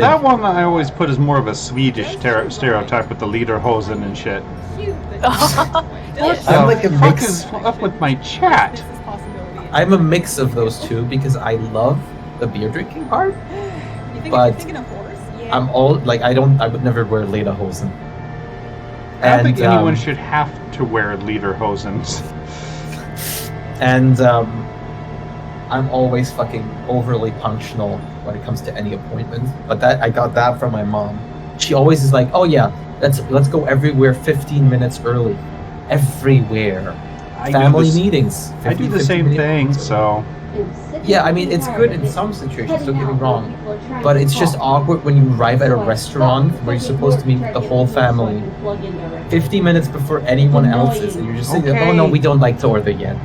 That one I always put as more of a Swedish stereotype with the lederhosen and shit. I'm like a fuck mix. is up with my chat? I'm a mix of those two because I love the beer drinking part, but I'm all like I would never wear lederhosen. I don't think anyone should have to wear lederhosens. And I'm always fucking overly punctual when it comes to any appointment. But that I got that from my mom. She always is like, "Oh yeah, let's go everywhere 15 minutes early, everywhere." Family meetings. I do the same thing, so. Yeah, I mean it's good in some situations. Don't get me wrong, but it's just awkward when you arrive at a restaurant where you're supposed to meet the whole family 50 minutes before anyone else is, and you're just saying, "Oh no, we don't like to order yet."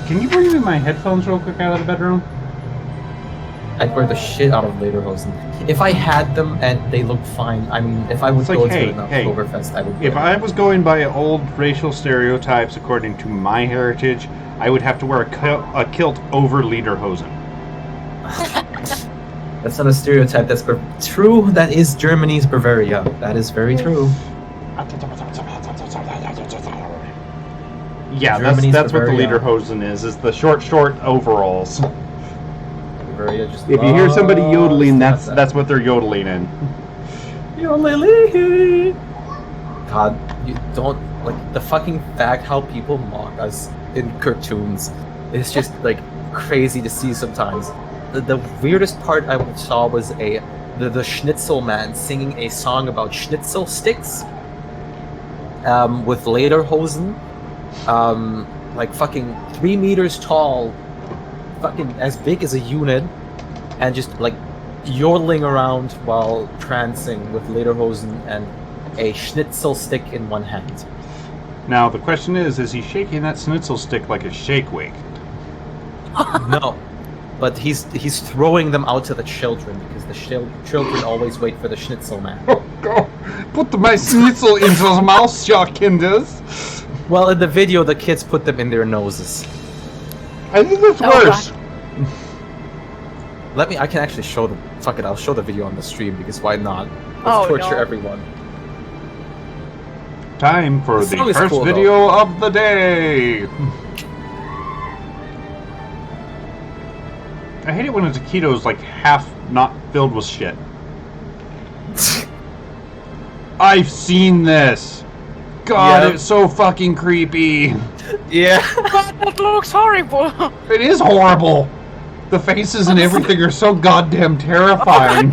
Can you bring me my headphones real quick out of the bedroom? I'd wear the shit out of lederhosen. If I had them and they looked fine, I mean, if I would go to an Oktoberfest, I would wear If I was going by old racial stereotypes according to my heritage, I would have to wear a kilt over lederhosen. That's not a stereotype, that's true. That is Germany's Bavaria. That is very true. Yeah, that's what the lederhosen is the short overalls. Bavaria just if you hear somebody yodeling, that's what they're yodeling in. Yodelily. God, you don't like the fucking fact how people mock us in cartoons. It's just like crazy to see sometimes. The weirdest part I saw was the Schnitzel man singing a song about schnitzel sticks with lederhosen. Like fucking 3 meters tall, fucking as big as a unit, and just like yodeling around while prancing with lederhosen and a schnitzel stick in one hand. Now the question is he shaking that schnitzel stick like a shake weight? No, but he's throwing them out to the children because the children always wait for the schnitzel man. Oh God! Put my schnitzel into the mouth, ja, kinders. Well, in the video, the kids put them in their noses. I think that's worse. I can actually show the. Fuck it, I'll show the video on the stream because why not? Let's torture everyone. Time for the first cool, video of the day. I hate it when a taquito's like half not filled with shit. I've seen this. God, It's so fucking creepy. Yeah. God, that looks horrible. It is horrible. The faces and everything are so goddamn terrifying.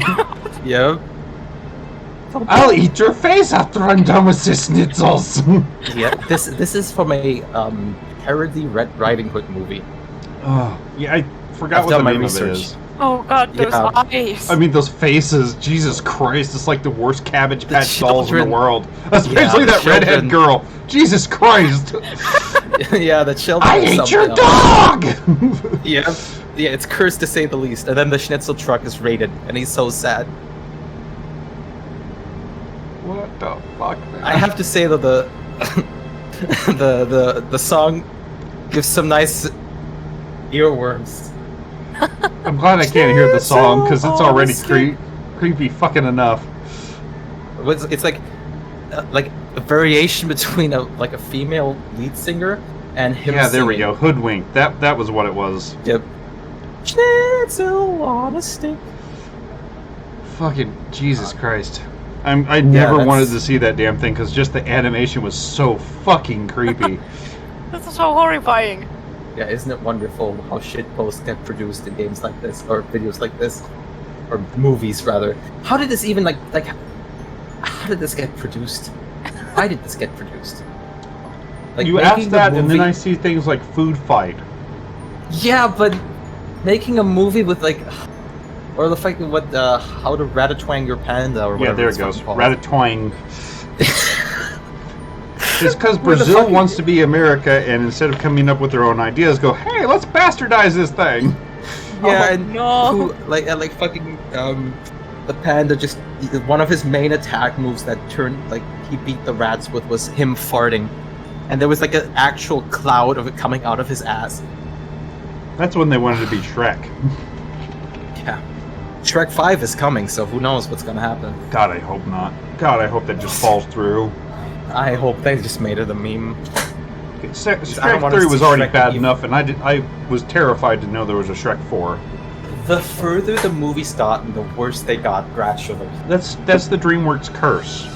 Yep. I'll eat your face after I'm done with this schnitzels. Yeah, this is from a parody Red Riding Hood movie. Oh, yeah, I forgot what the name of it is. Oh God, those eyes. I mean, those faces. Jesus Christ, it's like the worst Cabbage Patch dolls in the world. Especially that children. redhead girl. Jesus Christ. Yeah, the children. I ate your dog! Yeah, it's cursed to say the least. And then the schnitzel truck is raided, and he's so sad. What the fuck, man? I have to say that the song gives some nice earworms. I'm glad I can't hear the song because it's already creepy fucking enough. It's like a variation between a female lead singer and him. Yeah, there we singing. go. Hoodwink. That was what it was. Yep. Schnitzel on a stick. Fucking Jesus Christ. I never wanted to see that damn thing because just the animation was so fucking creepy. This is so horrifying. Yeah, isn't it wonderful how shitposts get produced in games like this, or videos like this, or movies rather? How did this even how did this get produced? Why did this get produced? Like, you asked that, and then I see things like Food Fight. Yeah, but making a movie with or the fucking how to ratatouille your panda or whatever. Yeah, there it goes. Ratatouille. It's because Brazil wants to be America, and instead of coming up with their own ideas, go, hey, let's bastardize this thing. Yeah, fucking the panda just one of his main attack moves that he beat the rats with was him farting, and there was like an actual cloud of it coming out of his ass. That's when they wanted to be Shrek. Yeah, Shrek 5 is coming, so who knows what's gonna happen. God, I hope not. God, I hope that just falls through. I hope they just made it a meme. Shrek wanna 3 was see already Shrek bad even- enough, and I was terrified to know there was a Shrek 4. The further the movies got, the worse they got gradually. That's the DreamWorks curse.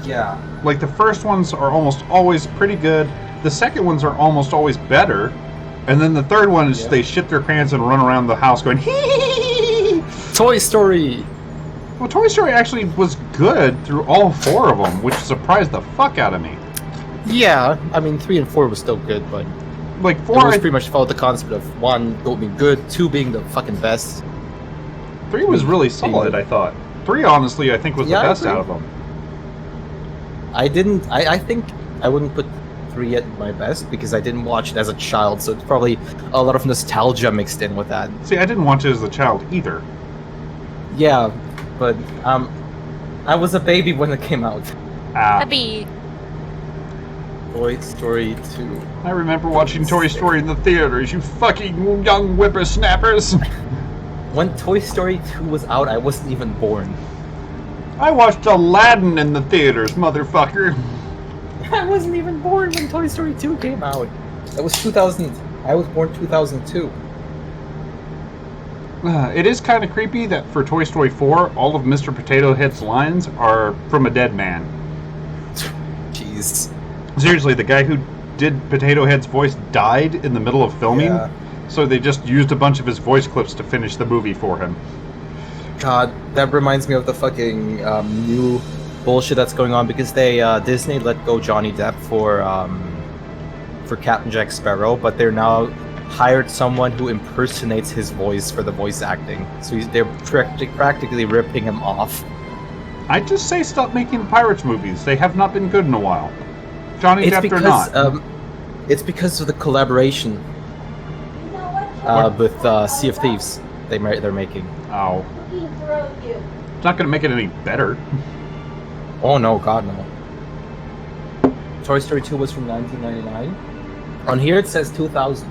Yeah. Like, the first ones are almost always pretty good, the second ones are almost always better, and then the third one is Yeah. they shit their pants and run around the house going, hee hee hee hee. Toy Story! Well, Toy Story actually was good through all 4 of them, which surprised the fuck out of me. Yeah, I mean, 3 and 4 was still good, but Like, it 4, was pretty much followed the concept of 1 being good, 2 being the fucking best. 3 was really solid, I thought. 3, honestly, I think was Yeah, the I best agree. out of them. I think I wouldn't put 3 at my best because I didn't watch it as a child, so it's probably a lot of nostalgia mixed in with that. See, I didn't watch it as a child either. Yeah, but I was a baby when it came out. Abby. Toy Story 2. I remember watching Toy Story in the theaters, you fucking young whippersnappers. When Toy Story 2 was out, I wasn't even born. I watched Aladdin in the theaters, motherfucker. I wasn't even born when Toy Story 2 came out. That was 2000. I was born 2002. It is kind of creepy that for Toy Story 4, all of Mr. Potato Head's lines are from a dead man. Jeez. Seriously, the guy who did Potato Head's voice died in the middle of filming, Yeah. so they just used a bunch of his voice clips to finish the movie for him. God, that reminds me of the fucking new bullshit that's going on because they Disney let go Johnny Depp for Captain Jack Sparrow, but they're now hired someone who impersonates his voice for the voice acting. So they're practically ripping him off. I just say stop making Pirates movies. They have not been good in a while. Johnny It's Depp or because not. it's because of the collaboration with Sea of Thieves they're making. Oh. It's not going to make it any better. Oh no, God no. Toy Story 2 was from 1999. On here it says 2000.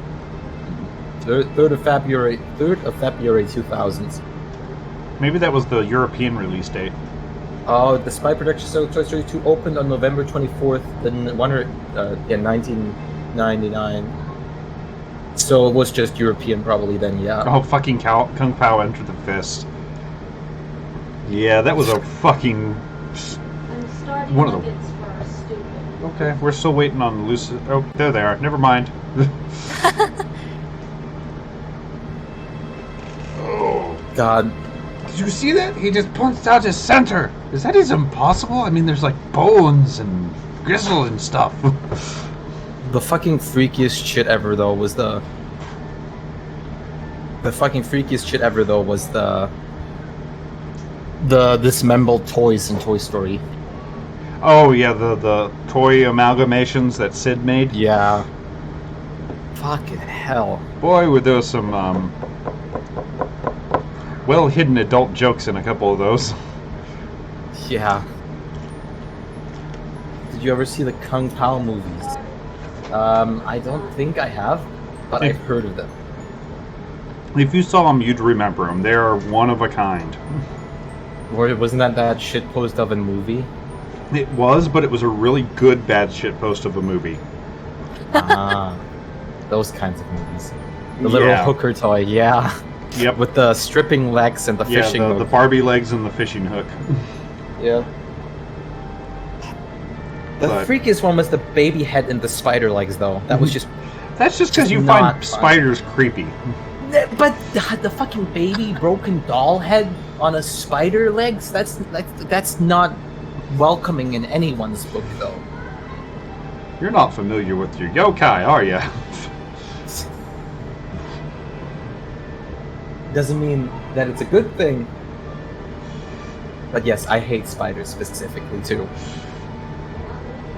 3rd of February 2000. Maybe that was the European release date. Oh, the Spy Production so Toy Story 2 opened on November 24th, 1999. So it was just European probably then, yeah. Oh, fucking Kung Pao Enter the Fist. Yeah, that was a fucking... I'm starting One of the- nuggets first, stupid. Okay, we're still waiting on Lucid... Oh, there they are. Never mind. Oh. God. Did you see that? He just punched out his center. Is that even possible? I mean, there's like bones and gristle and stuff. The fucking freakiest shit ever though was the dismembered toys in Toy Story. Oh yeah, the toy amalgamations that Sid made. Yeah. Fucking hell. Boy, were there some well-hidden adult jokes in a couple of those. Yeah. Did you ever see the Kung Pao movies? I don't think I have, but I've heard of them. If you saw them, you'd remember them. They are one of a kind. Or wasn't that shit post of a movie? It was, but it was a really good bad shit post of a movie. Ah, those kinds of movies. The little Yeah. hooker toy, yeah. Yep. With the stripping legs and the Yeah, fishing the hook. Barbie legs and the fishing hook. Yeah. The But- freakiest one was the baby head and the spider legs, though. That was just. That's just because Just you not find fun. spiders creepy. But the fucking baby broken doll head on a spider legs? That's not welcoming in anyone's book, though. You're not familiar with your yokai, are you? Doesn't mean that it's a good thing. But yes, I hate spiders specifically too.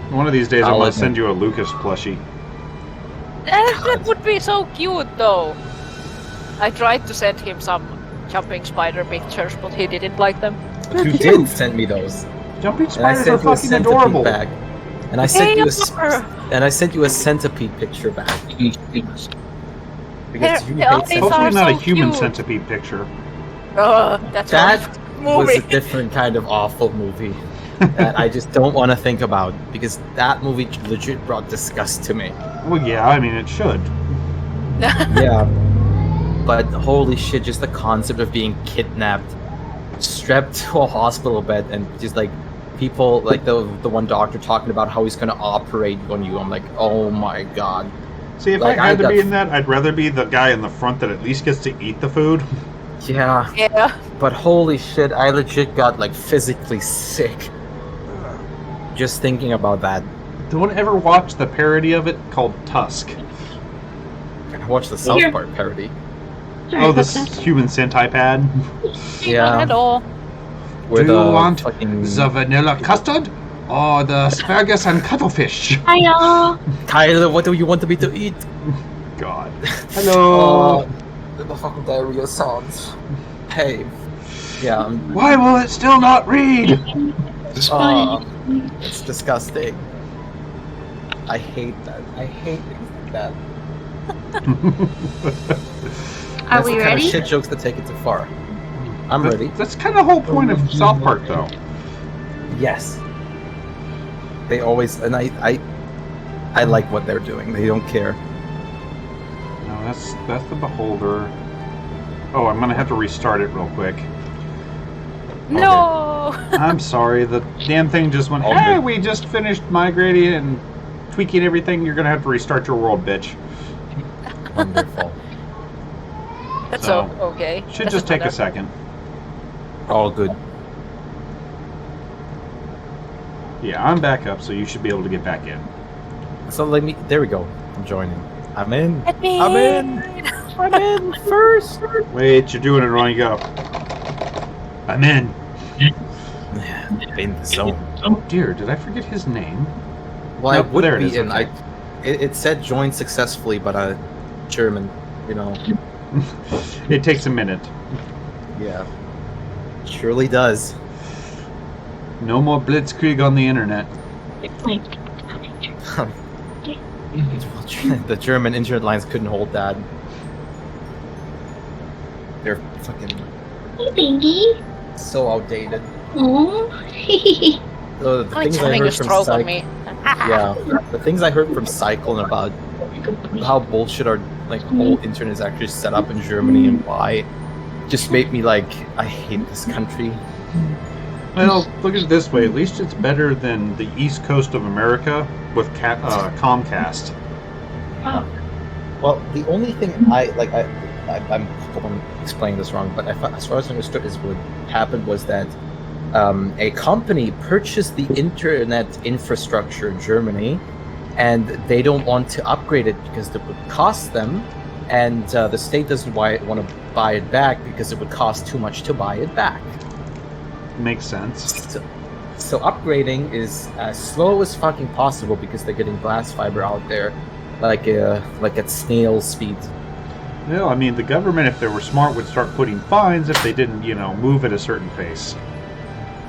One of these days, I'm I'll gonna admit. send you a Lucas plushie. That would be so cute though. I tried to send him some jumping spider pictures, but he didn't like them. You did send me those, Jumping and I spiders are sent you a fucking centipede adorable. back. And I sent you Hey, and I sent you a centipede picture back. Because you They're- hate they're centipedes. all Hopefully not a so human cute. centipede picture. That's That a was movie. a different kind of awful movie that I just don't want to think about because that movie legit brought disgust to me. Well, yeah, I mean, it should. Yeah. But holy shit, just the concept of being kidnapped, strapped to a hospital bed, and just like people, like the one doctor talking about how he's gonna operate on you. I'm like, oh my god. See, if Like, I had I to be got- in that, I'd rather be the guy in the front that at least gets to eat the food. Yeah. Yeah. But holy shit, I legit got like physically sick just thinking about that. Don't ever watch the parody of it called Tusk. I watched the South Here. Park parody. Sorry Oh, about this that. human centipede. Yeah. Hello. Where Do you the want fucking the vanilla custard or the asparagus and cuttlefish? Hiya! Kyler, what do you want me to eat? God. Hello. The fucking diarrhea sounds. Hey. Yeah, Why will it still not read? it's disgusting. I hate that. I hate things like that. Are That's we the kind ready? of shit jokes that take it too far. I'm ready. That's kind of the whole point of South Park, though. Yes. They always, and I like what they're doing. They don't care. No, that's the Beholder. Oh, I'm gonna have to restart it real quick. No. I'm sorry, the damn thing just went, All hey, good. we just finished migrating and tweaking everything. You're gonna have to restart your world, bitch. Wonderful. That's So, okay. Should Doesn't just take a matter. second. All good. Yeah, I'm back up, so you should be able to get back in. So let me. There we go. I'm joining. I'm in. Let me I'm in. I'm in first. Wait, you're doing it wrong. You go. I'm in. In the zone. Oh dear, did I forget his name? Well, Nope, I would there it be is, in. okay. It said join successfully, but German. You know. It takes a minute. Yeah. Surely does. No more blitzkrieg on the internet. Wait. The German internet lines couldn't hold that. They're fucking Hey, baby. so outdated. Oh. The Oh, it's things I having a heard from stroke on Psych, me. yeah, the things I heard from Cyclone about how bullshit our like whole internet is actually set up in Germany and why, just made me like, I hate this country. Well, look at it this way. At least it's better than the East Coast of America with Comcast. Well, the only thing I'm explaining this wrong, but as far as I understood, is what happened was that a company purchased the internet infrastructure in Germany, and they don't want to upgrade it because it would cost them, and the state doesn't want to buy it back because it would cost too much to buy it back. Makes sense. So upgrading is as slow as fucking possible because they're getting glass fiber out there, like at snail speed. Well, I mean, the government, if they were smart, would start putting fines if they didn't, move at a certain pace.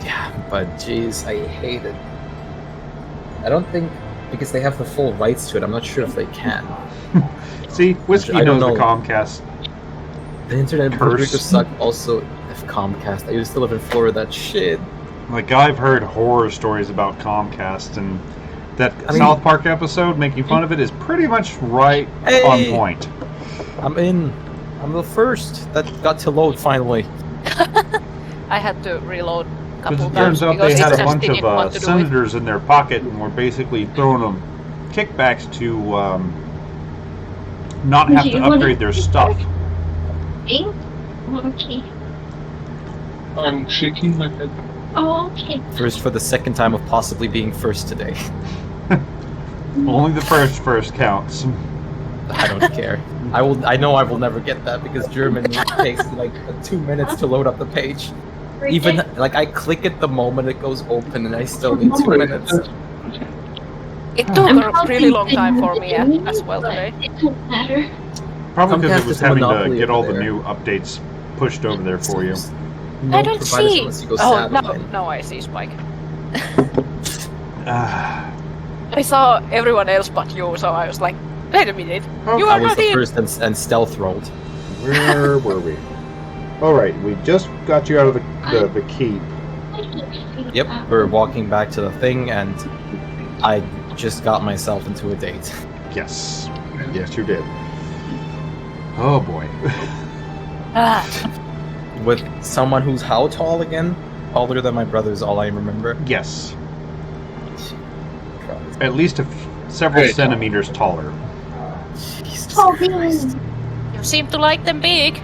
Yeah, but jeez, I hate it. I don't think because they have the full rights to it. I'm not sure if they can. See, Whiskey I don't knows the know. Comcast. The internet in Puerto Rico Curse. suck. Also, have Comcast. I used to live in Florida. That shit. Like, I've heard horror stories about Comcast, and that I mean- South Park episode making fun of it is pretty much right Hey! on point. I'm in. I'm the first that got to load finally. I had to reload a Because couple it turns times out because they it had a just bunch didn't of want to do it. senators in their pocket and were basically throwing them kickbacks to not have to upgrade their stuff. Ink? Okay. I'm shaking my head. Oh, okay. First for the second time of possibly being first today. Only the first counts. I don't care. I know I will never get that because German takes like 2 minutes to load up the page. Even like I click it the moment it goes open, and I still need 2 minutes. It took a really long time for me as well today. It doesn't matter. Probably because Comcast it was is a having to monopoly get all over the there. new updates pushed over there for you. No I don't providers see. unless you go Oh no, satellite. no, I see Spike. Ah. I saw everyone else but you, so I was like, wait a minute, you I are was not the in. first and stealth rolled. Where were we? All right, we just got you out of the keep. Yep, we're walking back to the thing, and I just got myself into a date. Yes, yes, you did. Oh boy. Ah, With someone who's how tall again? Taller than my brother is all I remember. Yes, at least several Very tall. centimeters taller. Jesus Oh, Christ. you seem to like them big.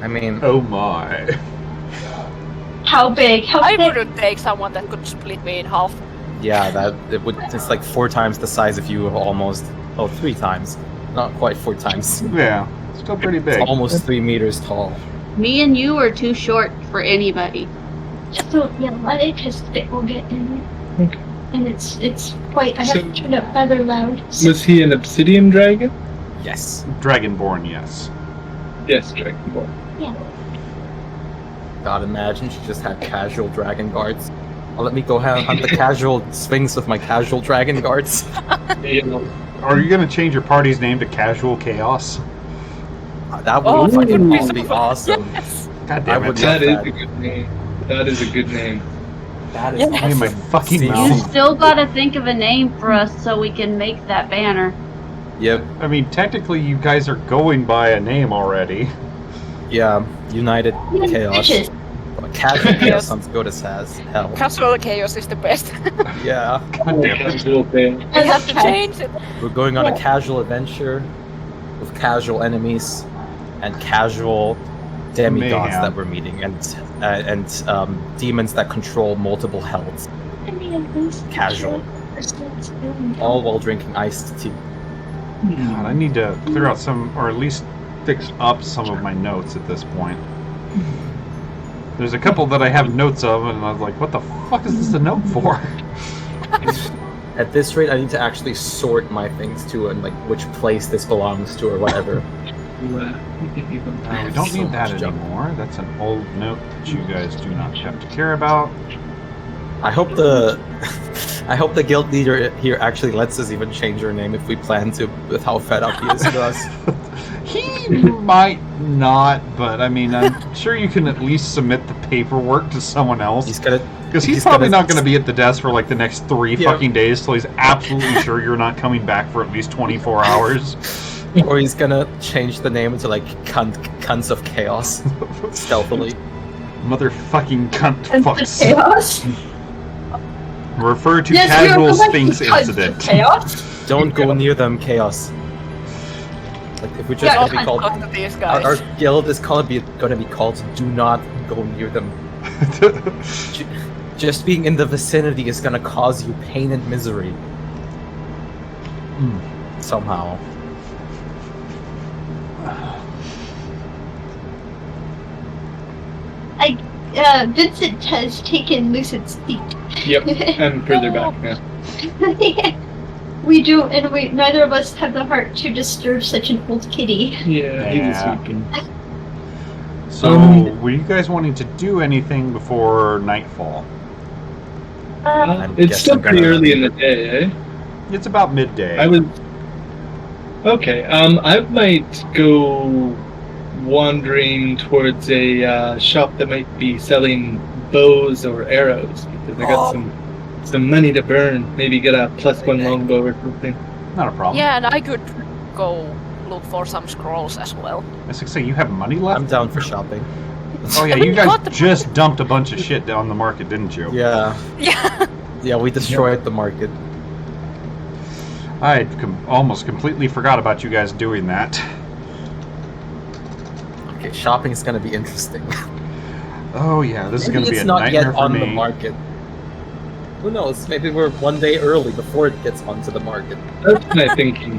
I mean, Oh my. How big? How I big? wouldn't take someone that could split me in half. yeah, it's like 4 times the size of you, almost. Oh, 3 times. Not quite 4 times. Yeah, still pretty big. It's almost 3 meters tall. Me and you are too short for anybody. So yeah, let it because it will get in there. Okay. And it's quite. I have So- to turn up rather loud. Was he an obsidian dragon? Yes. Dragonborn, yes. Yes, dragonborn. God, imagine she just had casual dragon guards. Oh, let me go hunt the casual sphinx with my casual dragon guards. You know, Are you gonna change your party's name to Casual Chaos? That would Oh, that would be fucking be so- awesome. Yes. God I damn would it. that is that. a good name. That is a good name. That is Yes. I mean, my awesome. fucking See, You mouth. still gotta think of a name for us so we can make that banner. Yep. I mean, technically, you guys are going by a name already. Yeah. United Chaos. Bitches. Casual Chaos Yes. sounds good as hell. Casual chaos is the best. Yeah. God damn it. Casual thing. I have to change it. We're going on a casual adventure with casual enemies and casual demigods Mayhem. that we're meeting, and demons that control multiple healths, Casual. all while drinking iced tea. God, I need to clear out some, or at least fix up some of my notes at this point. There's a couple that I have notes of, and I was like, what the fuck is this a note for? At this rate, I need to actually sort my things too, and like which place this belongs to or whatever. We don't So need that much junk. anymore. That's an old note that you guys do not have to care about. I hope the I hope the guild leader here actually lets us even change our name if we plan to, with how fed up he is with us. He might not, but I mean, I'm sure you can at least submit the paperwork to someone else. He's gonna Because he's he's probably gonna- not going to be at the desk for like the next 3 Yeah. fucking days till he's absolutely sure you're not coming back for at least 24 hours. or he's gonna change the name into like cunts of chaos stealthily. Motherfucking cunt fucks. Chaos. Refer to Yes, we are casual collecting Sphinx tons of incident. Chaos. Don't go near them, chaos. Like if we're just Yeah, gonna be I called, Talk to these our guys. guild is gonna be called "Do not go near them." Just being in the vicinity is gonna cause you pain and misery. Somehow. Vincent has taken Lucid's seat. Yep, I'm further back now. We do, and neither of us have the heart to disturb such an old kitty. Yeah, he was Yeah. sleeping. So, were you guys wanting to do anything before nightfall? It's still pretty early in the day, eh? It's about midday. I was. Okay, I might go wandering towards a shop that might be selling bows or arrows because I got some money to burn. Maybe get a +1 longbow or something. Not a problem. Yeah, and I could go look for some scrolls as well. I was gonna say, you have money left? I'm down for shopping. Oh yeah, you guys Got the- just dumped a bunch of shit down the market, didn't you? Yeah, Yeah. yeah, we destroyed the market. I almost completely forgot about you guys doing that. Okay, shopping is gonna be interesting. Oh yeah, this is Maybe gonna be it's a not nightmare yet for on me. the market. Who knows? Maybe we're one day early before it gets onto the market. That's my thinking.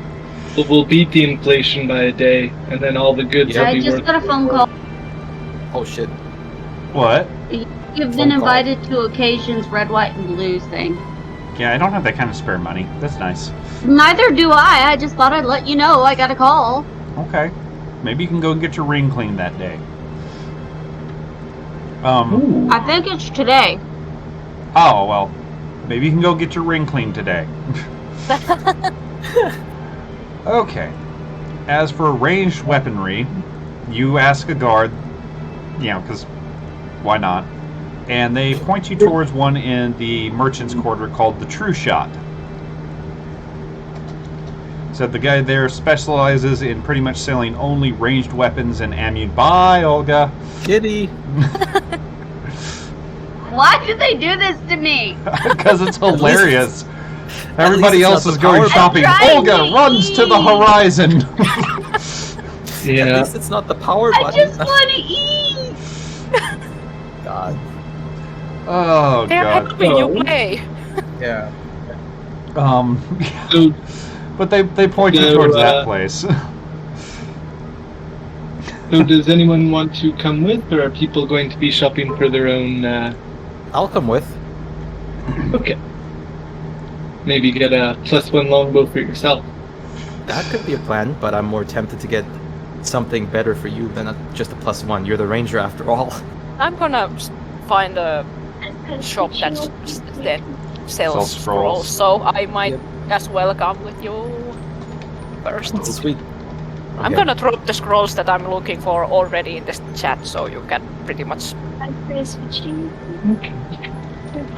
We'll beat the inflation by a day, and then all the goods Yeah. will I be just worth. got a phone call. Oh shit. What? You've Phone been call. invited to occasions red, white, and blue thing. Yeah, I don't have that kind of spare money. That's nice. Neither do I. I just thought I'd let you know I got a call. Okay. Maybe you can go and get your ring cleaned that day. Ooh. I think it's today. Oh, well. Maybe you can go get your ring cleaned today. Okay. As for ranged weaponry, you ask a guard because why not? And they point you towards one in the merchant's quarter called the True Shot. Said the guy there specializes in pretty much selling only ranged weapons and ammunition. Bye, Olga. Kitty. Why did they do this to me? Because it's hilarious. Everybody it's else not is the going power shopping. button. Olga runs to the horizon. At Yeah. least it's not the power I button. just want to eat. God. Oh They're god. helping you play. Yeah. So, But they point you So, towards that place. so does anyone want to come with, or are people going to be shopping for their own? I'll come with. Okay. Maybe get a +1 longbow for yourself. That could be a plan, but I'm more tempted to get something better for you than just a +1. You're the ranger after all. I'm gonna find a shop that sells scrolls, so I might Yep. as well come with you first. Sweet. I'm Okay. gonna drop the scrolls that I'm looking for already in this chat, so you can pretty much check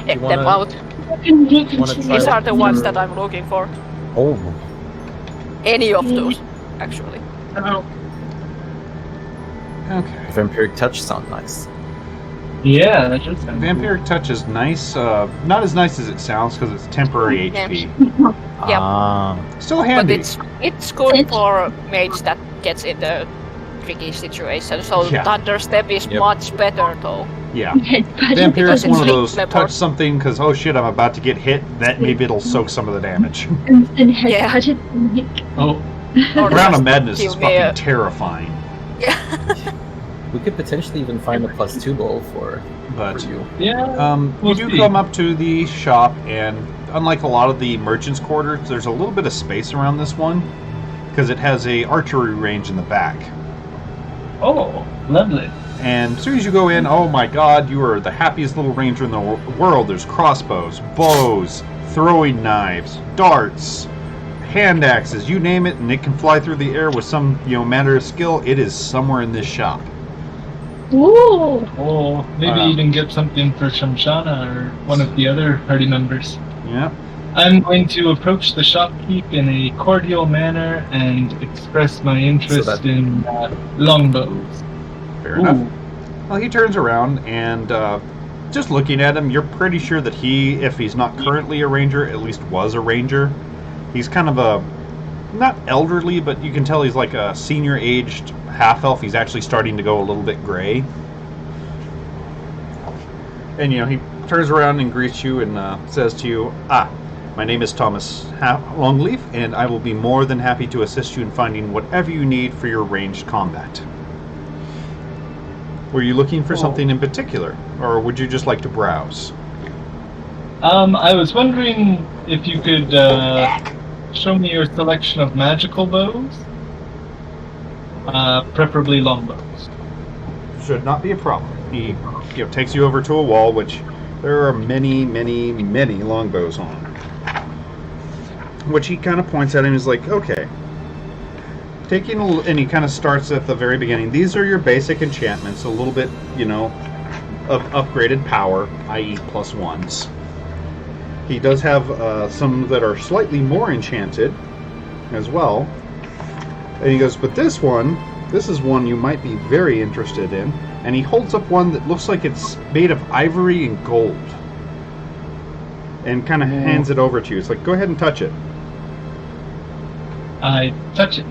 them wanna- out. Wanna try These are the it? ones that I'm looking for. Oh. Any of those, actually. Okay. Vampiric touch sound nice. Yeah, that does sound Vampiric Touch is nice. Not as nice as it sounds because it's temporary Yeah. HP. Yep. Ah. Still But handy. it's good for a mage that gets in the tricky situation, so Yeah. Thunderstep is Yep. much better though. Yeah. Because Vampiric's it's one of those sleep touch something because oh shit I'm about to get hit. That maybe it'll soak some of the damage. Yeah. Oh, Or Round just of Madness is give me fucking a- terrifying. We could potentially even find a +2 bow for But you. yeah. you We'll do see. come up to the shop, and unlike a lot of the merchants' quarters, there's a little bit of space around this one because it has a archery range in the back. Oh, lovely. And as soon as you go in, oh my god, you are the happiest little ranger in the world. There's crossbows, bows, throwing knives, darts, hand axes, you name it, and it can fly through the air with some, matter of skill. It is somewhere in this shop. Ooh. Oh, maybe even get something for Shamshana or one of the other party members. Yeah. I'm going to approach the shopkeep in a cordial manner and express my interest that- in longbows. Fair enough. Ooh. Well, he turns around and just looking at him, you're pretty sure that he, if he's not currently a ranger, at least was a ranger. He's kind of a, not elderly, but you can tell he's like a senior-aged half-elf. He's actually starting to go a little bit gray. And, he turns around and greets you and says to you, my name is Thomas Longleaf, and I will be more than happy to assist you in finding whatever you need for your ranged combat. Were you looking for something in particular, or would you just like to browse? I was wondering if you could show me your selection of magical bows, preferably longbows. Should not be a problem. He takes you over to a wall, which there are many, many, many longbows on. Which he kind of points at him and is like, okay. And he kind of starts at the very beginning. These are your basic enchantments, a little bit, of upgraded power, i.e. +1s. He does have some that are slightly more enchanted as well. And he goes, but this is one you might be very interested in. And he holds up one that looks like it's made of ivory and gold. And kind of hands it over to you. It's like, go ahead and touch it. I touch it.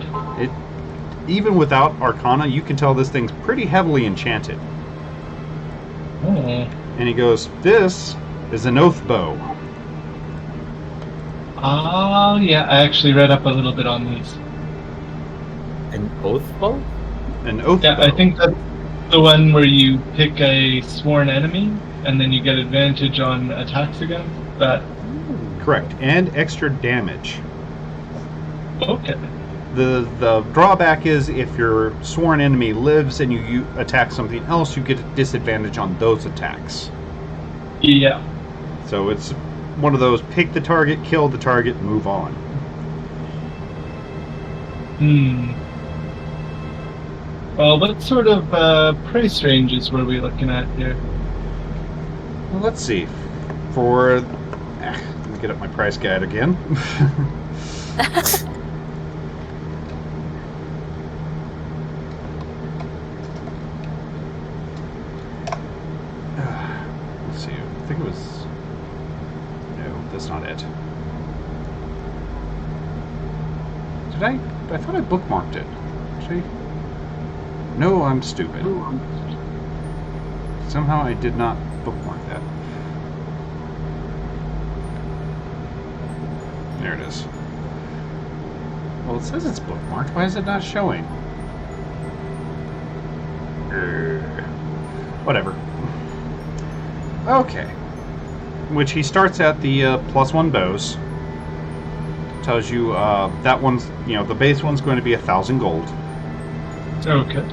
Even without Arcana, you can tell this thing's pretty heavily enchanted. Oh. And he goes, this is an oath bow. Oh, yeah, I actually read up a little bit on these. An oath bow? An oath Yeah, bow. I think that's the one where you pick a sworn enemy and then you get advantage on attacks against that. Correct. And extra damage. Okay. The drawback is if your sworn enemy lives and you attack something else, you get a disadvantage on those attacks. Yeah. So it's one of those pick the target, kill the target, move on. Well, what sort of price ranges were we looking at here? Well, let's see. For... let me get up my price guide again. Let's see. I think it was... No, that's not it. Did I thought I bookmarked it. See? No, I'm stupid. Somehow I did not bookmark that. There it is. Well, it says it's bookmarked. Why is it not showing? Whatever. Okay. Which he starts at the +1 bows. Tells you that one's, the base one's going to be 1,000 gold. Okay.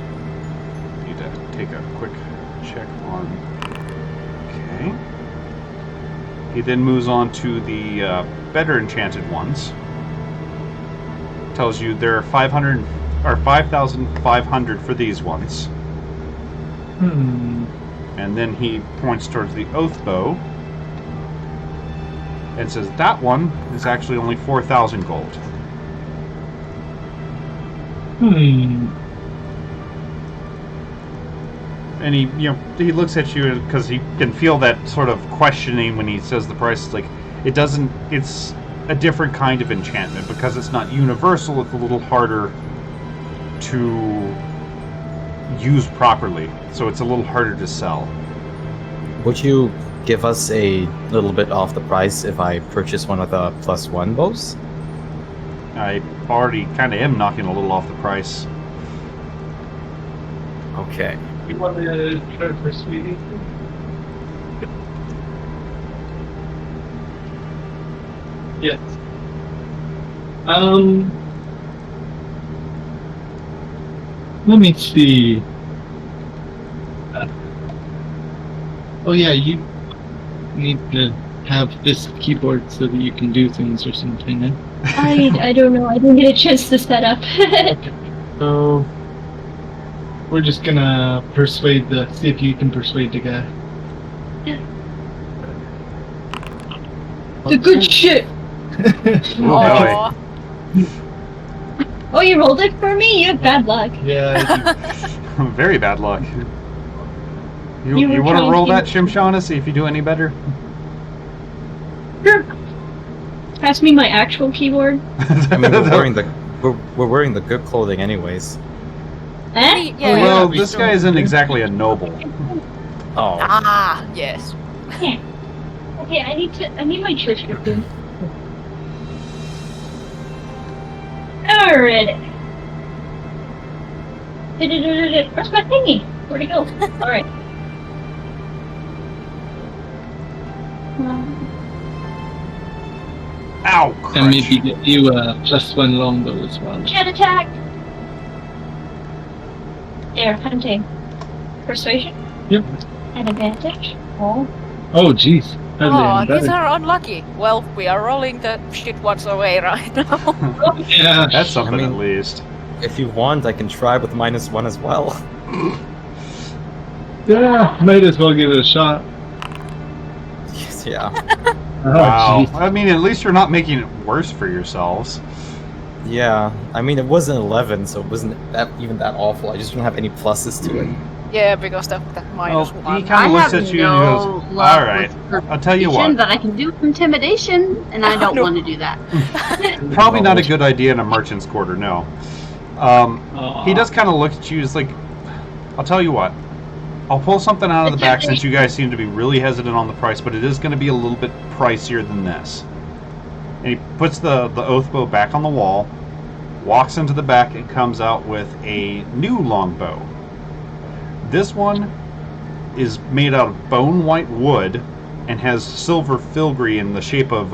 Need to take a quick check on. Okay. He then moves on to the better enchanted ones. Tells you there are 500 or 5,500 for these ones. And then he points towards the oath bow and says that one is actually only 4,000 gold. And he looks at you because he can feel that sort of questioning when he says the price. It's like it's a different kind of enchantment because it's not universal. It's a little harder to use properly, so it's a little harder to sell. Would you give us a little bit off the price if I purchase one of the +1 bows? I already kind of am knocking a little off the price. Okay. You want to try persuading? Yes. Let me see. Oh yeah, you need to have this keyboard so that you can do things or something, eh? I don't know. I didn't get a chance to set up. So we're just gonna see if you can persuade the guy. The good shit. Aw. Oh, you rolled it for me? You have bad luck. Yeah. Very bad luck. You You were want to trying roll to- that, Shimshana, see if you do any better? Sure. Pass me my actual keyboard. I mean, we're wearing the good clothing anyways. Eh? Yeah. Well, we this still- guy isn't exactly a noble. Oh. Ah, yes. Okay, I need my church costume. Alright. Where's my thingy? Where'd it go? Alright. Ow! And crunch. maybe get you a +1 longbow as well. Jet attack! There, hunting. Persuasion? Yep. An advantage? Oh. Oh jeez. Oh, Better. these are unlucky. Well, we are rolling the shit ones away right now. Yeah. That's something I mean- at least. If you want, I can try with -1 as well. Yeah. Might as well give it a shot. Yes, yeah. Oh, Wow. jeez. I mean, at least you're not making it worse for yourselves. Yeah. I mean, it was an 11, so it wasn't even that awful. I just don't have any pluses to it. Yeah, because that Well, -1. he kind of looks have at you and no goes, luck "Alright, with I'll tell you persuasion, what. but I can do intimidation, and I don't No. want to do that. Probably not a good idea in a merchant's quarter, no." Aw. He does kind of look at you. He's like, "I'll tell you what. I'll pull something out of the back since you guys seem to be really hesitant on the price, but it is going to be a little bit pricier than this." And he puts the oath bow back on the wall, walks into the back, and comes out with a new longbow. This one is made out of bone white wood and has silver filigree in the shape of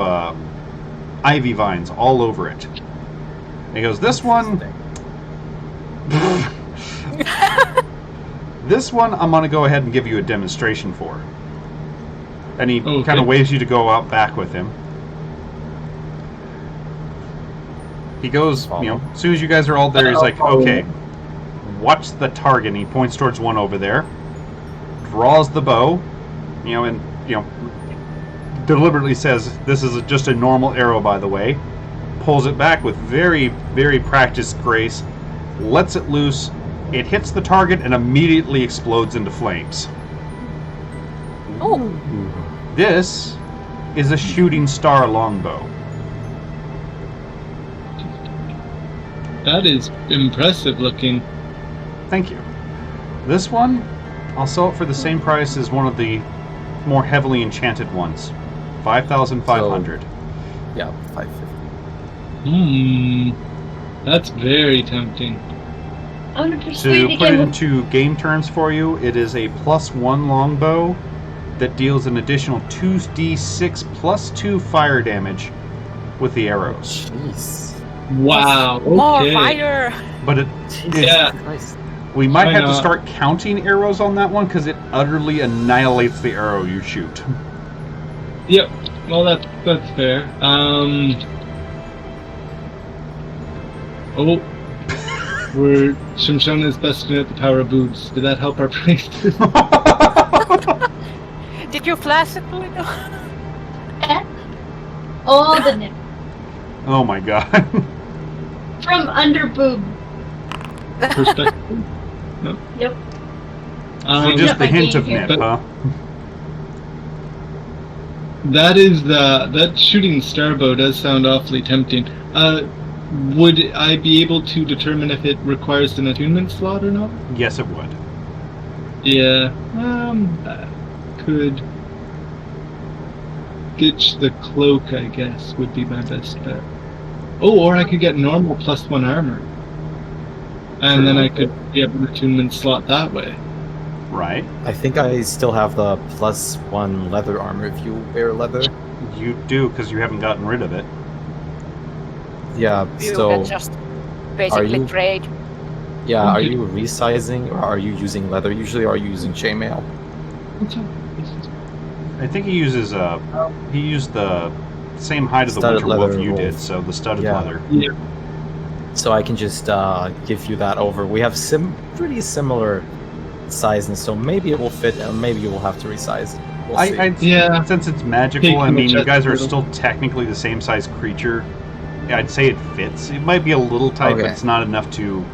ivy vines all over it. And he goes, "This one, this one, I'm going to go ahead and give you a demonstration for." And he Okay. kind of waves you to go out back with him. He goes, as soon as you guys are all there, he's like, "Okay, watch the target, and he points towards one over there, draws the bow, and deliberately says, "This is just a normal arrow, by the way," pulls it back with very, very practiced grace, lets it loose, it hits the target, and immediately explodes into flames. Oh, This is a shooting star longbow. That is impressive looking. Thank you. This one, I'll sell it for the same price as one of the more heavily enchanted ones. 5,500. Yeah, 550. That's very tempting. I'm gonna To persuade put it again. into game terms for you, it is a +1 longbow that deals an additional 2d6 +2 fire damage with the arrows. Jeez. Wow. more Okay. fire! But it, Yeah. Christ. we might Why have to not? start counting arrows on that one because it utterly annihilates the arrow you shoot. Yep. Well, that's fair. Oh. We're Shimshona is busting out the power of boobs. Did that help our priest? Did you flash it, Luino? Oh, the nip. Oh my god. From under boob. Perspective. Yep. So just the my hint game of here. nip, huh? That is that shooting starbow does sound awfully tempting. Would I be able to determine if it requires an attunement slot or not? Yes, it would. Yeah. Could ditch the cloak, I guess, would be my best bet. Oh, or I could get normal +1 armor. And then I could get an attunement slot that way. Right. I think I still have the +1 leather armor if you wear leather. You do, because you haven't gotten rid of it. Yeah, You so can just basically you- trade. yeah, are you resizing or are you using leather usually, or are you using chainmail? I think he used the same height of the Studded Winter Wolf leather you did, wolf. so the studded Yeah. leather. So I can just give you that over. We have pretty similar sizes, so maybe it will fit, and maybe you will have to resize. We'll see. Yeah. Since it's magical, Take I from the mean, you chest guys are little. still technically the same size creature. Yeah, I'd say it fits. It might be a little tight, but Okay. it's not enough to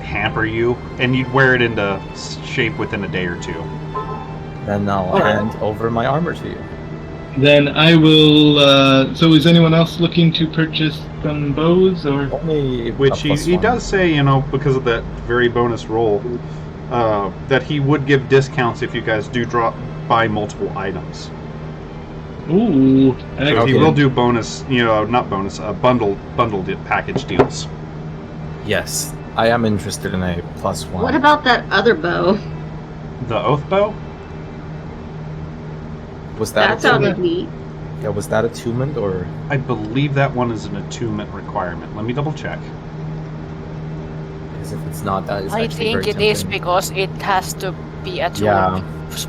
hamper you, and you'd wear it into shape within a day or two. Then I'll Alright. hand over my armor to you. Then I will. So, is anyone else looking to purchase some bows or? Only Which a he +1. does say, because of that very bonus roll, that he would give discounts if you guys do buy multiple items. Ooh, So he Okay. will do bonus, not bonus, bundled package deals. Yes, I am interested in a +1. What about that other bow? The oath bow? was that? That sounded neat. Yeah, was that attunement or? I believe that one is an attunement requirement. Let me double check. Because if it's not, that is I actually think very it is tempting. because it has to be attuned Yeah.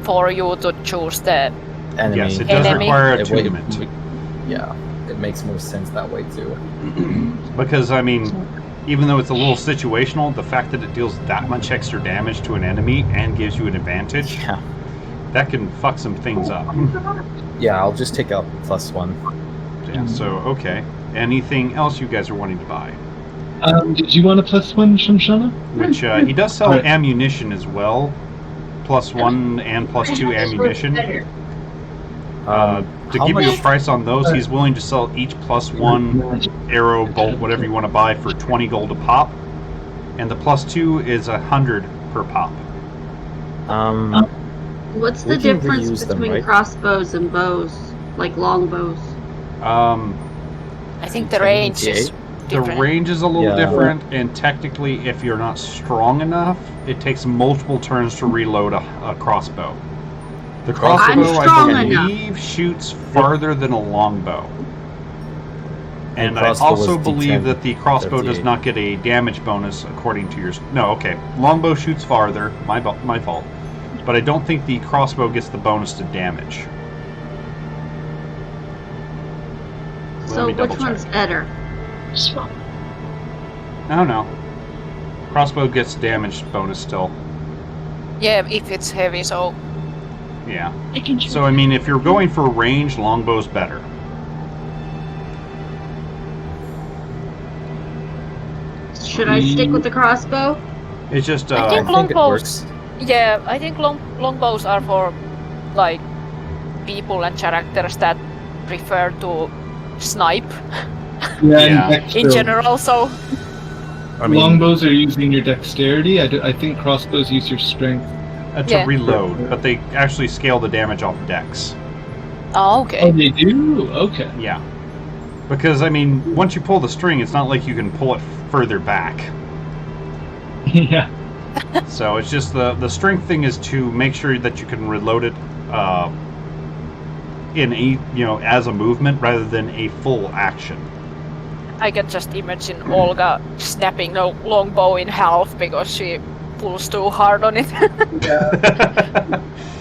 for you to choose the. Enemy. Yes, it does Enemy. require It- wait, attunement. yeah, it makes more sense that way too. Because, I mean, even though it's a little situational, the fact that it deals that much extra damage to an enemy and gives you an advantage, Yeah, that can fuck some things up. yeah, I'll just take a +1. Yeah, so, okay. Anything else you guys are wanting to buy? Did you want a +1, Shimshana? Which, he does sell Right. ammunition as well. +1 and +2 ammunition. To How give you a much- price on those, he's willing to sell each +1 arrow, bolt, whatever you want to buy for 20 gold a pop. And the +2 is 100 per pop. What's We the can difference reuse them, between right? crossbows and bows? Like long bows? I think the range is 78? The different. range is a little Yeah. different, and technically, if you're not strong enough, it takes multiple turns to reload a crossbow. The I'm crossbow, strong I enough. believe, shoots farther than a longbow. And I crossbow also was believe D10, that the crossbow does 38. not get a damage bonus according to your... No, okay. Longbow shoots farther. My fault. But I don't think the crossbow gets the bonus to damage. Let So me which double one's check. better? I don't know. Crossbow gets damage bonus still. Yeah, if it's heavy, so Yeah. I can So, I mean, if you're going for range, longbow's better. Should I stick with the crossbow? It's just, I I think think it longbows. works. Yeah, I think longbows are for like people and characters that prefer to snipe Yeah. in general. So I mean, Longbows are using your dexterity. I think crossbows use your strength. to Yeah. reload, but they actually scale the damage off dex. oh, Oh, okay. they do? Okay. Yeah. Because, I mean, once you pull the string, it's not like you can pull it further back. Yeah. So it's just the strength thing is to make sure that you can reload it in a, as a movement rather than a full action. I can just imagine Olga snapping the longbow in half because she pulls too hard on it.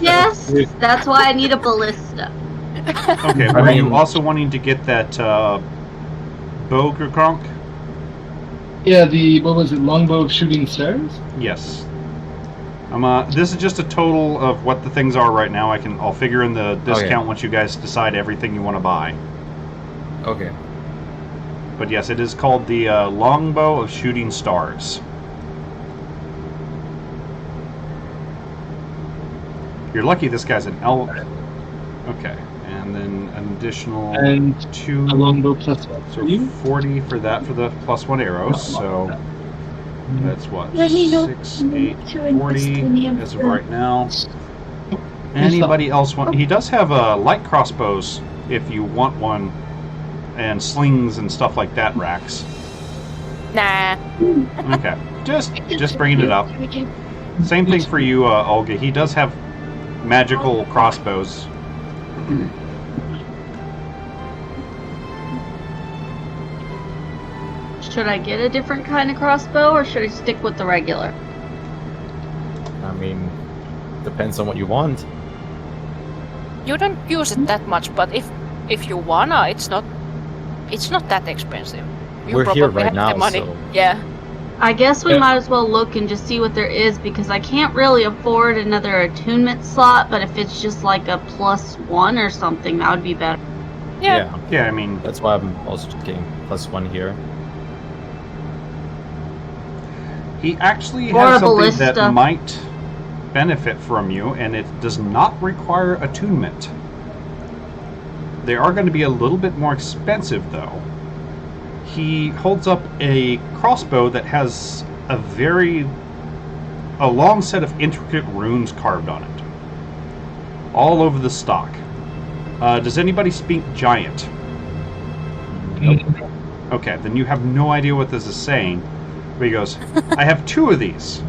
Yes, that's why I need a ballista. Okay, I were you mean- also wanting to get that bow, Kronk? Yeah, what was it, longbow of shooting stars? Yes. This is just a total of what the things are right now. I'll figure in the discount once you guys decide everything you want to buy. okay. But yes, it is called the longbow of shooting stars. You're lucky this guy's an elk. Okay, and then an additional And 2. a longbow plus one. So 40 for that for the +1 arrows. So that's what? Let me know 6, 8, to invest 40 in the as of Emperor. right now. Anybody else want? He does have light crossbows if you want one, and slings and stuff like that, Rax. Nah. Okay, just bringing it up. Same thing for you, Olga. He does have magical crossbows. Should I get a different kind of crossbow or should I stick with the regular? I mean, depends on what you want. You don't use it that much, but if you wanna, it's not that expensive. You We're probably here right have now, the money. so Yeah. I guess we Yeah. might as well look and just see what there is because I can't really afford another attunement slot, but if it's just like a +1 or something, that would be better. Yeah. Yeah, I mean, That's why I'm also getting +1 here. he actually Or has a something that ballista. might benefit from you, and it does not require attunement. They are going to be a little bit more expensive, though. He holds up a crossbow that has a long set of intricate runes carved on it, all over the stock. Does anybody speak giant? Nope. Okay, then you have no idea what this is saying. But he goes, I have 2 of these.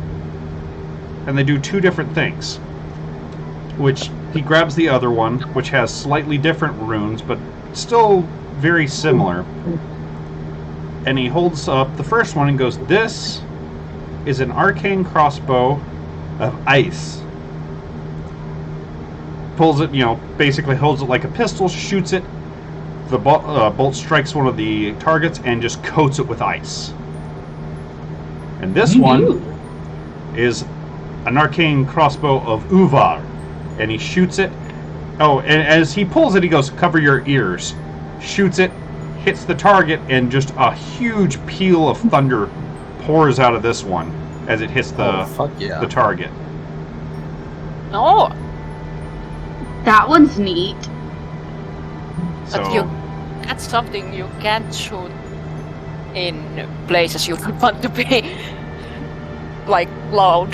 And they do 2 different things. Which he grabs the other one, which has slightly different runes, but still very similar. And he holds up the first one and goes, this is an arcane crossbow of ice. Pulls it, basically holds it like a pistol, shoots it. The bolt strikes one of the targets and just coats it with ice. And this one is an arcane crossbow of Uvar. And he shoots it. Oh, and as he pulls it, he goes, cover your ears. Shoots it, hits the target, and just a huge peal of thunder pours out of this one as it hits Oh, fuck yeah. the target. No. That one's neat. So, But that's something you can't shoot in places you don't want to be like loud.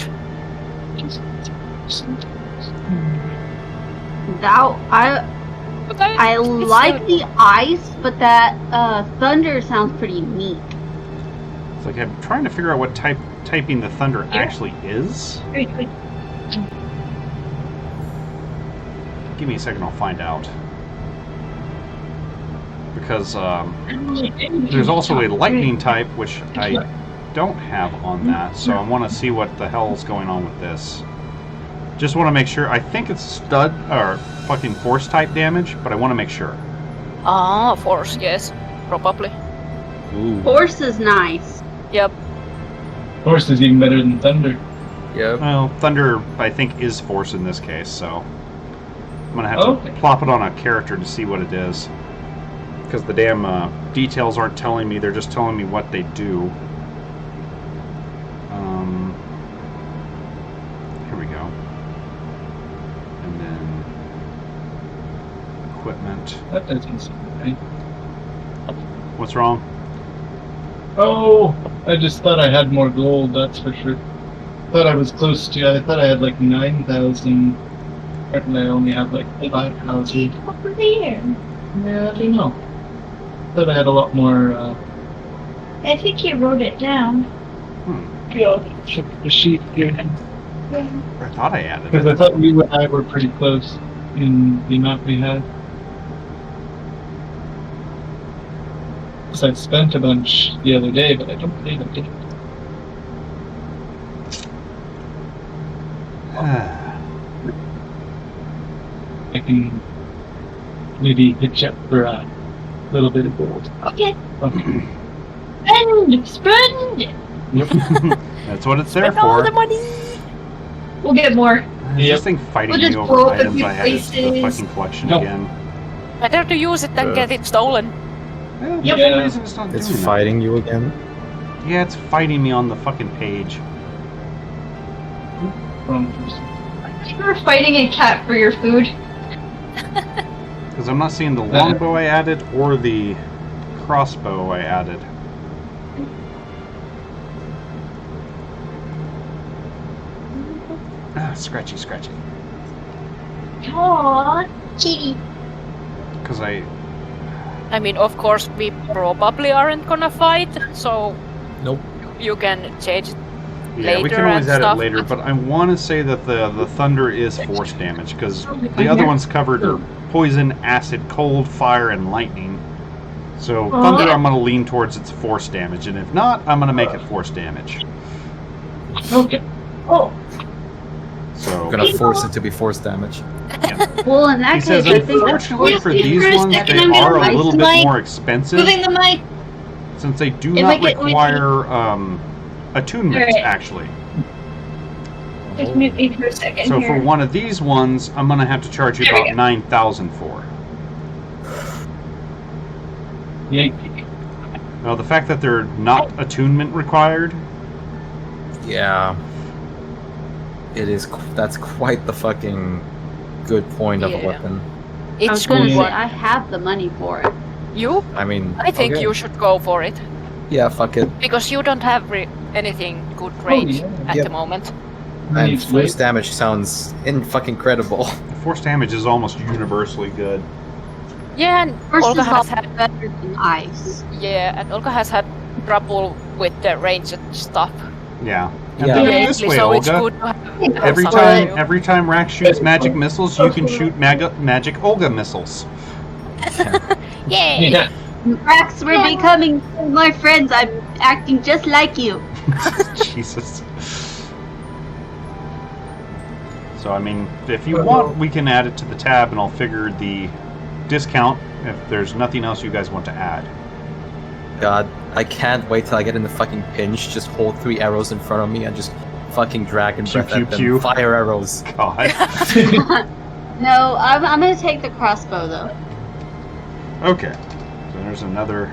That But I it's like still- the ice, but that thunder sounds pretty neat. it's like I'm trying to figure out what typing the thunder actually is. Give me a second, I'll find out. Because there's also a lightning type, which I don't have on that, so I want to see what the hell's going on with this. Just want to make sure. I think it's stud or fucking force type damage, but I want to make sure. Ah, force, yes, probably. Ooh. Force is nice. Yep. Force is even better than thunder. Yep. Well, thunder, I think, is force in this case, so I'm gonna have Okay. to plop it on a character to see what it is. Because the damn details aren't telling me; they're just telling me what they do. Here we go. And then equipment. That doesn't seem right. What's wrong? Oh, I just thought I had more gold, that's for sure. Thought I was close to, I thought I had like 9,000. Apparently I only have like 5,000. Over there. Yeah, I don't know. Thought I had a lot more, I think you wrote it down. yeah, check the sheet here. I thought I added Because it. I thought you and I were pretty close in the amount we had. Because I spent a bunch the other day, but I don't believe I did. I can maybe hitch up for a little bit of gold. Okay. Okay. Spend! That's what it's there Spend all the for. money. We'll get more. Is this thing fighting We'll me just over blow up a items few I added to the places. fucking collection No. again? Better to use it than get it stolen. Yeah, Yep. for some reason it's not It's doing that. fighting you again. Yeah, it's fighting me on the fucking page. Wrong person. You were fighting a cat for your food. Because I'm not seeing the longbow I added or the crossbow I added. Ah, scratchy, scratchy. Aww, kitty. Because I... I mean, of course, we probably aren't gonna fight, so Nope. you can change it. Yeah, we can Later always and add stuff. it later, but I want to say that the thunder is force damage, because the other ones covered poison, acid, cold, fire, and lightning. So thunder, yeah. I'm going to lean towards its force damage, and if not, I'm going to make it force damage. Okay. Oh, So I'm gonna force it to be force damage. Well, in that he case, says, I think unfortunately for Wait, these for a ones, second, they I'm are gonna a little rise to bit my- more expensive, moving the mic. since they do If not I get- require attunement, Alright. actually. Just mute me for a second So here. for one of these ones, I'm going to have to charge you There we about go. 9,000 for. Yankee. Now, the fact that they're not attunement required, Yeah. It is. That's quite the fucking good point of a Yeah. weapon. I It's was gonna good say one. I have the money for it. You? I mean, I think okay. you should go for it. Yeah, fuck it. Because you don't have anything good range yeah. at Yep. the moment. And Needs force weight. damage sounds fucking incredible. force damage is almost universally good. Yeah, and First Olga is all has had better than ice. Olga has had trouble with the ranged stuff Yeah. And Yeah. think of it this lately, way, so it's Olga. good to have Every something time, new. every time Rax shoots magic missiles, you can shoot magic Olga missiles. Yay! Yeah. Rex, we're becoming my friends. I'm acting just like you. Jesus. So I mean, if you want, we can add it to the tab, and I'll figure the discount if there's nothing else you guys want to add. God, I can't wait till I get in the fucking pinch. Just hold 3 arrows in front of me and just fucking dragon Pew, breath pew, at them. pew. Fire arrows. God. No, I'm gonna take the crossbow though. Okay. So there's another.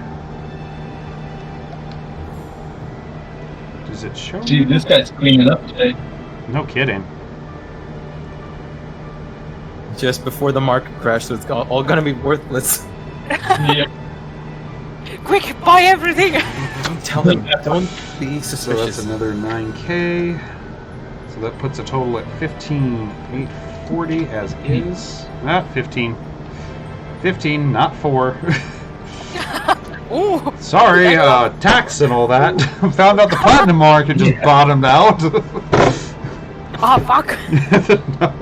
Does it show? Gee, this guy's cleaning up today. No kidding. Just before the market crash, so it's all gonna be worthless. Yeah. Quick, buy everything! Tell them, don't be So that's suspicious. another 9K. So that puts a total at 15,840 as is. 15. 15, not 4. Ooh! Sorry, tax and all that. Found out the platinum market just bottomed out. Ah, fuck! No.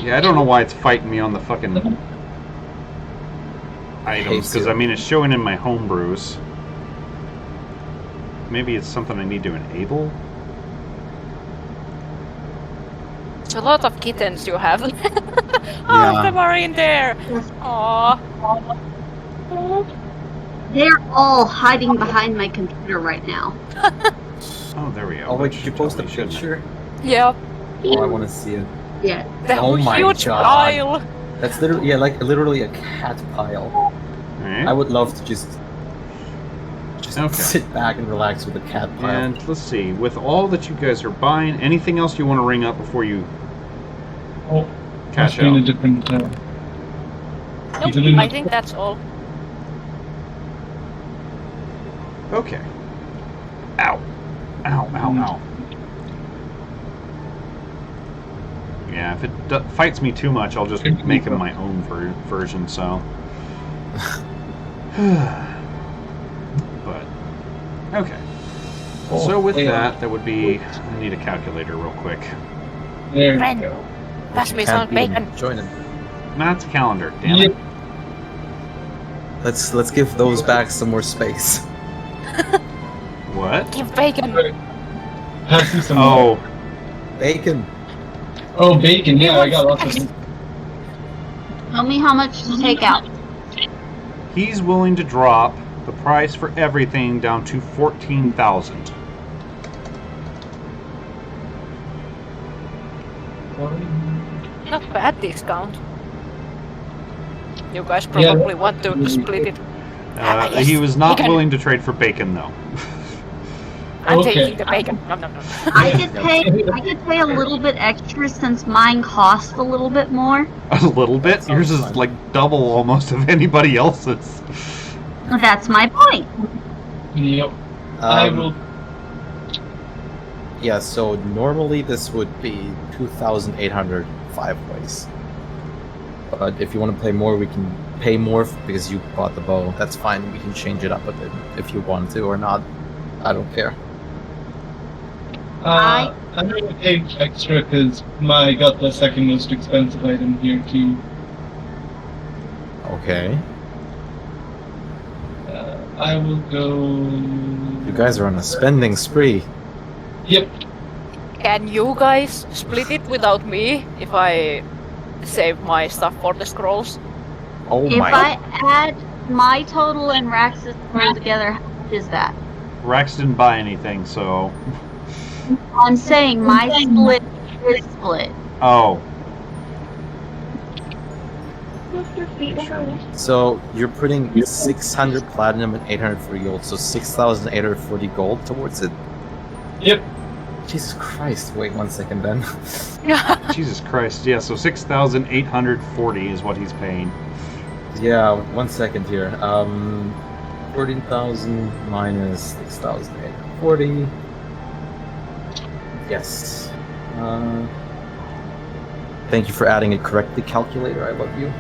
Yeah, I don't know why it's fighting me on the fucking items, because I mean it's showing in my homebrews. Maybe it's something I need to enable. It's a lot of kittens you have. All Yeah. of them are in there! Aww. They're all hiding behind my computer right now. Oh, there we go. Oh wait, That did you should post a tell me, shouldn't it? picture? Yeah, Oh, I want to see it. Yeah. the Oh my huge God. pile. That's literally, yeah, like literally a cat pile. Alright. I would love to just Okay. sit back and relax with a cat pile. And let's see, with all that you guys are buying, anything else you want to ring up before you Oh, cash must be in a out? different. Nope, Easily I not- think that's all. Okay. Ow. Ow, ow, ow. Yeah, if it fights me too much, I'll just make him my own version, so. But, okay. Oh, So with yeah. that would be, I need a calculator real quick. There Friend. you go. Pass me some bacon. Join in. Nah, it's a calendar, damn Yep. it. Let's give those back some more space. What? Give bacon. Pass me some. Oh, Bacon. Oh, bacon. Yeah, I got lots of them. Tell me how much to take out. he's willing to drop the price for everything down to 14,000. Not bad discount. You guys probably want to split it. Yes, He was not bacon. willing to trade for bacon, though. I'm Okay. taking the bacon. Nom, nom, nom. I could pay a little bit extra since mine costs a little bit more. A little bit. Yours is fine. like double almost of anybody else's. That's my point. Yep. I Um, will. Yeah, so normally this would be 2,800 5 ways. But if you want to play more, we can pay more because you bought the bow. That's fine. We can change it up a bit if you want to or not. I don't care. I'm gonna pay extra because I got the second most expensive item here too. Okay. I will go. You guys are on a spending spree. Yep. Can you guys split it without me if I save my stuff for the scrolls? Oh If my. I add my total and Rax's total together, how much is that? Rex didn't buy anything, so. I'm saying my split is split. Oh, So you're putting 600 platinum and 840 gold, so 6,840 gold towards it. Yep. Jesus Christ! Wait 1 second, then. Jesus Christ. Yeah, so 6,840 is what he's paying. Yeah, 1 second here. 14,000 minus 6,840. Yes. Thank you for adding it correctly, calculator. I love you.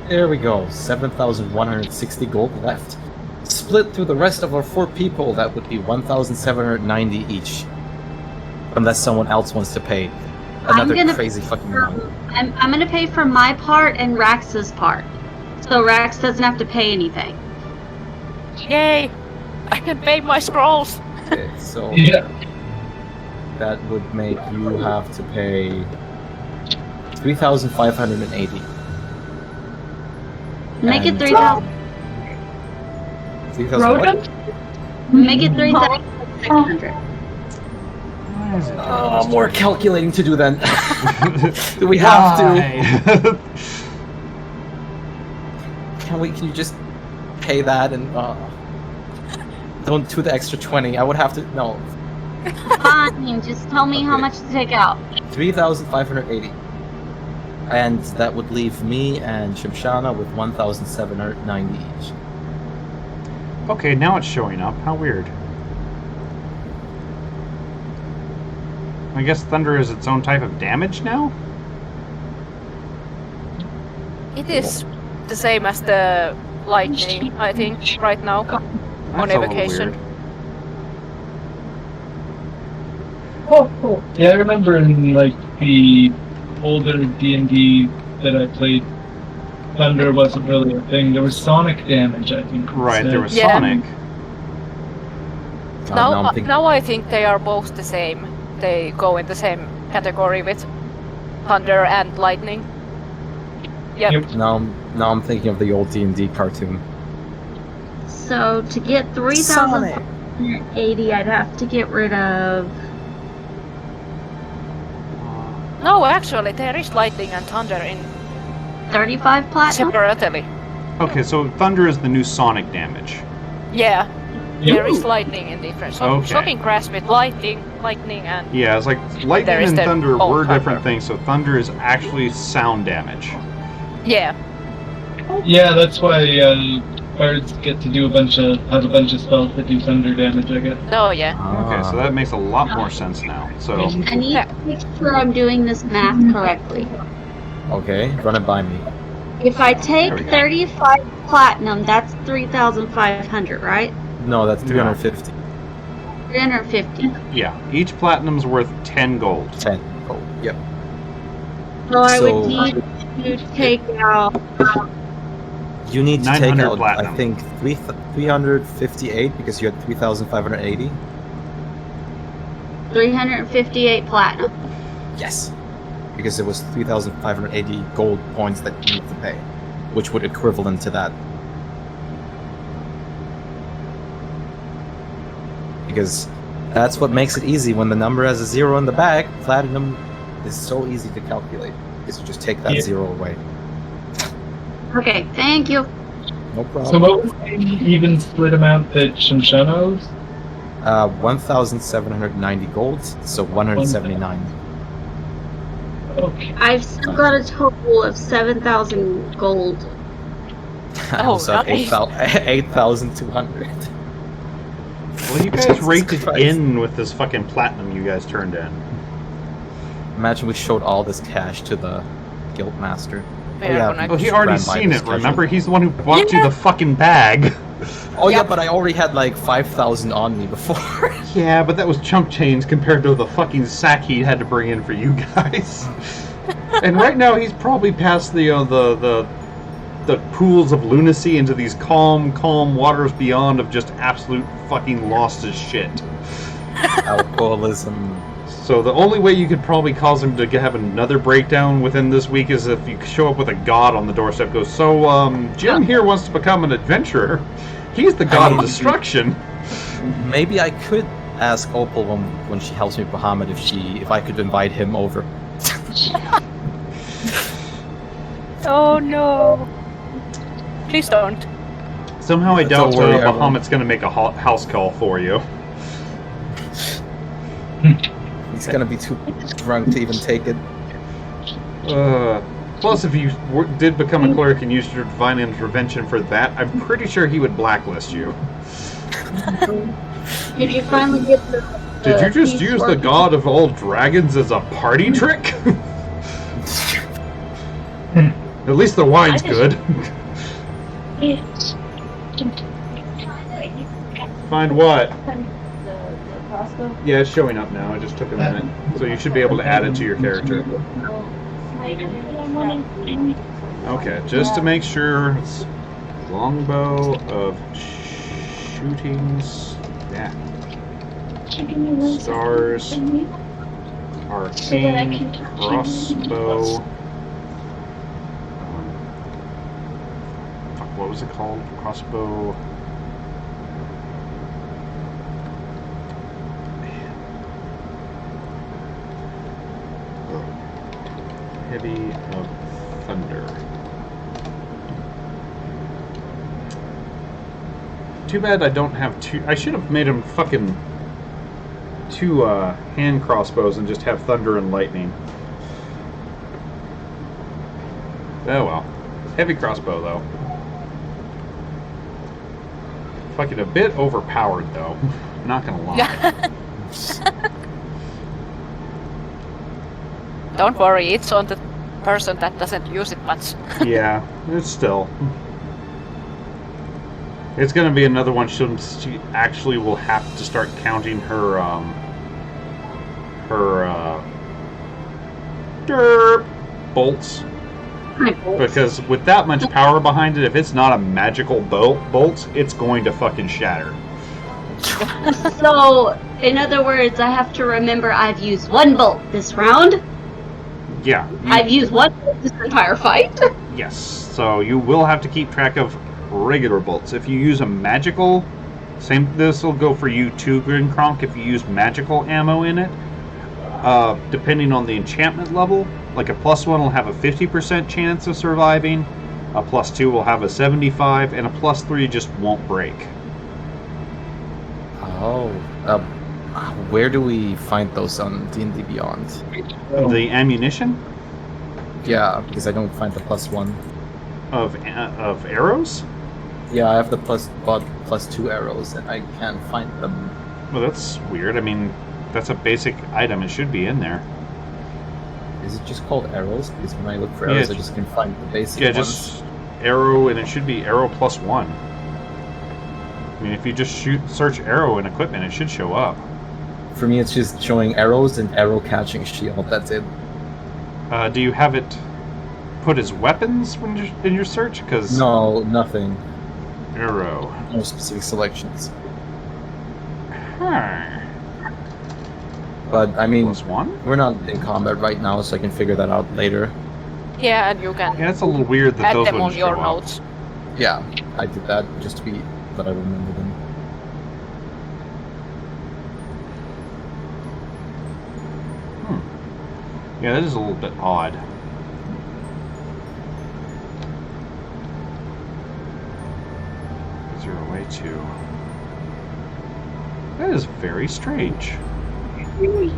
There we go. 7,160 gold left. Split through the rest of our 4 people, that would be 1,790 each. Unless someone else wants to pay another gonna crazy fucking amount. I'm gonna pay for my part and Rax's part. So Rax doesn't have to pay anything. Yay! I can pay my scrolls. Okay, so Yeah. that would make you have to pay 3,580. Make it And- 3,000. 3,000 what? Make it 3,600. More calculating to do then. Do we have to? to? Can you just pay that and don't do the extra 20? I would have to no. Fine, just tell me how Okay. much to take out. 3,580. And that would leave me and Shimshana with 1,790 each. Okay, now it's showing up. How weird. I guess thunder is its own type of damage now? It is the same as the lightning, I think, right now. On That's a little evocation. weird. Yeah, I remember in like the older D&D that I played, thunder wasn't really a thing. There was sonic damage, I think. Right, there was Yeah. Sonic. Now I'm thinking, Now I think they are both the same. They go in the same category with thunder and lightning. Yep. now I'm thinking of the old D&D cartoon. So to get 3,000 80, I'd have to get rid of. No, actually, there is lightning and thunder in 35 platinum? separately. Okay, so thunder is the new sonic damage. Yeah, Yep. there is lightning in different. So Okay. shocking crash with lightning, and Yeah, it's like lightning There is and the thunder old were different thunder. things. So thunder is actually sound damage. yeah. Yeah, that's why bards get to have a bunch of spells that do thunder damage, I guess. Oh yeah. Okay, so that makes a lot more sense now. So I need to make sure I'm doing this math correctly. Okay, run it by me. If I take There we go. 35 platinum, that's 3,500, right? No, that's 350. 350. yeah, each platinum's worth 10 gold. 10 gold. Yep. So I So- would need to take out. You need to take 900 out, platinum. I think, 358 because you had 3,580. 358 platinum. Yes. Because it was 3,580 gold points that you need to pay, which would equivalent to that. Because that's what makes it easy. When the number has a 0 in the back, platinum is so easy to calculate. Because you just take that Yeah. 0 away. Okay, thank you. No problem. So what was the even split amount that Shinshana owes? 1,790 gold, so 179. Okay. I've still got a total of 7,000 gold. I Oh, also have nice. 8,200. Well, you guys Jesus raked it Christ. in with this fucking platinum you guys turned in. Imagine we showed all this cash to the guild master. We are gonna- Well, he Just already ran by seen this it. casual. Remember, he's the one who bought you Yeah. the fucking bag. Oh yeah, Yep. but I already had like 5,000 on me before. Yeah, but that was chump change compared to the fucking sack he had to bring in for you guys. And right now he's probably past the pools of lunacy into these calm waters beyond of just absolute fucking lost as shit. Alcoholism. So the only way you could probably cause him to have another breakdown within this week is if you show up with a god on the doorstep. Goes, so Jim here wants to become an adventurer. He's the god of destruction. Maybe I could ask Opal when she helps me with Bahamut if I could invite him over. Oh no! Please don't. Somehow I doubt Don't worry, I won't. Bahamut's going to make a house call for you. He's gonna be too drunk to even take it. Plus, if you did become a cleric and used your divine intervention for that, I'm pretty sure he would blacklist you. Did you finally get the. Did you just piece use the working? god of all dragons as a party trick? At least the wine's good. Find what? The crossbow. Yeah, it's showing up now. It just took a minute. So you should be able to add it to your character. Okay, just to make sure, it's longbow of shootings. Yeah. Stars. Arcane crossbow. Fuck, what was it called? Crossbow. Heavy of Thunder. Too bad I don't have two. I should have made him fucking two hand crossbows and just have thunder and lightning. Oh well. Heavy crossbow though. Fucking a bit overpowered though. Not gonna lie. Don't worry, it's on the person that doesn't use it much. Yeah, it's still. It's gonna be another one. She actually will have to start counting her derp bolts, because with that much power behind it, if it's not a magical bolt, it's going to fucking shatter. So, in other words, I have to remember I've used one bolt this round. Yeah. I've used one bolt this entire fight. Yes. So you will have to keep track of regular bolts. If you use a magical This will go for you too, Grinkronk, if you use magical ammo in it. Depending on the enchantment level, like a +1 will have a 50% chance of surviving, a +2 will have a 75, and a +3 just won't break. Oh, where do we find those on D&D Beyond? The ammunition Yeah, because I don't find the +1. of arrows? Yeah, I have the +2 arrows, and I can't find them. Well, that's weird. I mean, that's a basic item. It should be in there. Is it just called arrows? Because when I look for Yeah, arrows, I just can find the basic Yeah, ones. just arrow, and it should be arrow +1. I mean, if you just search arrow in equipment, it should show up. For me, it's just showing arrows and arrow catching shield. That's it. Do you have it put as weapons when you're in your search? Because No, nothing. arrow. No specific selections. Huh. But I mean, +1? we're not in combat right now, so I can figure that out later. Yeah, and you can Yeah, it's a little weird that add those them wouldn't on your show up. notes. Yeah, I did that just to be that I remember them. Yeah, that is a little bit odd. Is there a way to... That is very strange. Am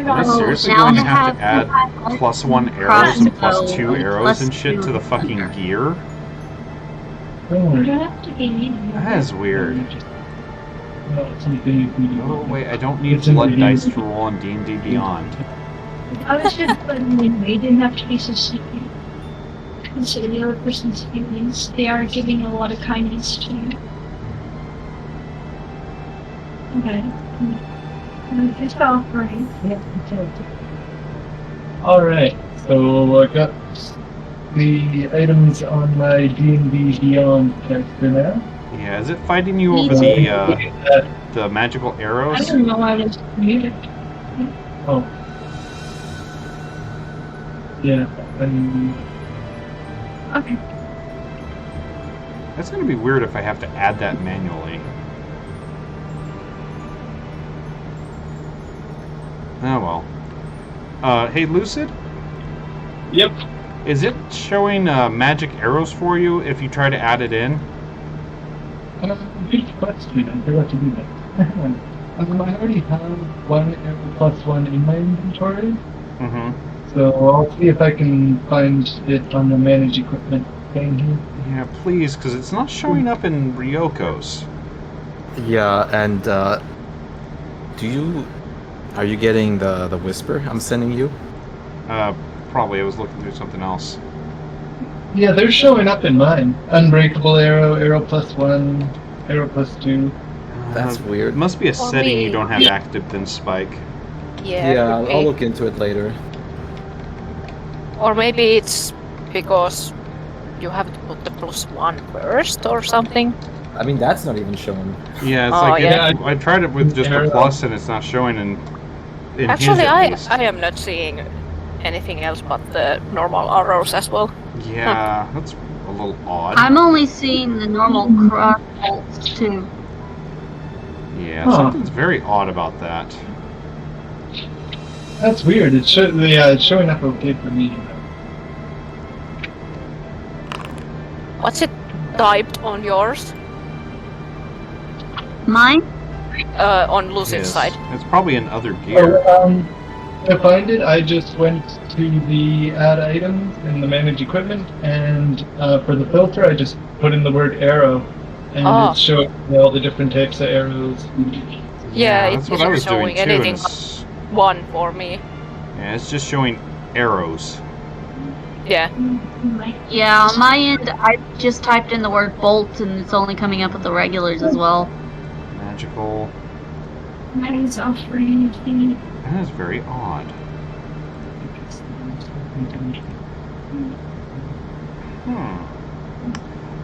I seriously now going to I have to have add +1 arrows and +2 arrows and shit to the +2. fucking gear? You don't have to be needed. That is weird. Something Oh wait, I don't need It's in blood the dice game. to roll on D&D Beyond. I was just putting in, they didn't have to be so sneaky. Consider the other person's feelings. They are giving a lot of kindness to you. Okay. Just offering. Alright, so I got the items on my D&D Beyond character now. Yeah, is it fighting you Me over too. the magical arrows? I don't know why I was muted. Oh. Yeah, and Okay. That's gonna be weird if I have to add that manually. Oh well. Hey Lucid, yep. is it showing magic arrows for you if you try to add it in? Good question. I forgot to do that. I already have one arrow +1 in my inventory, Mm-hmm. so I'll see if I can find it on the manage equipment thing here. Yeah, please, because it's not showing up in Ryoko's. Yeah, and are you getting the whisper I'm sending you? Probably. I was looking through something else. Yeah, they're showing up in mine. Unbreakable arrow, arrow +1, arrow +2. That's It weird. must be a For setting me- you don't have active then Spike. Yeah, Yeah, could I'll be. look into it later. Or maybe it's because you have to put the +1 first or something. I mean, that's not even showing. Yeah, it's Oh, like yeah. I tried it with just a Arrow. plus and it's not showing in Actually, his at I least. am not seeing anything else but the normal arrows as well. Yeah, that's a little odd. I'm only seeing the normal cross bolts too. Yeah, Huh. something's very odd about that. That's weird. It's showing up okay for me. What's it typed on yours? Mine? On Lucid's Yes. side. It's probably in other gear. To find it, I just went to the add items in the manage equipment, and for the filter, I just put in the word arrow, and Oh. it's showing me all the different types of arrows. Yeah, that's it what I isn't was doing showing too. and anything it's, One for me. yeah, it's just showing arrows. Yeah. Yeah, on my end, I just typed in the word bolt and it's only coming up with the regulars as well. Magical. Mine is offering the That is very odd.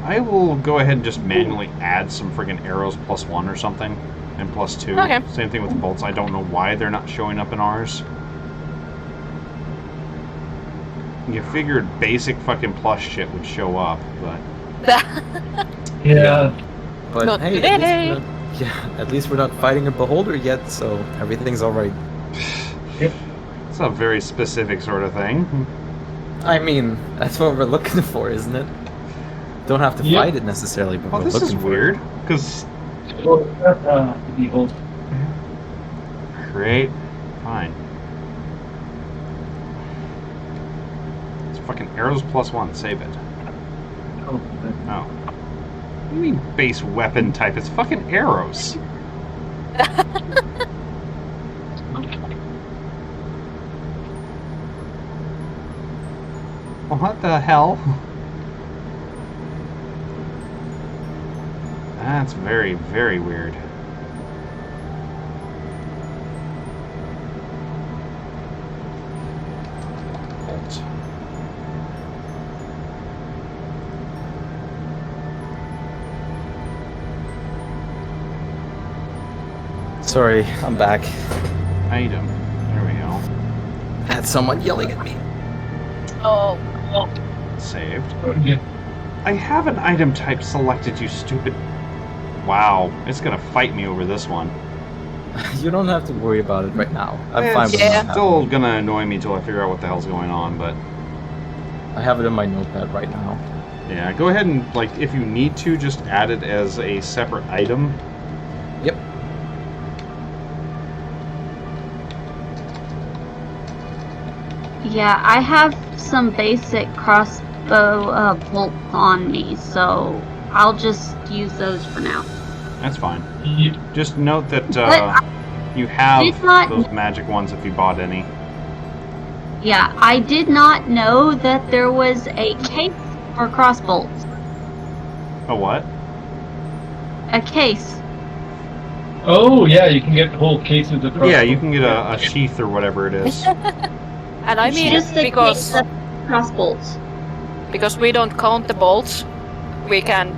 I will go ahead and just manually add some friggin' arrows +1 or something, and +2. Okay. Same thing with the bolts. I don't know why they're not showing up in ours. You figured basic fucking plus shit would show up, but Yeah. But Not hey, today. at least we're not fighting a beholder yet, so everything's alright. it's a very specific sort of thing. I mean, that's what we're looking for, isn't it? Don't have to Yep. fight it necessarily, but Oh, we're this looking is for weird. Because Behold. create, fine. It's fucking arrows +1. Save it. Oh, Oh. What do you mean base weapon type? It's fucking arrows. What the hell? That's very, very weird. Bolt. Sorry, I'm back. Item. There we go. Had someone yelling at me. Oh, Saved. yeah. I have an item type selected, you stupid... Wow, it's gonna fight me over this one. You don't have to worry about it right now. I'm It's fine with Yeah. that. still gonna annoy me till I figure out what the hell's going on, but... I have it in my notepad right now. Yeah, go ahead and, like, if you need to, just add it as a separate item. Yep. Yeah, I have some basic crossbow bolts on me, so I'll just use those for now. That's fine. You, Just note that But you have did not- those magic ones if you bought any. Yeah, I did not know that there was a case for crossbolts. A what? A case. oh yeah, you can get whole cases of. Yeah, you can get a sheath or whatever it is. and I mean Just a because case of crossbolts. we don't count the bolts, we can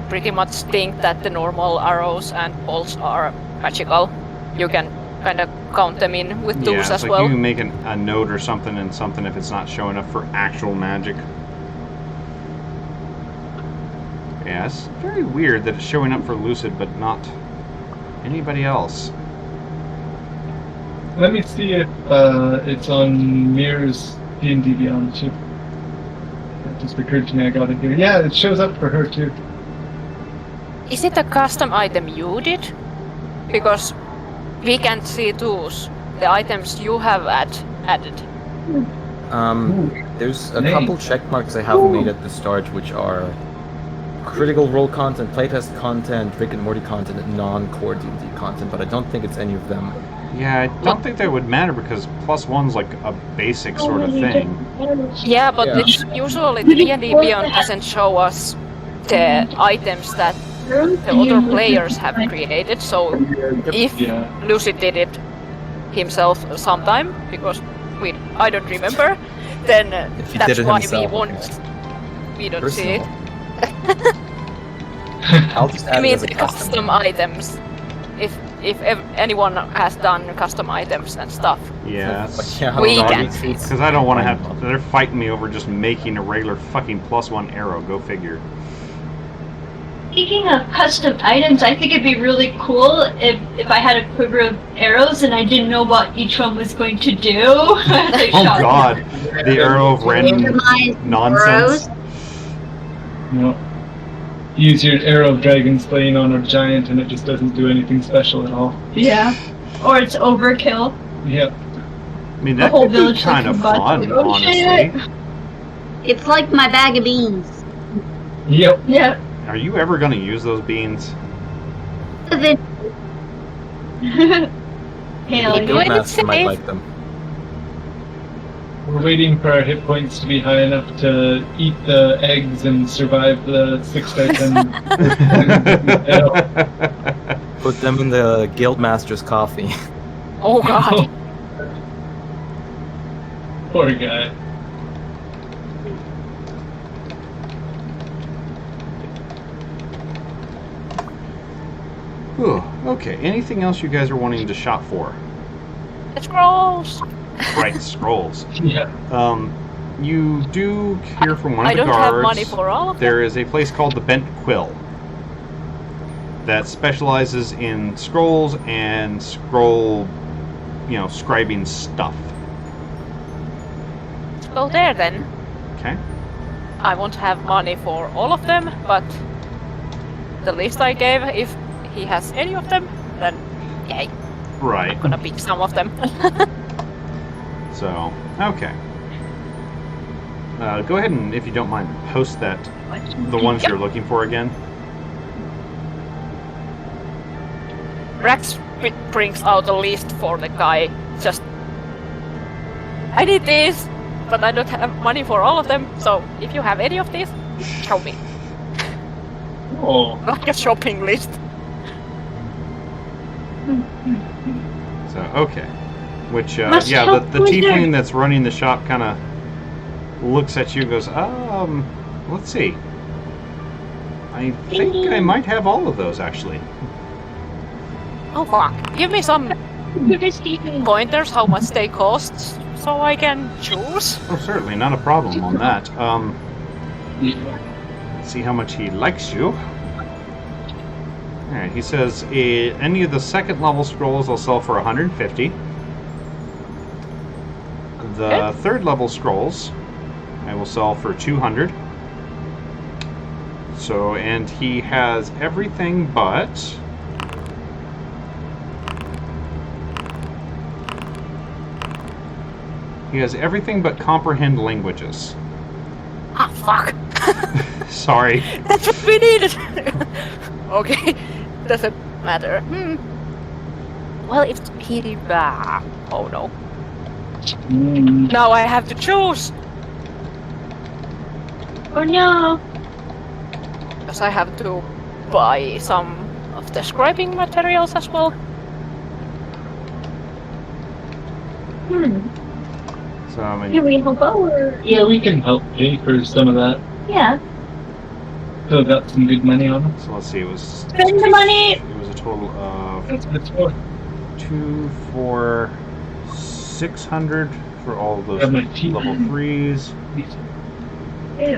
pretty much think that the normal arrows and bolts are magical. You can kind of count them in with Yeah, those it's as like well. you can make a note or something and something if it's not showing up for actual magic. Yeah, it's very weird that it's showing up for Lucid but not anybody else. Let me see if it's on Mirror's D&D Beyond too. That just occurred to me. I got it here. Yeah, it shows up for her too. Is it a custom item you did? Because we can't see those, the items you have added. There's a Nice. couple check marks I have made at the start, which are Critical Role content, playtest content, Rick and Morty content, and non-core D&D content, but I don't think it's any of them. Yeah, I don't think that would matter because +1's like a basic sort of thing. Yeah, but Yeah. it's usually the D&D Beyond doesn't show us the items that the other players have created, so if Yeah. Lucid did it himself sometime, because I don't remember, then If he that's did it why himself, we won't, okay. we don't see it. I'll just add I it mean as a the custom items. If anyone has done custom items and stuff. Yeah, But yeah, We dog can eats see. food. because I don't want to Why have. not? They're fighting me over just making a regular fucking +1 arrow. Go figure. Speaking of custom items, I think it'd be really cool if I had a quiver of arrows and I didn't know what each one was going to do. They Oh shot God, the arrow of random Randomized nonsense. arrows. No. Use your arrow of dragon slaying on a giant and it just doesn't do anything special at all. Yeah. Or it's overkill. Yep. I mean, The that whole could be village kind of like fun, oh, shit. honestly. It's like my bag of beans. Yep. Yeah. Are you ever going to use those beans? Then The Hell do yeah. it Guildmaster might safe. like them. We're waiting for our hit points to be high enough to eat the eggs and survive the 6 out of 10. Put them in the Guildmaster's coffee. Oh God. Poor guy. Whew, okay, anything else you guys are wanting to shop for? The scrolls. Right, scrolls. Yeah. You do hear from one of I the don't guards. have money for all of them. There is a place called the Bent Quill that specializes in scrolls and scroll, scribing stuff. Let's go there then. Okay. I won't have money for all of them, but the list I gave, if he has any of them, then yay, Right. I'm gonna pick some of them. So, okay. Go ahead and, if you don't mind, post the ones Yep. you're looking for again. Rex brings out a list for the guy. Just, I need this, but I don't have money for all of them. So if you have any of these, show me. Oh, Like a shopping list. So, okay. Which, Must yeah, help the with tiefling their- that's running the shop kind of looks at you and goes, let's see. I think I might have all of those, actually. Oh fuck! Give me some Goodness, Ethan. pointers how much they cost, so I can choose. Oh, certainly, not a problem on that. yeah. See how much he likes you. Alright, he says, any of the second level scrolls I'll sell for 150. The Okay. third level scrolls I will sell for 200. So, and he has everything but... He has everything but comprehend languages. Ah fuck! Sorry. That's what we needed. Okay, doesn't matter. Well, if he oh no. Now I have to choose. Oh no. Because I have to buy some of the scribing materials as well. So, I mean, Can we help out or? Yeah, we can help pay for some of that. Yeah. Still got some good money on us. so let's see, it was Spend the money. a total of That's what it's for. 2, 4, 600 for all of those Have my teeth. level 3s.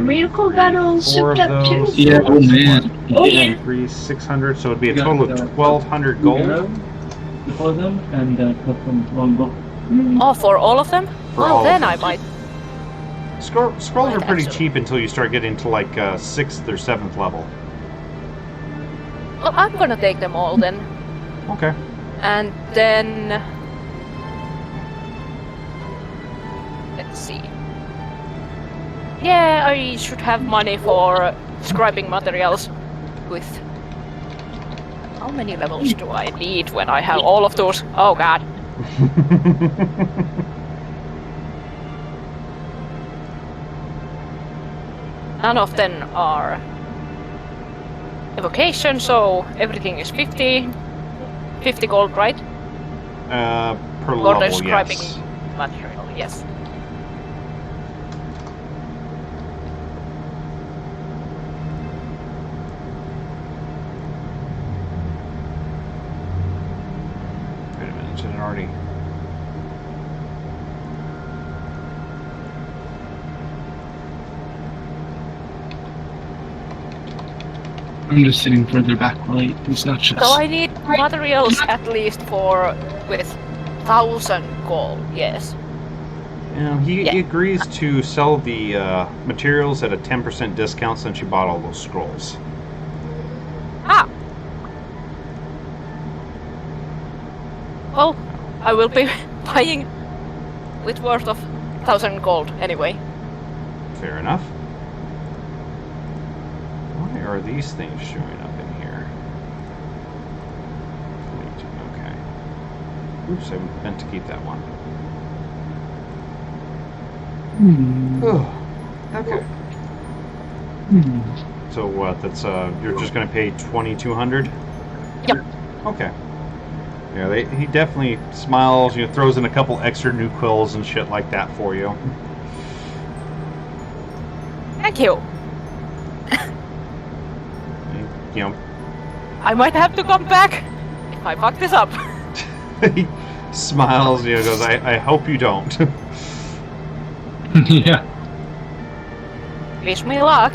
Vehicle battle 4 of souped up too. those. Yeah, oh man. Oh yeah. 3, 600, so it'd be a You total got, of 1,200 gold For them and put them on book. Oh, for all of them? for Well, all then of I them. might. Scrolls are Might pretty actually. cheap until you start getting to like 6th or 7th level. Well, I'm gonna take them all then. Okay. And then... Let's see. Yeah, I should have money for scribing materials with... How many levels do I need when I have all of those? Oh god. None of them are evocation, so everything is 50 gold, right? Per Or level, the scribing yes. material, yes. Wait a minute, did it already... I'm just sitting further back while it's not just. So I need materials at least for with 1,000 gold, yes. He Yeah. agrees to sell the materials at a 10% discount since you bought all those scrolls. Ah! Well, I will be buying with worth of 1,000 gold anyway. Fair enough. Why are these things showing up in here? Okay. Oops, I meant to keep that one. Okay. So what? That's you're just gonna pay 2,200? Yep. Okay. Yeah, he definitely smiles. Throws in a couple extra new quills and shit like that for you. Thank you. I might have to come back if I fuck this up. He smiles. Goes, I hope you don't. Yeah. Wish me luck.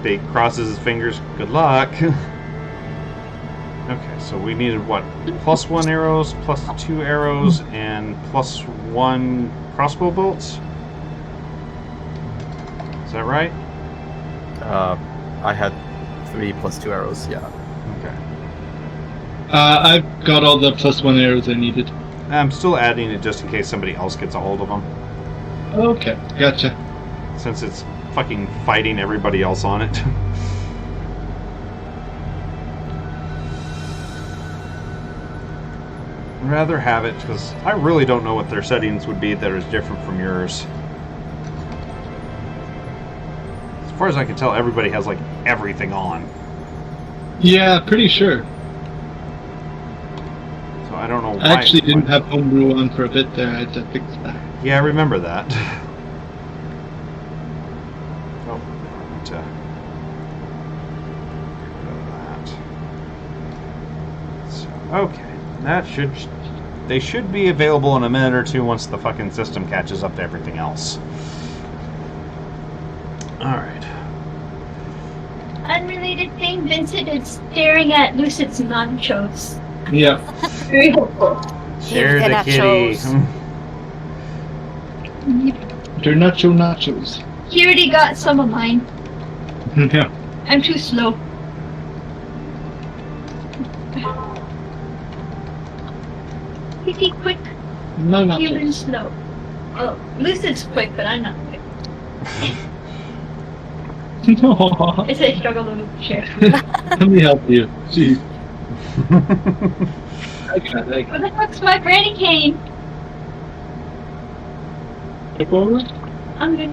Big crosses his fingers. Good luck. Okay, so we needed what? +1 arrows, +2 arrows, and +1 crossbow bolts? Is that right? I had 3 + 2 arrows. Yeah. Okay. I've got all the +1 arrows I needed. I'm still adding it just in case somebody else gets a hold of them. Okay, gotcha. Since it's fucking fighting everybody else on it. I'd rather have it because I really don't know what their settings would be that is different from yours. As far as I can tell, everybody has like everything on. Yeah, pretty sure. So I don't know why. I actually didn't have homebrew on for a bit there. I had to fix that. Yeah, I remember that. Oh, to that. So, okay, that should. They should be available in a minute or two once the fucking system catches up to everything else. All right. Unrelated thing, Vincent is staring at Lucid's nachos. Yeah. Very hopeful. Share the kitty. nachos. They're nachos. He already got some of mine. Yeah. I'm too slow. Pretty quick, No human nachos. slow. Oh, Lucid's quick, but I'm not quick. No. It's a struggle to share. Let me help you. Jeez. I got it. Where the fuck's my brandy cane? Take over? I'm good.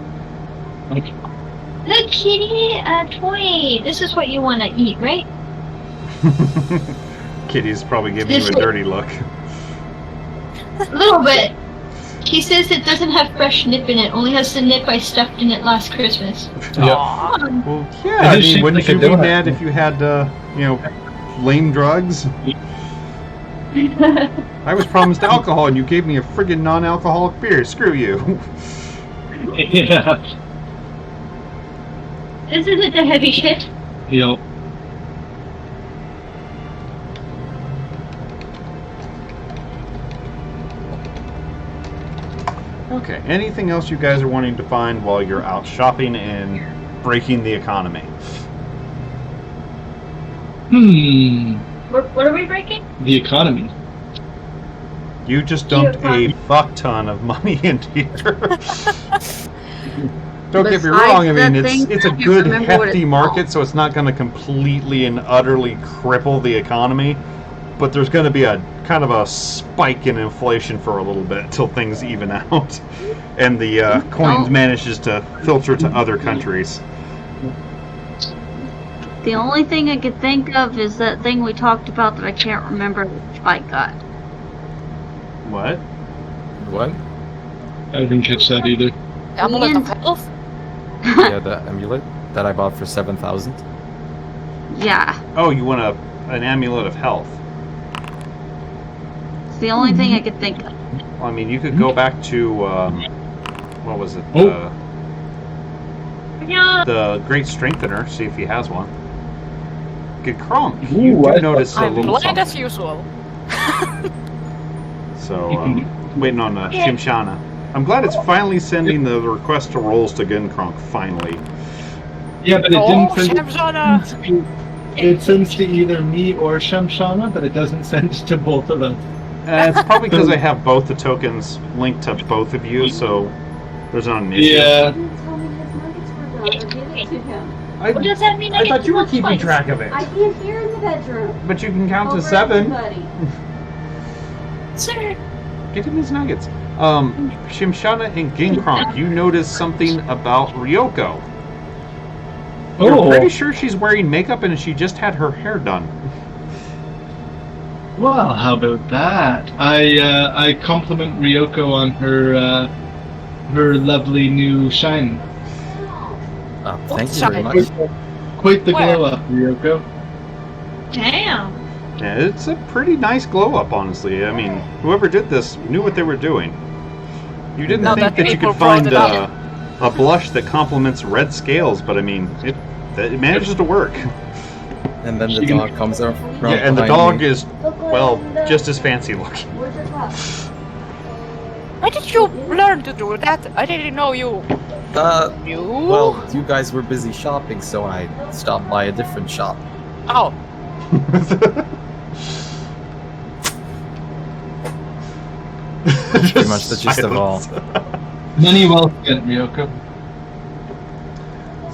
Okay. Look, kitty, a toy. This is what you want to eat, right? Kitty's probably giving you a dirty look. A little bit. She says it doesn't have fresh nip in it, only has the nip I stuffed in it last Christmas. Aw. Well, yeah, It I is mean, shaped wouldn't like a you be donut. mad if you had, lame drugs? I was promised alcohol and you gave me a friggin' non-alcoholic beer. Screw you. Yeah. This isn't the heavy shit. Yep. Okay, anything else you guys are wanting to find while you're out shopping and breaking the economy? What are we breaking? The economy. You just dumped a fuck ton of money into here. Don't get me wrong, I mean, it's a good, hefty market, so it's not going to completely and utterly cripple the economy, but there's going to be a kind of a spike in inflation for a little bit till things even out, and the coins manages to filter to other countries. The only thing I could think of is that thing we talked about that I can't remember which I got. What? What? I didn't catch that either. Amulet of Health? Yeah, the amulet that I bought for 7,000. Yeah, Oh, you want an amulet of health. it's the only thing I could think of. Well, I mean, you could go back to, what was it? Oh. Yeah. The Great Strengthener, see if he has one. Good Kronk, Ooh, you I do notice a I'm little blind something. as usual. So, waiting on Shimshana. I'm glad it's finally sending the request to rolls to Gunkronk, finally. Yeah, but it Oh, didn't send Shamshana! it sends to either me or Shamshana, but it doesn't send to both of us. It's probably because I have both the tokens linked to both of you, so there's not an issue. Yeah. He didn't tell me his nuggets were done or give it to him. What does that mean? I thought you were keeping twice? track of it. I can't hear in the bedroom. But you can count to Over 7. everybody. Sir. Get him his nuggets. Shimshana and Ginkronk, you noticed something about Ryoko. You're Oh, pretty sure she's wearing makeup and she just had her hair done. well, how about that? I compliment Ryoko on her lovely new shine. Thank you very Sorry. much. Quite the Where? glow up, Ryoko. Damn. Yeah, it's a pretty nice glow up, honestly. I mean, whoever did this knew what they were doing. You didn't No, think that that you people could find brought it a blush that complements red scales, but I mean, it manages to work. And then the dog comes around. Yeah, and the behind dog me. is, well, just as fancy looking. Where's your cup? Why did you learn to do that? I didn't know you. You? Well, you guys were busy shopping, so I stopped by a different shop. Oh. Pretty much the gist of all. Money well spent, Ryoko.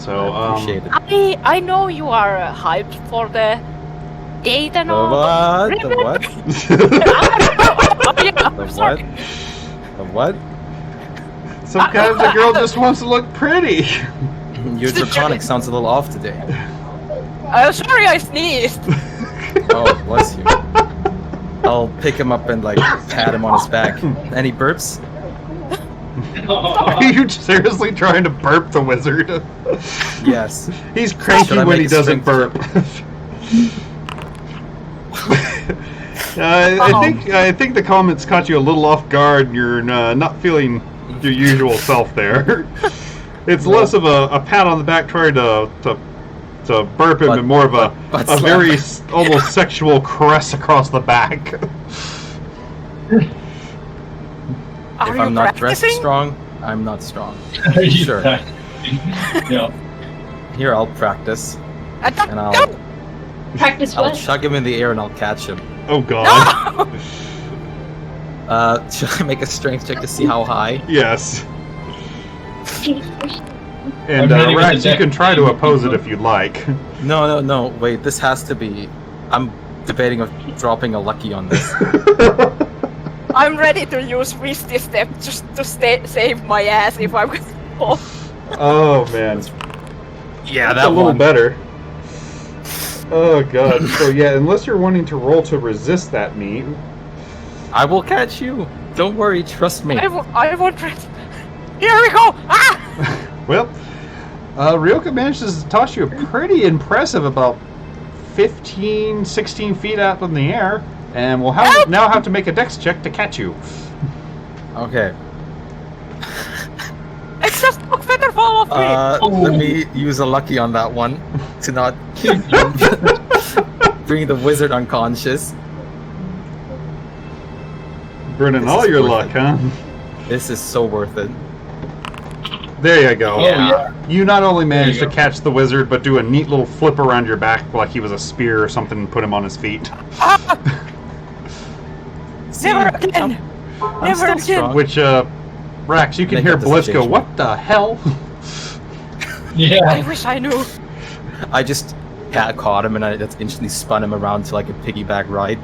So, Appreciate it. I know you are hyped for the date and The all. what? The Remember- what? Oh, yeah, The I'm sorry. what? The what? sometimes a girl just wants to look pretty. Your draconic sounds a little off today. I'm sorry I sneezed. Oh, bless you. I'll pick him up and like pat him on his back. Any burps? Are you seriously trying to burp the wizard? Yes. He's Should cranky I when make he a doesn't strength burp. I think the comments caught you a little off guard. You're not feeling your usual self there. It's less of a pat on the back trying to burp him, and more of a but very almost sexual caress across the back. Are If you I'm not dressed practicing? strong, I'm not strong. Are you Sure. practicing? Yeah. Here, I'll practice, and I'll Practice I'll what? chuck him in the air and I'll catch him. Oh God! No! Should I make a strength check to see how high? Yes. I'm And ready with Rax, the you deck. can try to oppose it if you'd like. No. Wait, this has to be. I'm debating of dropping a lucky on this. I'm ready to use Risty Step just to save my ass if I'm gonna fall. Oh man, Yeah, that's a little better. Oh God. So yeah, unless you're wanting to roll to resist that meat. I will catch you. Don't worry, trust me. I won't rest. Here we go! Ah! Well, Ryoka manages to toss you a pretty impressive about 15, 16 feet up in the air, and we'll now have to make a dex check to catch you. Okay. It's just a feather fall off me! Let me use a lucky on that one to not bring the wizard unconscious. Burning This all is your worth luck, it. huh? This is so worth it. There you go. Oh, yeah. You not only managed you to go. catch the wizard, but do a neat little flip around your back like he was a spear or something and put him on his feet. See, Never again! I'm Never still again! strong. Which, Rax, you can Make hear up this Blitz go, change. "What the hell?" I Yeah. wish I knew. I just caught him and I just instantly spun him around to like a piggyback ride.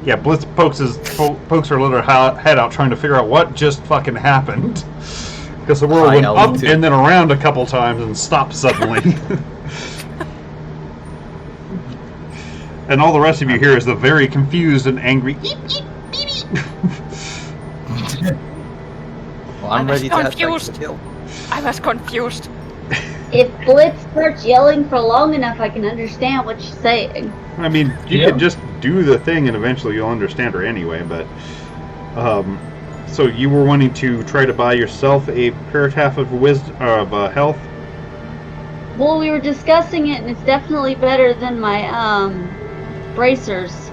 Yeah, Blitz pokes her little head out trying to figure out what just fucking happened. Because the world High went up altitude. and then around a couple times and stopped suddenly. And all the rest of you hear is the very confused and angry eep, eep, beep, beep. Well, I'm I was ready to head back to confused. the kill. I was confused. If Blitz starts yelling for long enough, I can understand what she's saying. I mean, you Yeah. could just do the thing and eventually you'll understand her anyway, but... so you were wanting to try to buy yourself a paragraph of health? Well, we were discussing it, and it's definitely better than my bracers.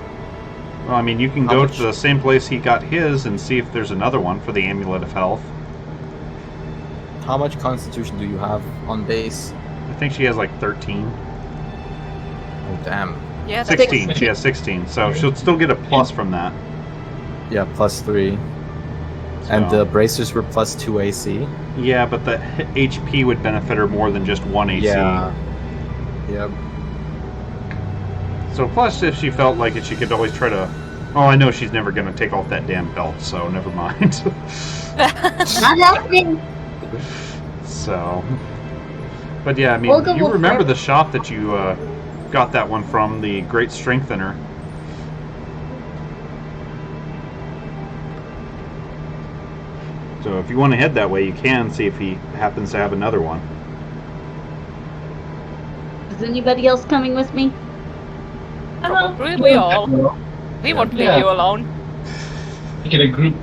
Well, I mean, you can How go much? to the same place he got his and see if there's another one for the Amulet of Health. How much constitution do you have on base? I think she has like 13. Oh damn. Yeah, that's 16. She has 16, so she'll still get a plus from that. Yeah, +3. And So- the bracers were +2 AC. Yeah, but the HP would benefit her more than just 1 AC. Yeah. Yep. So plus, if she felt like it, she could always try to... Oh, I know she's never going to take off that damn belt, so never mind. Not helping. So... But yeah, I mean, We'll go you with remember her. the shop that you got that one from, the Great Strengthener. So if you want to head that way, you can see if he happens to have another one. Is anybody else coming with me? probably we all. We won't leave Yeah. you alone. Get a group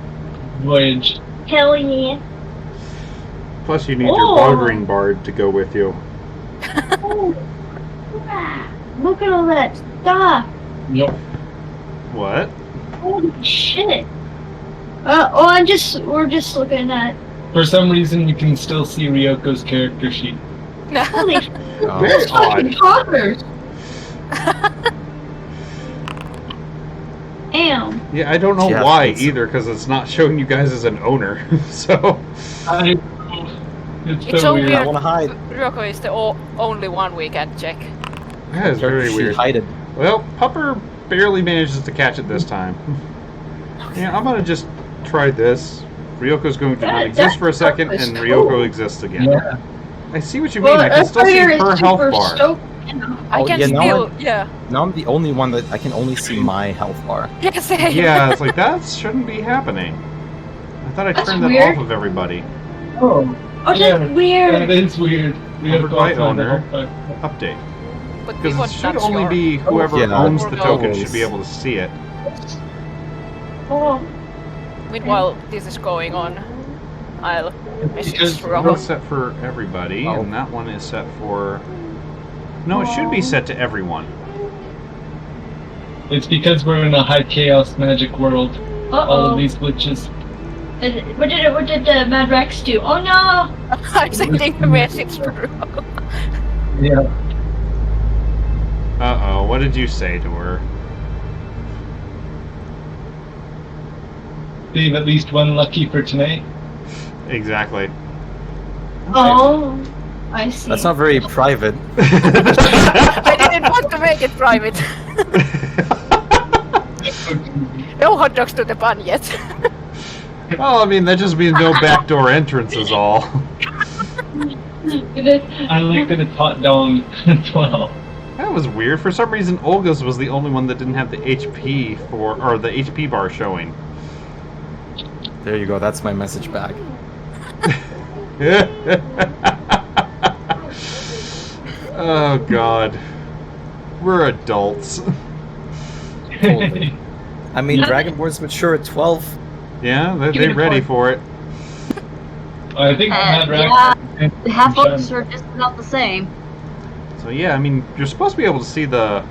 voyage. Hell yeah. Plus, you need your Oh. bartering bard to go with you. Oh, wow. Look at all that stuff. Yep. What? Holy shit. We're just looking at. For some reason, you can still see Ryoko's character sheet. Holy Oh, Very fucking odd. coffers. Damn. Yeah, I don't know Yeah, why it's- either, because it's not showing you guys as an owner. So, It's It's so so weird. I weird. want to hide. Ryoko is the only one we can check. that is very She weird. hide it. Well, Pupper barely manages to catch it this time. Yeah, I'm gonna just try this. Ryoko's going to not exist for a second, and Ryoko exists again. Yeah. I see what you mean. I can still see her health bar. I Oh, can yeah, now still, yeah. Now I'm the only one that I can only see my health bar. Yes, Yeah, it's like that shouldn't be happening. I thought I That's turned that weird. off of everybody. Oh, Oh, Yeah. that's weird. that is weird. Override also has a owner. health bar. Update. But we Because want it should that's only your- be whoever Yeah. owns the Or token always. should be able to see it. Oh, Meanwhile, this is going on. I'll message Because One's Ryoko. set for everybody, Oh. and that one is set for... No, it should be set to everyone. It's because we're in a high chaos magic world. All uh-oh. of these glitches. What did the Mad Rex do? Oh no! I'm sending a message to Ryoko. Yeah. Uh-oh, what did you say to her? Being at least one lucky for tonight. Exactly. Oh, I see. That's not very private. I didn't want to make it private. No hot dogs to the bun yet. Well, I mean, that just means no backdoor entrance is all. I like that it's hot down as well. That was weird. For some reason, Olga's was the only one that didn't have the HP or the HP bar showing. There you go. That's my message back. Oh God, we're adults. Totally. I mean, Dragonborn's mature at 12. Yeah, Give me they're the ready point. for it. I think Mad Rex. Yeah, the half orcs are just about the same. So yeah, I mean, you're supposed to be able to see the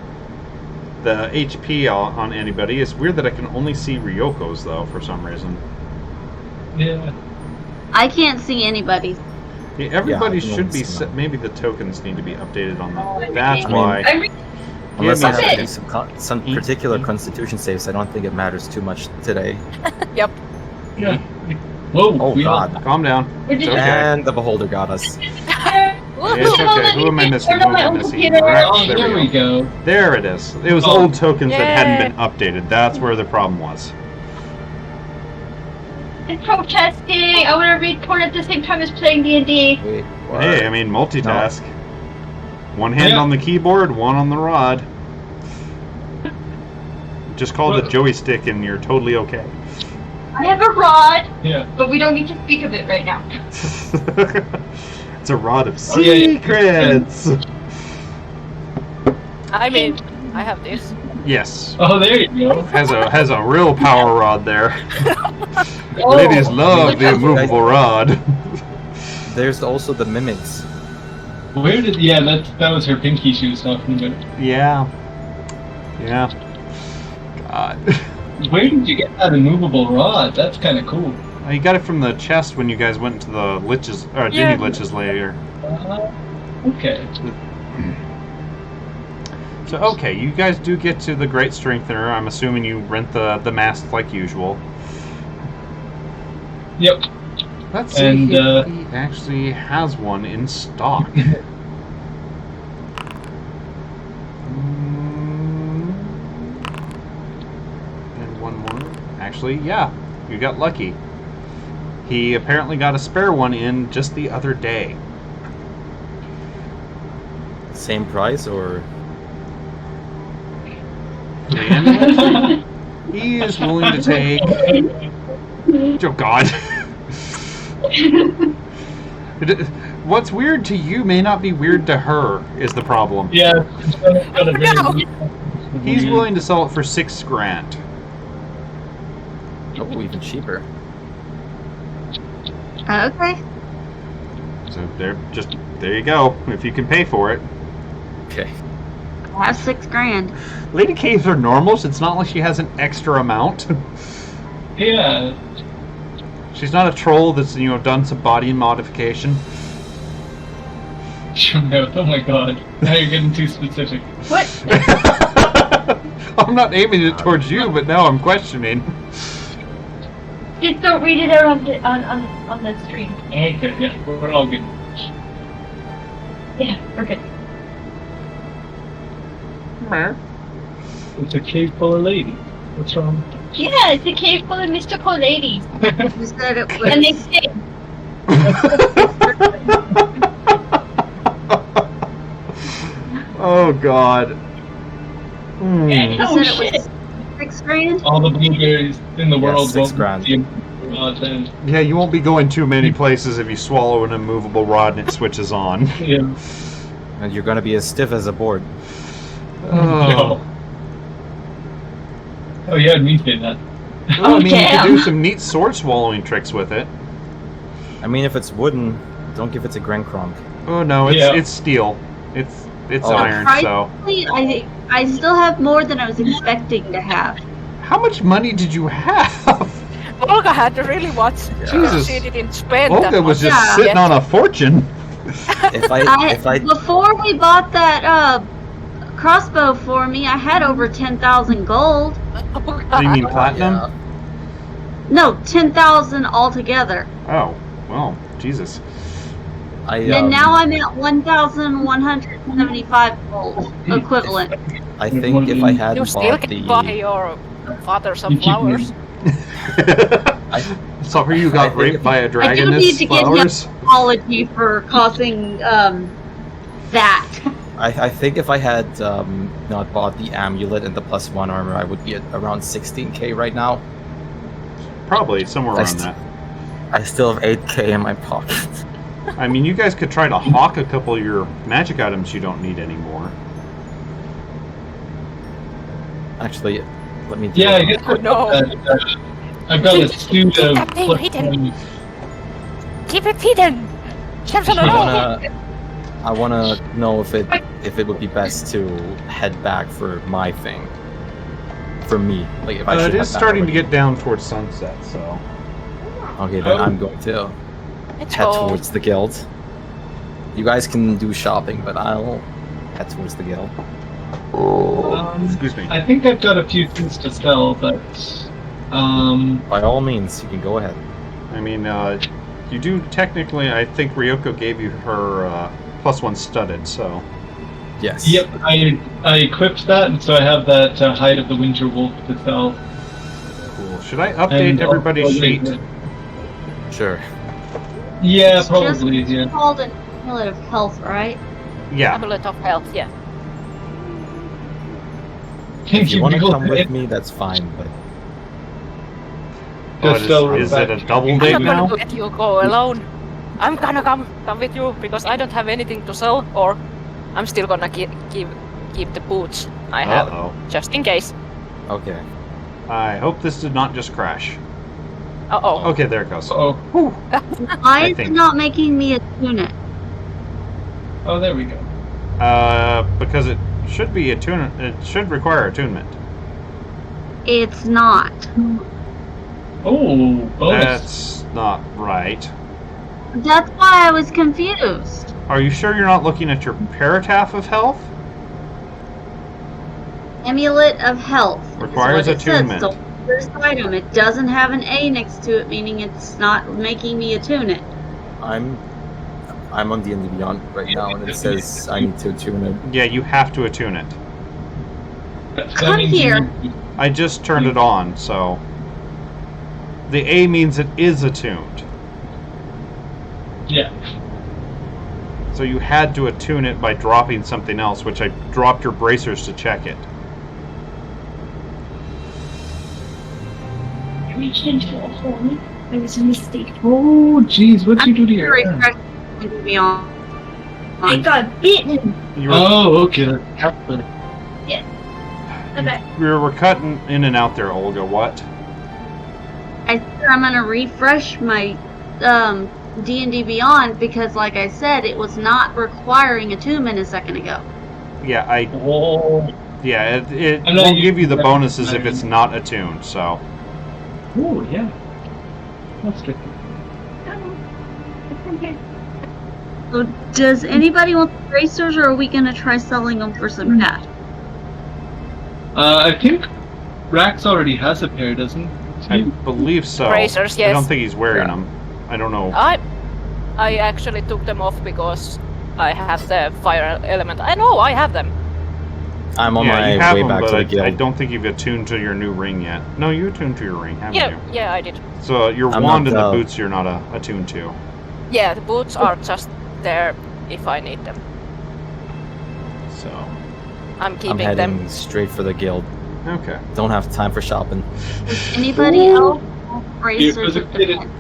HP on anybody. It's weird that I can only see Ryoko's though, for some reason. Yeah. I can't see anybody. Yeah, everybody I can should only be see set. them. Maybe the tokens need to be updated on that. That's I mean, why. Unless Yeah, I have me- to do some particular constitution saves, I don't think it matters too much today. Yep. Yeah. Whoa. Oh we all- God. Calm down. Where It's did okay. And the beholder got us. It's okay. Who am I missing? Who am I missing? Oh, Rex, there we go. There it is. It was Oh. old tokens that hadn't Yay. been updated. That's where the problem was. I'm protesting. I want to read porn at the same time as playing D&D. Wait, what? Hey, I mean, multitask. One hand Yeah. on the keyboard, one on the rod. Just call it a joystick and you're totally okay. I have a rod, Yeah. but we don't need to speak of it right now. It's a rod of Oh, yeah, yeah. secrets! I mean, I have this. Yes. Oh, there you go. Has a real power rod there. Oh, Ladies love the Look at- immovable rod. There's also the mimics. Where did? Yeah, that was her pinky she was talking about. Yeah. Yeah. God. Where did you get that immovable rod? That's kind of cool. You got it from the chest when you guys went into the Lich's, or Yeah. Ginny Lich's lair. Okay. So, okay, you guys do get to the Great Strengthener. I'm assuming you rent the mask like usual. Yep. Let's see And, if he actually has one in stock. And one more. Actually, yeah, you got lucky. He apparently got a spare one in just the other day. Same price or? For the amulet, he is willing to take... Oh, God. What's weird to you may not be weird to her, is the problem. Yeah. He's willing to sell it for $6,000. Oh, even cheaper. Okay. So there you go. If you can pay for it. Okay. I have $6,000. Lady Caves are normals. It's not like she has an extra amount. Yeah. She's not a troll that's done some body modification. No, oh my god. Now you're getting too specific. What? I'm not aiming it towards you, but now I'm questioning. Just don't read it out on the stream. Okay, yeah, we're all good. Yeah, we're good. It's a cave full of ladies. What's wrong? Yeah, it's a cave full of mystical ladies. You said it was. And they stay. Oh God. You Oh, said it was $6,000? All the blueberries in the Yeah, world won't $6,000. be rods end. Yeah, you won't be going too many places if you swallow an immovable rod and it switches on. Yeah. And you're gonna be as stiff as a board. No. Oh, you had me say that. Well, I mean, you damn. can do some neat sword swallowing tricks with it. I mean, if it's wooden, don't give it to Grenkronk. Oh no, Yeah. it's steel. It's Oh. iron. So, Surprisingly, I still have more than I was expecting to have. how much money did you have? Olga had to really watch. Jesus. She didn't spend that Olga was much. just Yeah. sitting on a fortune. If I Before we bought that crossbow for me, I had over 10,000 gold. Oh, Do you God. mean platinum? yeah. No, 10,000 altogether. Oh, well, Jesus. And now I'm at 1,175 gold equivalent. I think if I had You still bought can buy your father some You keep flowers. Sorry you I got think raped if- by a I do dragon need as to get flowers. him apology for causing that. I think if I had not bought the amulet and the +1 armor, I would be at around 16k right now. Probably somewhere around That's- that. I still have 8k in my pocket. I mean, you guys could try to hawk a couple of your magic items you don't need anymore. Actually, let me do Yeah, I it. guess Oh, no. I've got a suit of That thing hidden. +1. Keep it hidden. Samson, I no. wanna know if it would be best to head back for my thing. For me, like if I should It head is back starting to already. get down towards sunset, so. Okay, then I'm going to Let's head go. towards the guild. You guys can do shopping, but I'll head towards the guild. Excuse me. I think I've got a few things to sell, but By all means, you can go ahead. I mean, you do technically, I think Ryoko gave you her +1 studded, so. Yes. yep, I equipped that, and so I have that hide of the Winter Wolf to sell. Cool. Should I update And everybody's also- sheet? Sure. Yeah, It's probably. just Yeah. called an amulet of health, right? Yeah. Amulet of health, yeah. If you want to go come with ahead. me, that's fine. But Oh, Just sell is it a back. double I'm date not now? gonna let you go alone. I'm gonna come with you because I don't have anything to sell, or I'm still gonna keep the boots I have Uh-oh. just in case. okay. I hope this did not just crash. Oh. Okay, there it goes. Oh, Why is think- it not making me a tunic? oh, there we go. Because it should be it should require attunement. It's not. Oh, bonus. That's not right. That's why I was confused. Are you sure you're not looking at your Parataph of health? Amulet of health. is Requires what it says. attunement. So first item, it doesn't have an A next to it, meaning it's not making me attune it. I'm on D&D Beyond right now, and it says I need to tune it. Yeah, you have to attune it. That Come means you here. need- I just turned it on, so. The A means it is attuned. Yeah. So you had to attune it by dropping something else, which I dropped your bracers to check it. I reached into a hole. It was a mistake. Oh, jeez, what'd you do to your arm? Refresh me on. I got bitten. You were, Oh, okay. That's happening. Okay. we were cutting in and out there, Olga. What? I said I'm gonna refresh my D&D Beyond because, like I said, it was not requiring attunement a second ago. Yeah, Oh. it I'm not won't give you the using that bonuses if pattern. it's not attuned. So Oh, yeah. That's tricky. Okay. So, does anybody want the bracers, or are we gonna try selling them for some cash? I think Rax already has a pair, doesn't I he? believe so. Bracers, I don't yes. think he's wearing Yeah. them. I don't know. I actually took them off because I have the fire element. I know I have them. I'm on yeah, my you have way them, back but to the guild. I don't think you've attuned to your new ring yet. No, you attuned to your ring, haven't Yeah, you? yeah, I did. So your I'm wand not, and the uh, boots you're not attuned to. Yeah, the boots are just there if I need them. So I'm I'm keeping heading them. straight for the guild. okay. Don't have time for shopping. Does anybody else want bracers? Yeah, It depends.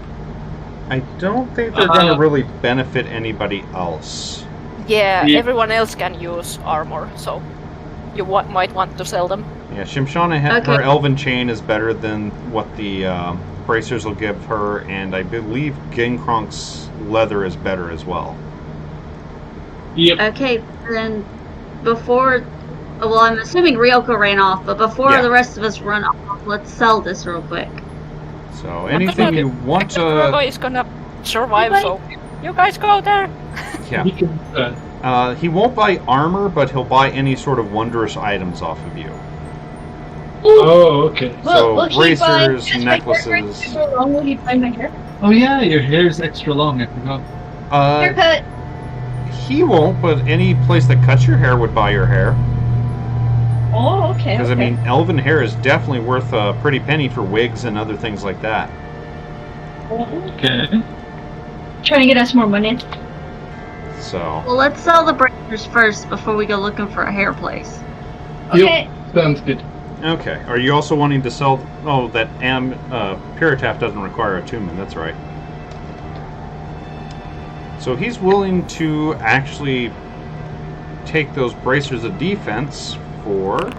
I don't think they're going to really benefit anybody else. Yeah, Yeah. everyone else can use armor, so you might want to sell them. Yeah, Shimshana, Okay. her elven chain is better than what the bracers will give her, and I believe Ginkronk's leather is better as well. Yep. Okay, then before, well, I'm assuming Ryoko ran off, but before Yeah. the rest of us run off, let's sell this real quick. So anything you want Virgo to, is gonna survive, so you guys go there. yeah. He can, He won't buy armor, but he'll buy any sort of wondrous items off of you. oh, okay. So will he buy- bracers, is my hair necklaces. super long? Will he buy my hair? Oh, yeah, your hair's extra long, I forgot. Haircut. He won't, but any place that cuts your hair would buy your hair. Oh, okay. Because, okay. I mean, elven hair is definitely worth a pretty penny for wigs and other things like that. Okay. Trying to get us more money. So, Well, let's sell the bracers first before we go looking for a hair place. Okay. Yep, sounds good. okay. Are you also wanting to sell... Oh, that Pirataf doesn't require attunement, that's right. So he's willing to actually take those bracers of defense for...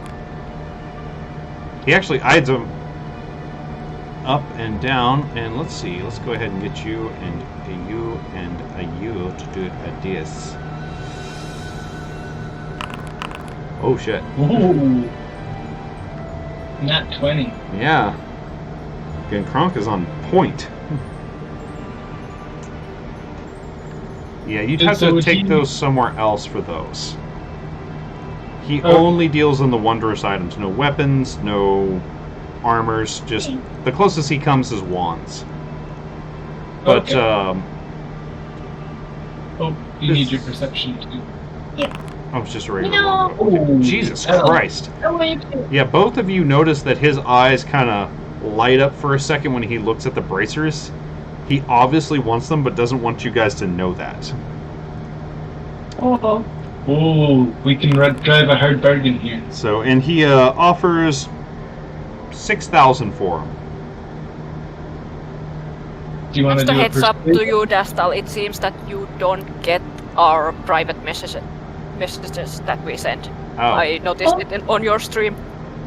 He actually eyes them up and down, and let's see, let's go ahead and get you and a you and a you to do a this. Oh shit. Ooh. Nat 20. Yeah. And Kronk is on point. Yeah, you'd have So to would take you- those somewhere else for those. He Oh. only deals in the wondrous items. No weapons, no armors, just the closest he comes is wands. But, Okay. Oh, you need your this- perception too. oh, it's just a regular No. longbow. Jesus Oh. Christ. I want to. Yeah, both of you notice that his eyes kind of light up for a second when he looks at the bracers. He obviously wants them, but doesn't want you guys to know that. Oh. Oh, we can drive a hard bargain here. So, and he offers 6,000 for them. Do you want to Just a do heads up to persuasion? you, Dastal, it seems that you don't get our private messages that we send. Oh, I noticed it on your stream.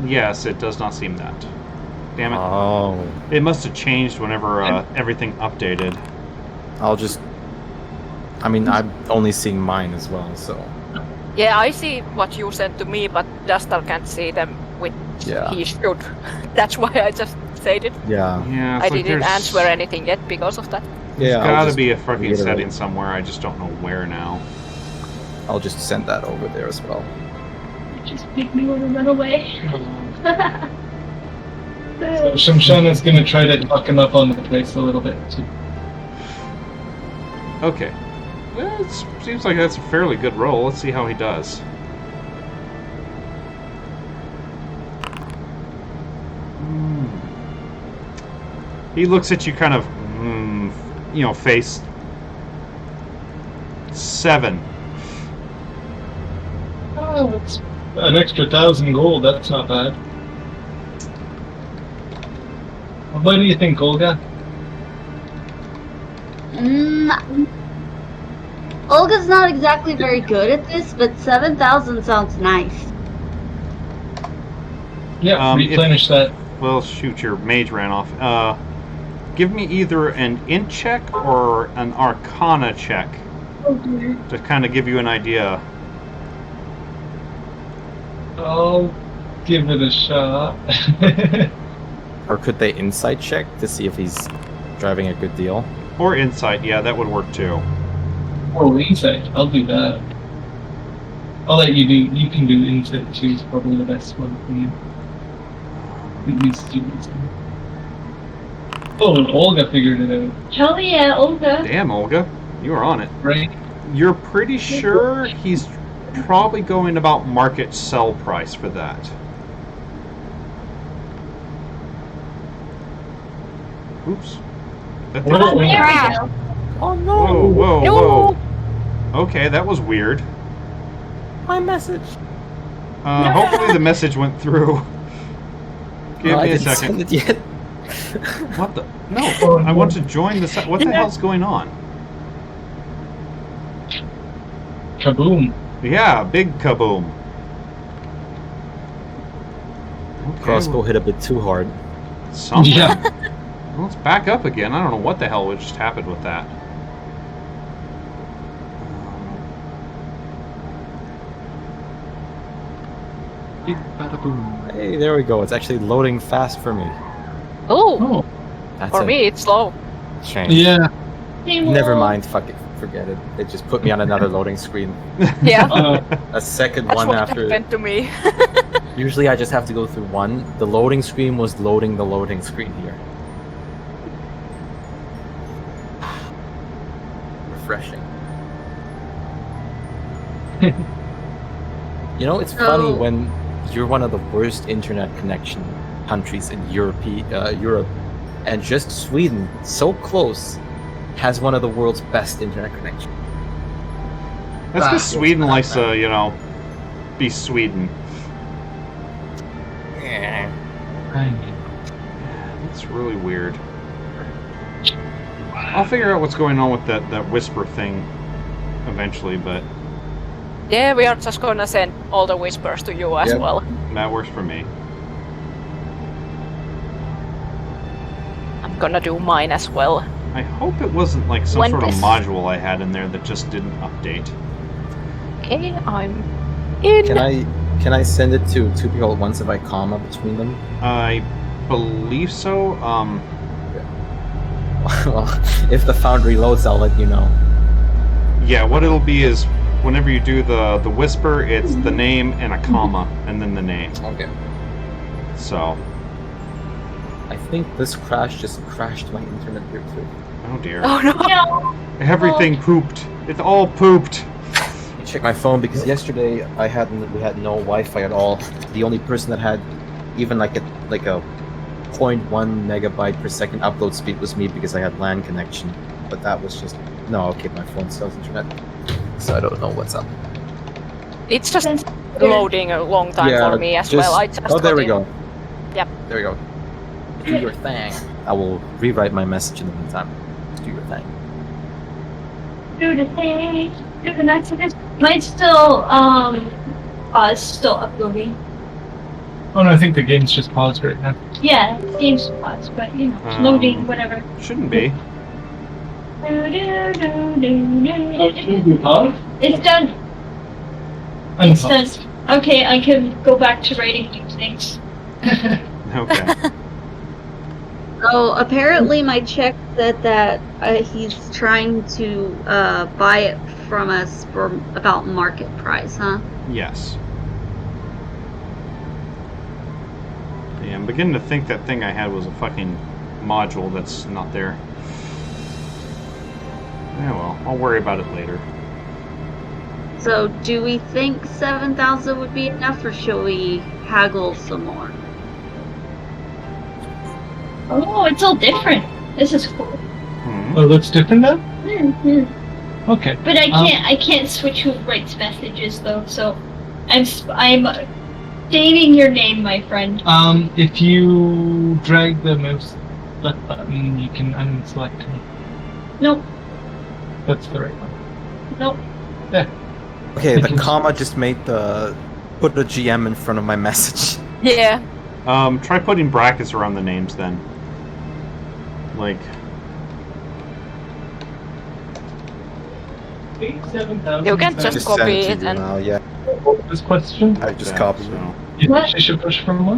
yes, it does not seem that. Damn it. Oh, It must have changed whenever everything updated. I'll just. I mean, I'm only seeing mine as well, so Yeah, I see what you sent to me, but Dastal can't see them, which yeah, he should. That's why I just said it. yeah, Yeah, it's I like didn't there's, answer anything yet because of that. There's yeah. I'll gotta just, be a fucking reiterate. setting somewhere. I just don't know where now. I'll just send that over there as well. Just make me want to run away. So Shamshana's gonna try to talk him up on the place a little bit too. Okay. Well, it seems like that's a fairly good roll. Let's see how he does. He looks at you kind of, face. 7. Oh, it's an extra 1,000 gold. That's not bad. What do you think, Olga? Olga's not exactly very good at this, but 7,000 sounds nice. Yeah, If- replenish that. Well, shoot, your mage ran off. give me either an int check or an arcana check Oh dear. to kind of give you an idea. I'll give it a shot. Or could they insight check to see if he's driving a good deal? Or insight, yeah, that would work too. Oh, insight. I'll do that. I'll let you do. You can do insight too. Is probably the best one for you. At least do insight. Oh, and Olga figured it out, Hell yeah, Olga. Damn, Olga, you were on it. right? You're pretty sure he's probably going about market sell price for that. Oops. That thing- Whoa, There we Ah. go. Oh no! Whoa, whoa, No. whoa. Okay, that was weird. My message. Hopefully the message went through. Give No, I me a didn't second. send it yet. What the? No, I want to join the site. What the hell's going on? Kaboom! Yeah, big kaboom. Okay, Crossbow hit a bit too hard. something. Yeah. Well, let's back up again. I don't know what the hell just happened with that. Big bada boom. Hey, there we go. It's actually loading fast for me. Oh, Oh, That's for a me it's slow. shame. yeah. Never mind. Fuck it. Forget it. It just put me on another loading screen. Yeah, A second that's one what after. happened to me. Usually I just have to go through one. The loading screen was loading the loading screen here. Refreshing. You know, it's funny Oh. when you're one of the worst internet connection countries in Europe, and just Sweden, so close, has one of the world's best internet connections. That's because Sweden likes to, you know, be Sweden. It's really weird. I'll figure out what's going on with that whisper thing eventually, but Yeah, we are just gonna send all the whispers to you as Yep. well. that works for me. I'm gonna do mine as well. I hope it wasn't like some When sort of this- module I had in there that just didn't update. Okay, I'm in. Can I send it to two people at once if I comma between them? I believe so. Well, if the foundry loads, I'll let you know. Yeah, what it'll be is whenever you do the whisper, it's the name and a comma, and then the name. Okay. So, I think this crash just crashed my internet here too. oh dear. Oh no! No. Everything pooped. It's all pooped. Let me check my phone because yesterday we had no Wi-Fi at all. The only person that had even like a 0.1 megabyte per second upload speed was me because I had LAN connection. But that was just no. Okay, my phone still has internet, so I don't know what's up. It's just That's loading a long time Yeah, for me as just- well. I just Oh, there got we in. go. Yep. There we go. Do your thing. I will rewrite my message in the meantime. Do your thing. Do the thing. Do the next thing. Mine's still still uploading. Oh no, I think the game's just paused right now. Yeah, game's paused, but you know, it's loading, whatever. Shouldn't be. It's done. It's done. Okay, I can go back to writing new things. Okay. Oh, apparently my check said that he's trying to buy it from us for about market price, huh? Yes. Yeah, I'm beginning to think that thing I had was a fucking module that's not there. Yeah, well, I'll worry about it later. So, do we think 7,000 would be enough, or should we haggle some more? Oh, it's all different. This is cool. Hmm. Oh, it looks different now? Mhm. Okay. But I can't switch who writes messages though. So I'm stating your name, my friend. If you drag the mouse left button, you can unselect me. Nope. That's the right one. Nope. Okay, the comma just made put the GM in front of my message. Yeah. Try putting brackets around the names then. Like, 87,000. You can just Just copy send it it to you and now, yeah. This question. I just that, copied it. so. You What? think she should push for more?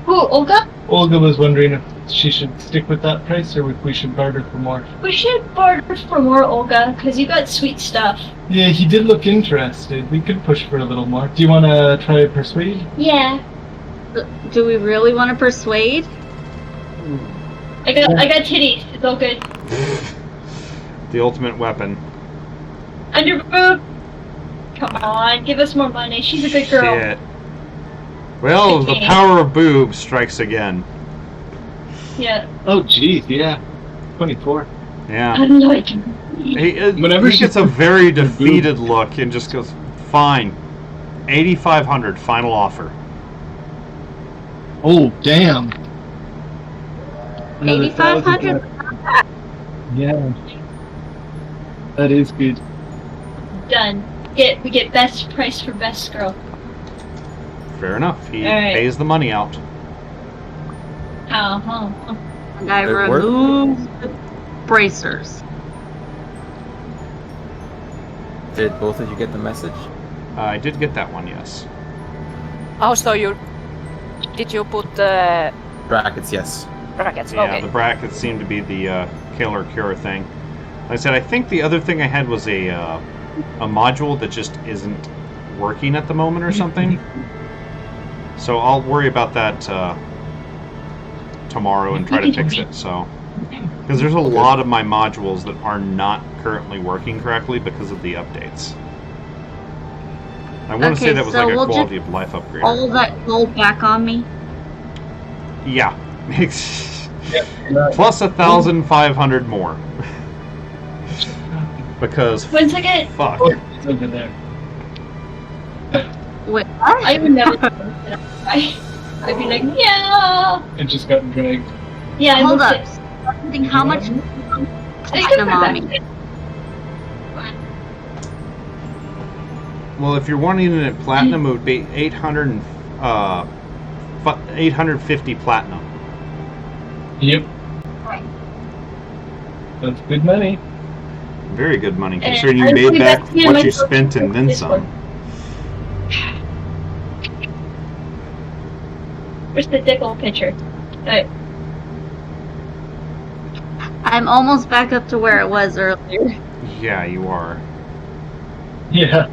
Who, Olga? Olga was wondering if she should stick with that price or if we should barter for more. We should barter for more, Olga, because you got sweet stuff. Yeah, he did look interested. We could push for a little more. Do you want to try to persuade? Yeah. Do we really want to persuade? I got titties. It's all good. The ultimate weapon. Under boob. Come on, give us more money. She's a good girl. Shit. Well, the Okay. power of boob strikes again. Yeah. Oh, geez, yeah. 24. Yeah. Unlike Whenever He she- gets a very defeated look and just goes, "Fine, 8,500 final offer." Oh, damn. 8,500? Yeah. That is good. done. We get best price for best girl. Fair enough. He Alright. pays the money out. Uh-huh. And I It worked. removed the bracers. Did both of you get the message? I did get that one, yes. oh, so did you put the Brackets, yes. brackets? Yeah, Okay. the brackets seem to be the kill or cure thing. Like I said, I think the other thing I had was a module that just isn't working at the moment or something. So I'll worry about that tomorrow and try to fix it. So, because there's a lot of my modules that are not currently working correctly because of the updates. I want to say Okay, that was so like a we'll quality of life upgrade. All that gold back on me. Yeah. Plus 1,500 more. Because Once I get, fuck. It's over there. Wait, I would never. I'd be like, yeah, It just got dragged. yeah. I hold looked up. at- Something, how much I can platinum put on that me? in. Well, if you're wanting it at platinum, it would be 850 platinum. Yep. That's good money. Very good money, And considering you I made put back that in what my you book spent and then this some. one. Where's the Dickle picture? I'm almost back up to where it was earlier. Yeah, you are. Yeah.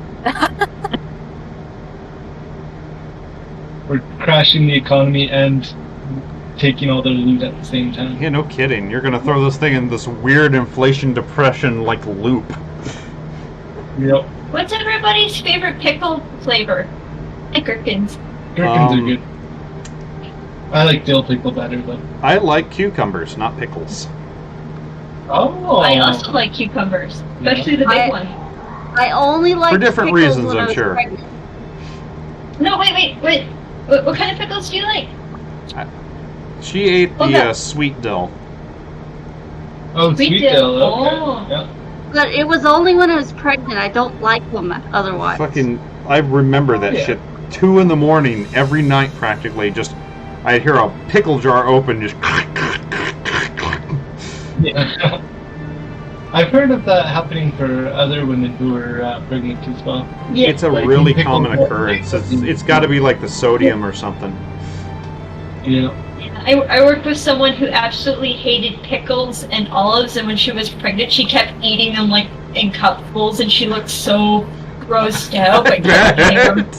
We're crashing the economy and taking all the loot at the same time. Yeah, no kidding. You're gonna throw this thing in this weird inflation depression like loop. Yep. What's everybody's favorite pickle flavor? Gherkins. Gherkins are good. I like dill pickle better though. I like cucumbers, not pickles. Oh. I also like cucumbers, especially the big one. I only like different pickles reasons, when I I'm was sure. pregnant. No, wait. What kind of pickles do you like? She ate the Okay. sweet dill. Oh, Sweet sweet dill. dill. Okay. Oh. Yeah. But it was only when I was pregnant. I don't like them otherwise. Fucking, I remember that Yeah. shit. 2 in the morning every night practically. Just, I'd hear a pickle jar open. Just. Yeah. I've heard of that happening for other women who are pregnant as well. Yeah. It's a Like really pickle common jar. occurrence. It's got to be like the sodium or something. Yeah. I worked with someone who absolutely hated pickles and olives, and when she was pregnant, she kept eating them like in cupfuls, and she looked so grossed out. But kept eating them.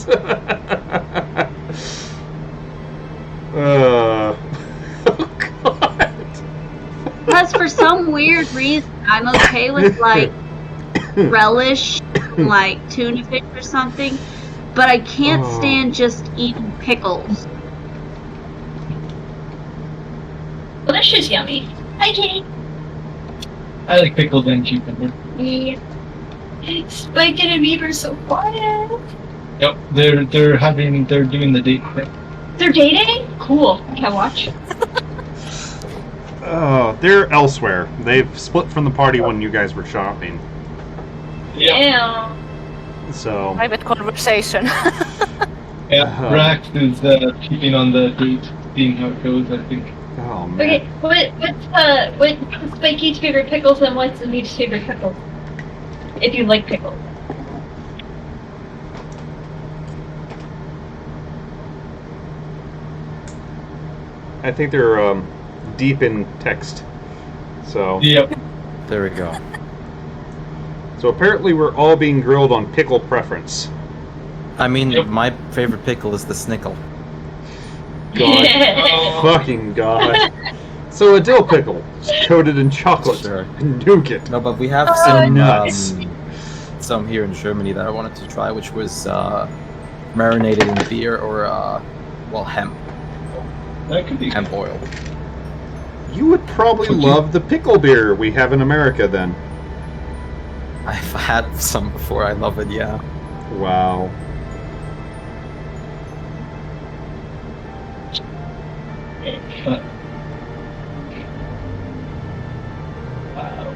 Oh God. Because for some weird reason, I'm okay with like relish, like tuna fish or something, but I can't Oh. stand just eating pickles. Well, that's just yummy. Hi, Kitty. I like pickled and cucumber. Yeah. Spike and Amoeba are so quiet. Yep. They're doing the date thing. They're dating? Cool. Can I watch? Oh, they're elsewhere. They've split from the party when you guys were shopping. Yeah. So, Private conversation. Yeah. Rax is keeping on the date, seeing how it goes. I think. Oh man. Okay, what's Spiky's favorite pickles and what's Amib's favorite pickles? If you like pickles. I think they're deep in text. So. Yep. There we go. So apparently we're all being grilled on pickle preference. I mean, Yep. my favorite pickle is the snickle. God. Fucking God. So a dill pickle, coated in chocolate Sure. and nougat. No, but we have nuts. some here in Germany that I wanted to try, which was marinated in beer or hemp That could be. oil. You would probably Would you? love the pickle beer we have in America then. I've had some before. I love it. Yeah. Wow.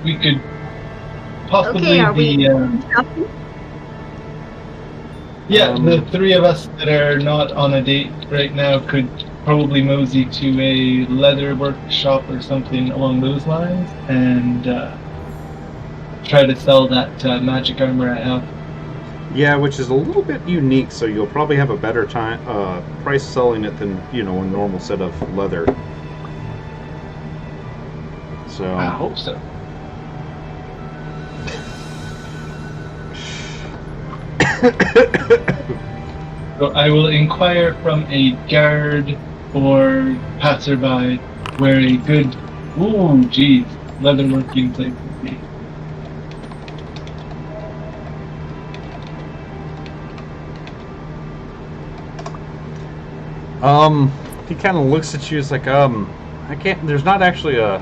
We could possibly Okay, are we- be. Yeah, the three of us that are not on a date right now could probably mosey to a leather workshop or something along those lines and try to sell that magic armor I have. Yeah, which is a little bit unique, so you'll probably have a better time price selling it than, a normal set of leather. So I hope so. So I will inquire from a guard or passerby where a good, leatherworking place would be. he kind of looks at you. It's like, I can't. There's not actually a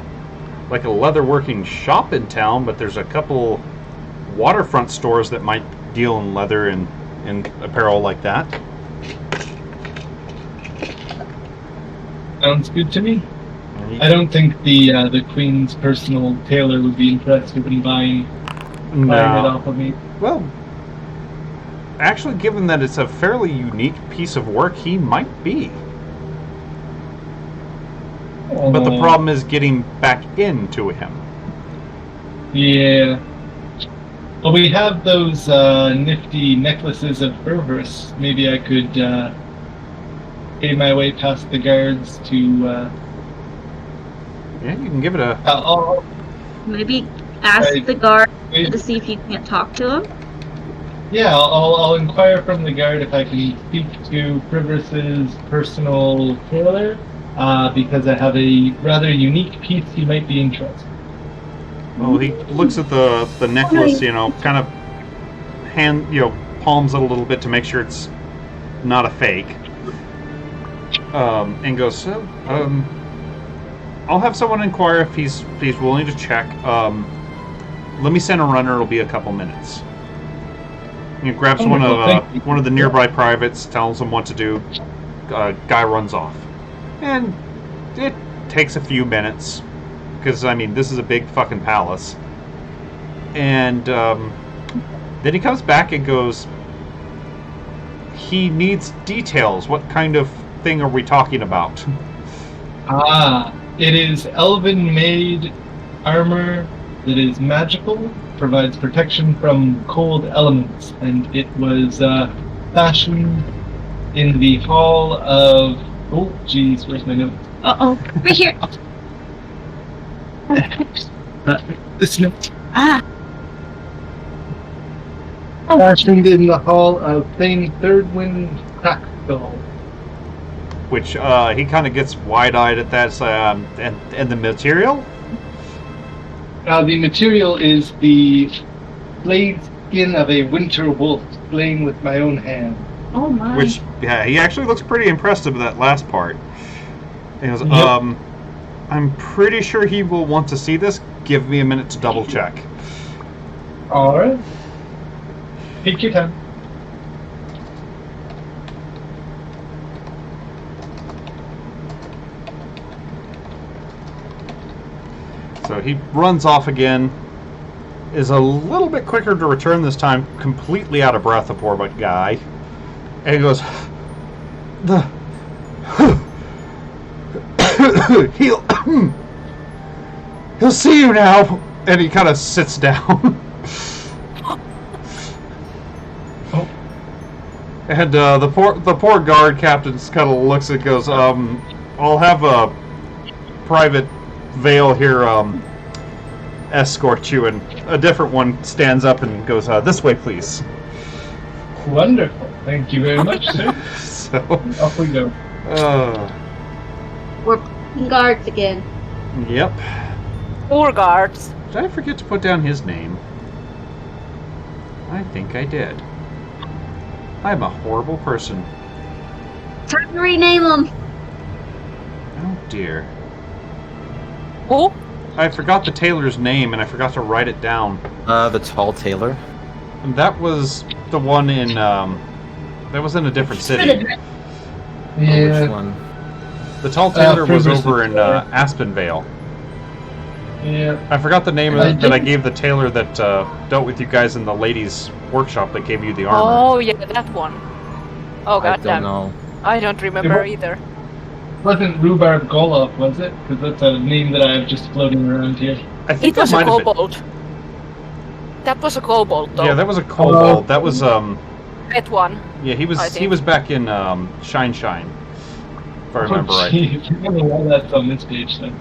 leatherworking shop in town, but there's a couple waterfront stores that might deal in leather and apparel like that. Sounds good to me. And he- I don't think the Queen's personal tailor would be interested in buying it no. off of me. Well, actually, given that it's a fairly unique piece of work, he might be. But the problem is getting back into him. Yeah. Well, we have those nifty necklaces of Berberus. Maybe I could pay my way past the guards to. Yeah, you can give it a. I'll, Maybe ask Right. the guard I'll- to see if you can't talk to him. Yeah, I'll inquire from the guard if I can speak to Frivous's personal tailor, because I have a rather unique piece he might be interested. Well, he looks at the necklace, kind of palms it a little bit to make sure it's not a fake, and goes, I'll have someone inquire if he's willing to check. Let me send a runner. It'll be a couple minutes. He grabs Wonderful, thank you. one of the nearby privates, tells him what to do. Guy runs off, and it takes a few minutes because this is a big fucking palace. And then he comes back and goes, he needs details. What kind of thing are we talking about? It is elven-made armor that is magical, provides protection from cold elements, and it was fashioned in the hall of. Oh, jeez, where's my note? Uh-oh. Right here. This note. Ah. Fashioned in the hall of Thane Thirdwind Crackgull. Which he kind of gets wide-eyed at that. And the material? The material is the flayed skin of a winter wolf, slain with my own hand. Oh my. Which, yeah, he actually looks pretty impressed with that last part. He goes, Yep. I'm pretty sure he will want to see this. Give me a minute to double check. Alright. Take your time. So he runs off again. Is a little bit quicker to return this time, completely out of breath, the poor guy. And he goes, he'll see you now. And he kind of sits down. And the poor guard captain kind of looks and goes, I'll have a private Vale here escort you, and a different one stands up and goes, this way, please. Wonderful. Thank you very much, sir. So, Off we go. We're playing guards again. Yep. Poor guards. Did I forget to put down his name? I think I did. I'm a horrible person. Time to rename them. Oh dear. Who? I forgot the tailor's name and I forgot to write it down. The tall tailor. And that was the one in, that was in a different city. Which Yeah. one? The tall tailor was Previously, over in Aspenvale. Yeah. I forgot the name of I it that I didn't- gave the tailor that dealt with you guys in the ladies' workshop that gave you the armor. Oh yeah, that one. Oh I don't goddamn. know. I don't remember either. Wasn't Rhubarb Goloff, was it? Because that's a name that I have just floating around here. I think It was that a might have been. kobold. That was a kobold though. Yeah, that was a kobold. That was That one. yeah, he I was think. back in Shine, if I remember right. Jeez, I don't know why that's on this page then.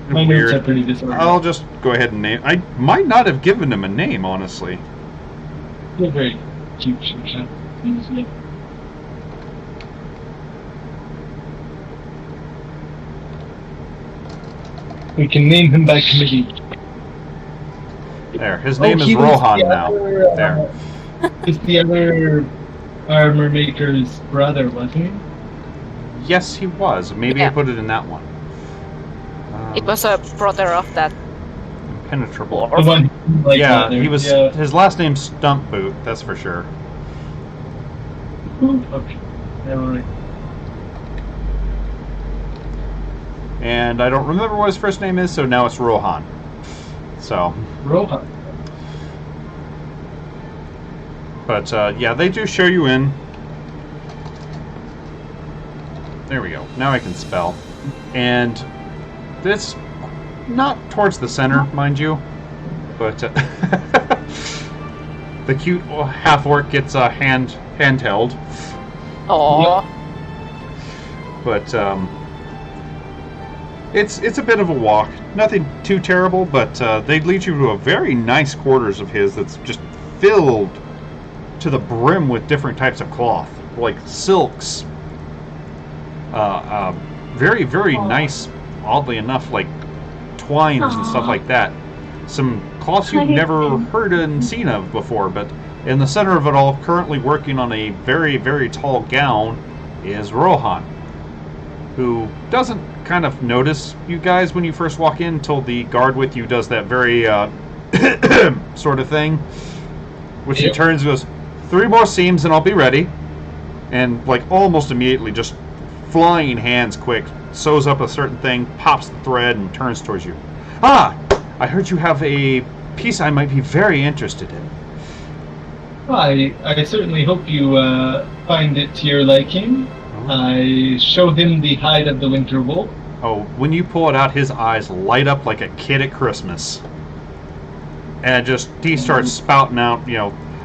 My notes are Weird. pretty disorganized. I'll just go ahead and name. I might not have given him a name, honestly. You're very cute, Shimshan. We can name him by committee. There, his name is he was Rohan the now. other, There. He's the other armor maker's brother, wasn't he? Yes, he was. Maybe I Yeah. put it in that one. It was a brother of that. Impenetrable. The one like yeah, brother. he was. Yeah. His last name's Stump Boot. That's for sure. Okay. Alright. And I don't remember what his first name is, so now it's Rohan. So, Rohan. but yeah, they do show you in. There we go. Now I can spell. And it's not towards the center, mind you, but the cute half orc gets a handheld. Oh. But it's a bit of a walk. Nothing too terrible, but they lead you to a very nice quarters of his that's just filled to the brim with different types of cloth, like silks. Very, very nice, oddly enough, like twines and stuff like that. Some cloths you've never heard and seen of before, but in the center of it all, currently working on a very, very tall gown, is Rohan, who doesn't kind of notice you guys when you first walk in until the guard with you does that very sort of thing, which he Yep. turns and goes, 3 more seams and I'll be ready. And like almost immediately, just flying hands quick, sews up a certain thing, pops the thread and turns towards you. Ah, I heard you have a piece I might be very interested in. I certainly hope you find it to your liking. I show him the hide of the winter wolf. Oh, when you pull it out, his eyes light up like a kid at Christmas. And he starts spouting out,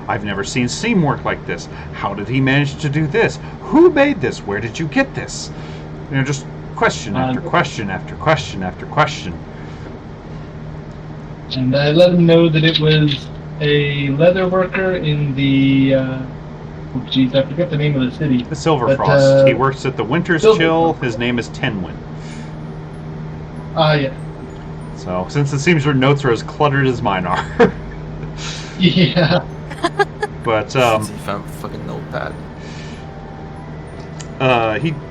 I've never seen seam work like this. How did he manage to do this? Who made this? Where did you get this? Just question after question after question after question. And I let him know that it was a leather worker in the I forget the name of the city. The Silver But, Frost. He works at the Winter's Silver Chill. Frost. His name is Tenwin. Yeah. So, since it seems your notes are as cluttered as mine are. Yeah. But, Since he found a fucking notepad.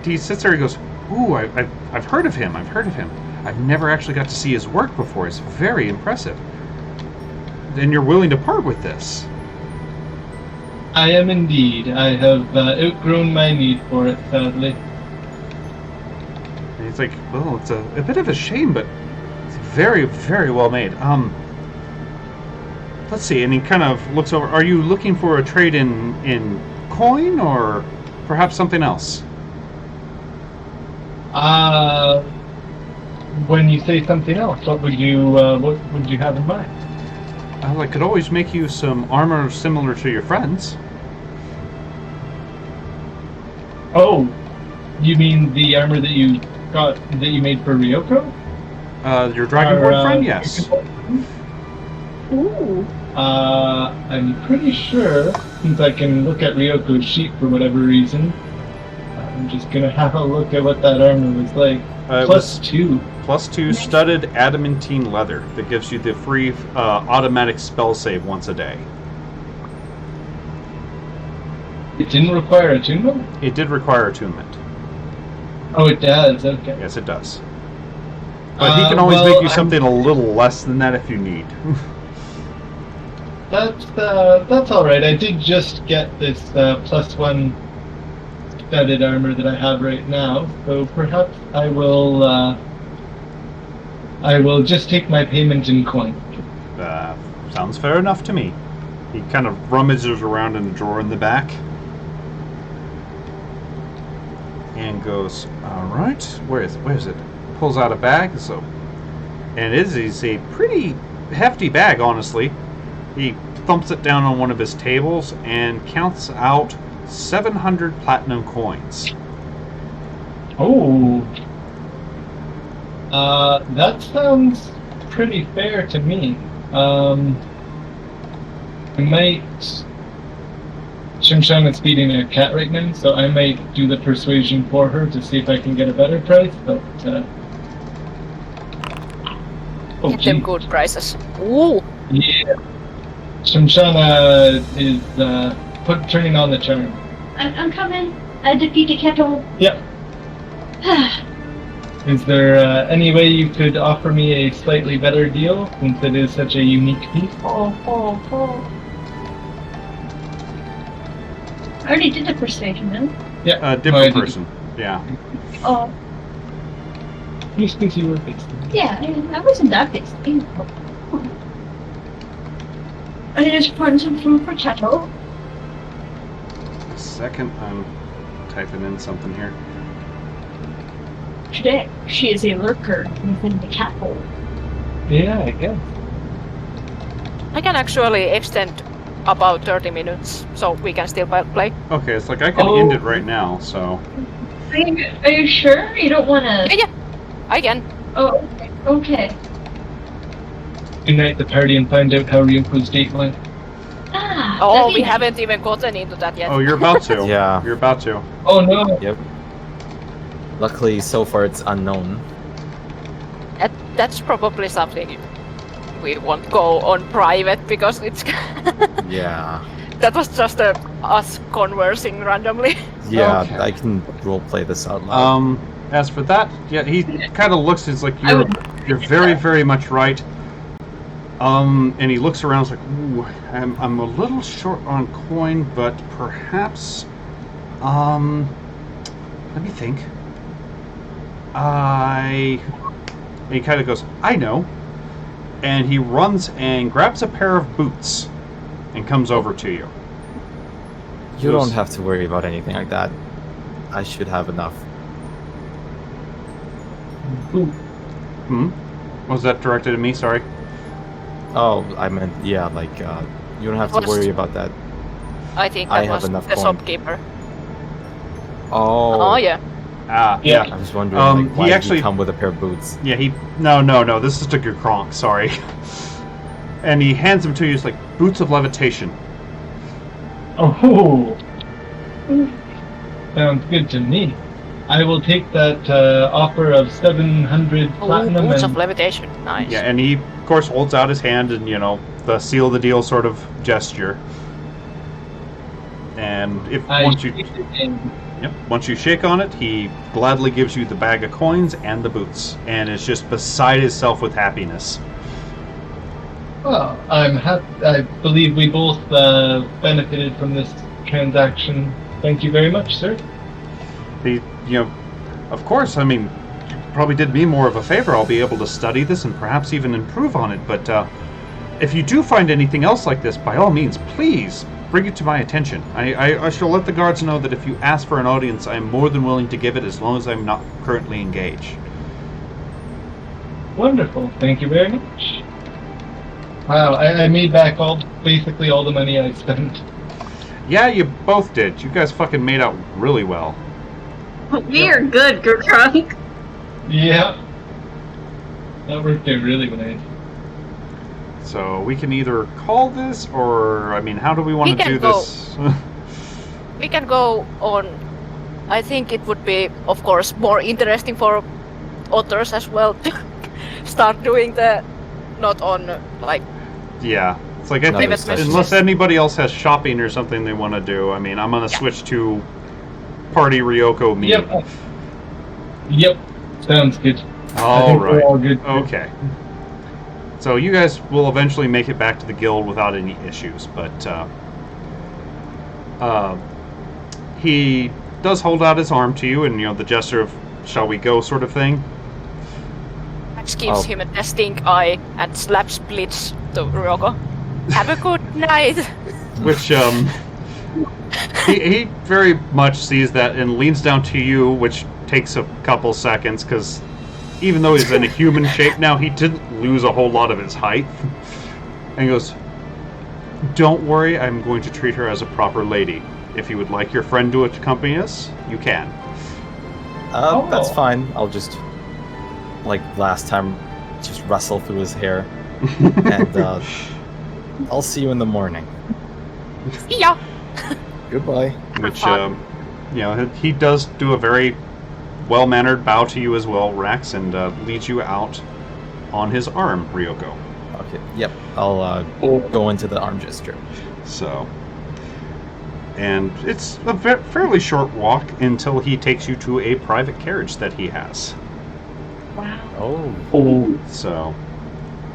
he sits there and goes, ooh, I've heard of him. I've never actually got to see his work before. It's very impressive. And you're willing to part with this? I am indeed. I have outgrown my need for it, sadly. And he's like, well, it's a bit of a shame, but it's very, very well made. Let's see. And he kind of looks over. Are you looking for a trade in coin or perhaps something else? when you say something else, what would you have in mind? Well, I could always make you some armor similar to your friends. Oh, you mean the armor that you made for Ryoko? Your Dragonborn Our, friend, yes. Ooh. I'm pretty sure, since I can look at Ryoko's sheet for whatever reason, I'm just gonna have a look at what that armor was like. It Plus was 2. +2 studded adamantine leather that gives you the free automatic spell save once a day. It didn't require attunement? It did require attunement. Oh, it does. Okay. Yes, it does. But he can always well, make you something a little less than that if you need. That's all right. I did just get this +1 studded armor that I have right now, so perhaps I will just take my payment in coin. Sounds fair enough to me. He kind of rummages around in a drawer in the back. And goes, alright, where is it? Pulls out a bag, and it is a pretty hefty bag, honestly. He thumps it down on one of his tables and counts out 700 platinum coins. Oh. That sounds pretty fair to me. I might... Shimshan is feeding a cat right now, so I might do the persuasion for her to see if I can get a better price, but... Oh, Get them gee. good prices. Ooh. Yeah. Shimshana is turning on the charm. I'm coming. I defeat a kettle. Yep. Is there any way you could offer me a slightly better deal, since it is such a unique piece? I already did the persuasion, then. Yeah. Different person. Yeah. Oh, Just because you were fixed. yeah, I wasn't that big. I just poured some food for kettle. A second, I'm typing in something here. Today, she is a lurker within the cat hole. Yeah, I guess. I can actually extend about 30 minutes, so we can still play. Okay, it's like I can end it right now, so... Are you sure? You don't want to... Yeah, I can. Oh, okay. Unite the party and find out how Ryoko's date went. Ah, Oh, that'd be we nice. haven't even gotten into that yet. Oh, you're about to. Yeah. You're about to. Oh no! Yep. Luckily, so far it's unknown. That's probably something we won't go on private because it's Yeah. that was just us conversing randomly. Yeah, Okay. I can roleplay this out loud. As for that, yeah, he kind of looks, he's like, I you're would- very, very much right. And he looks around, he's like, ooh, I'm a little short on coin, but perhaps, let me think. And he kind of goes, I know. And he runs and grabs a pair of boots and comes over to you. You Yes. don't have to worry about anything like that. I should have enough. Ooh. Was that directed at me? Sorry. Oh, I meant, yeah, like, you don't have to What's- worry about that. I think I that have was enough the coin. shopkeeper. Oh. Oh yeah. Ah, Yeah. I was wondering, like, he why did actually- you come with a pair of boots? Yeah, no, this is to your Kronk, sorry. And he hands them to you, it's like, boots of levitation. Oh. Sounds good to me. I will take that offer of 700 Oh, platinum boots of and levitation. Nice. Yeah, and he, of course, holds out his hand and, the seal the deal sort of gesture. And once you shake on it, he gladly gives you the bag of coins and the boots, and is just beside himself with happiness. Well, I'm happy. I believe we both benefited from this transaction. Thank you very much, sir. Of course, I mean, you probably did me more of a favor. I'll be able to study this and perhaps even improve on it, but if you do find anything else like this, by all means, please bring it to my attention. I shall let the guards know that if you ask for an audience, I am more than willing to give it as long as I'm not currently engaged. Wonderful. Thank you very much. Wow, I made back basically all the money I spent. Yeah, you both did. You guys fucking made out really well. We are good, Gertrunk. Yeah. That worked out really nice. So we can either call this, or I mean, how do we want We to can do go. this? We can go on. I think it would be, of course, more interesting for others as well to start doing the not on like Yeah, it's like I No, think that's not unless just- anybody else has shopping or something they want to do, I mean, I'm gonna switch to Party Ryoko me. Yep. Yep. Sounds good. I All think we're right. all good. Okay. So you guys will eventually make it back to the guild without any issues, but he does hold out his arm to you, and the gesture of "shall we go" sort of thing. Max gives Oh. him a testing eye and slaps Blitz to Ryoko. Have a good night. Which he very much sees that and leans down to you, which takes a couple seconds because even though he's in a human shape now, he didn't lose a whole lot of his height. And he goes, "Don't worry, I'm going to treat her as a proper lady. If you would like your friend to accompany us, you can." That's fine. I'll just, like last time, just rustle through his hair, and I'll see you in the morning. Yeah. Goodbye. Which fun. he does do a very well-mannered bow to you as well, Rax, and leads you out on his arm, Ryoko. Okay. Yep. I'll go into the arm gesture. So, and it's a fairly short walk until he takes you to a private carriage that he has. Wow. Oh. So,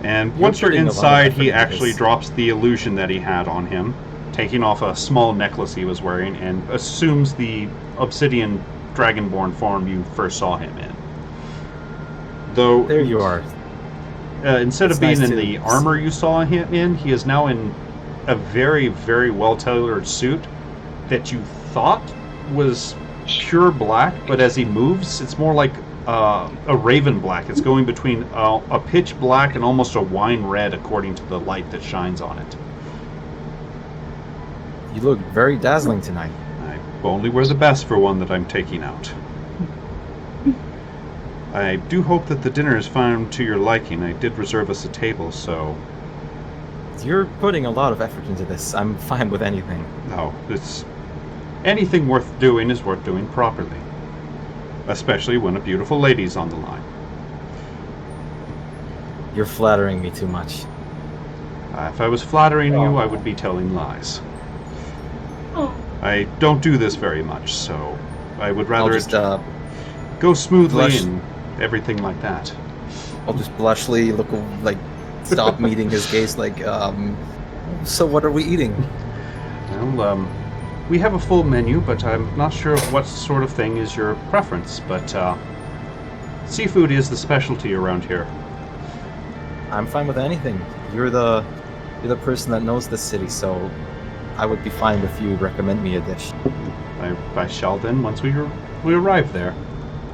and You're once you're putting a lot of inside, effort he into actually this. drops the illusion that he had on him, taking off a small necklace he was wearing, and assumes the obsidian dragonborn form you first saw him in. Though There you are. instead It's of being nice in to- the armor you saw him in, he is now in a very, very well-tailored suit that you thought was pure black, but as he moves, it's more like a raven black. It's going between a pitch black and almost a wine red, according to the light that shines on it. You look very dazzling tonight. I only wear the best for one that I'm taking out. I do hope that the dinner is found to your liking. I did reserve us a table, so You're putting a lot of effort into this. I'm fine with anything. no, it's anything worth doing is worth doing properly, especially when a beautiful lady's on the line. You're flattering me too much. If I was flattering you, I would be telling lies. Oh. I don't do this very much, so I would I'll rather just it go smoothly blush. and everything like that. I'll just blushly look like stop meeting his gaze like so what are we eating? Well, we have a full menu, but I'm not sure what sort of thing is your preference, but seafood is the specialty around here. I'm fine with anything. You're the person that knows this city, so I would be fine if you recommend me a dish. I shall then once we arrive there,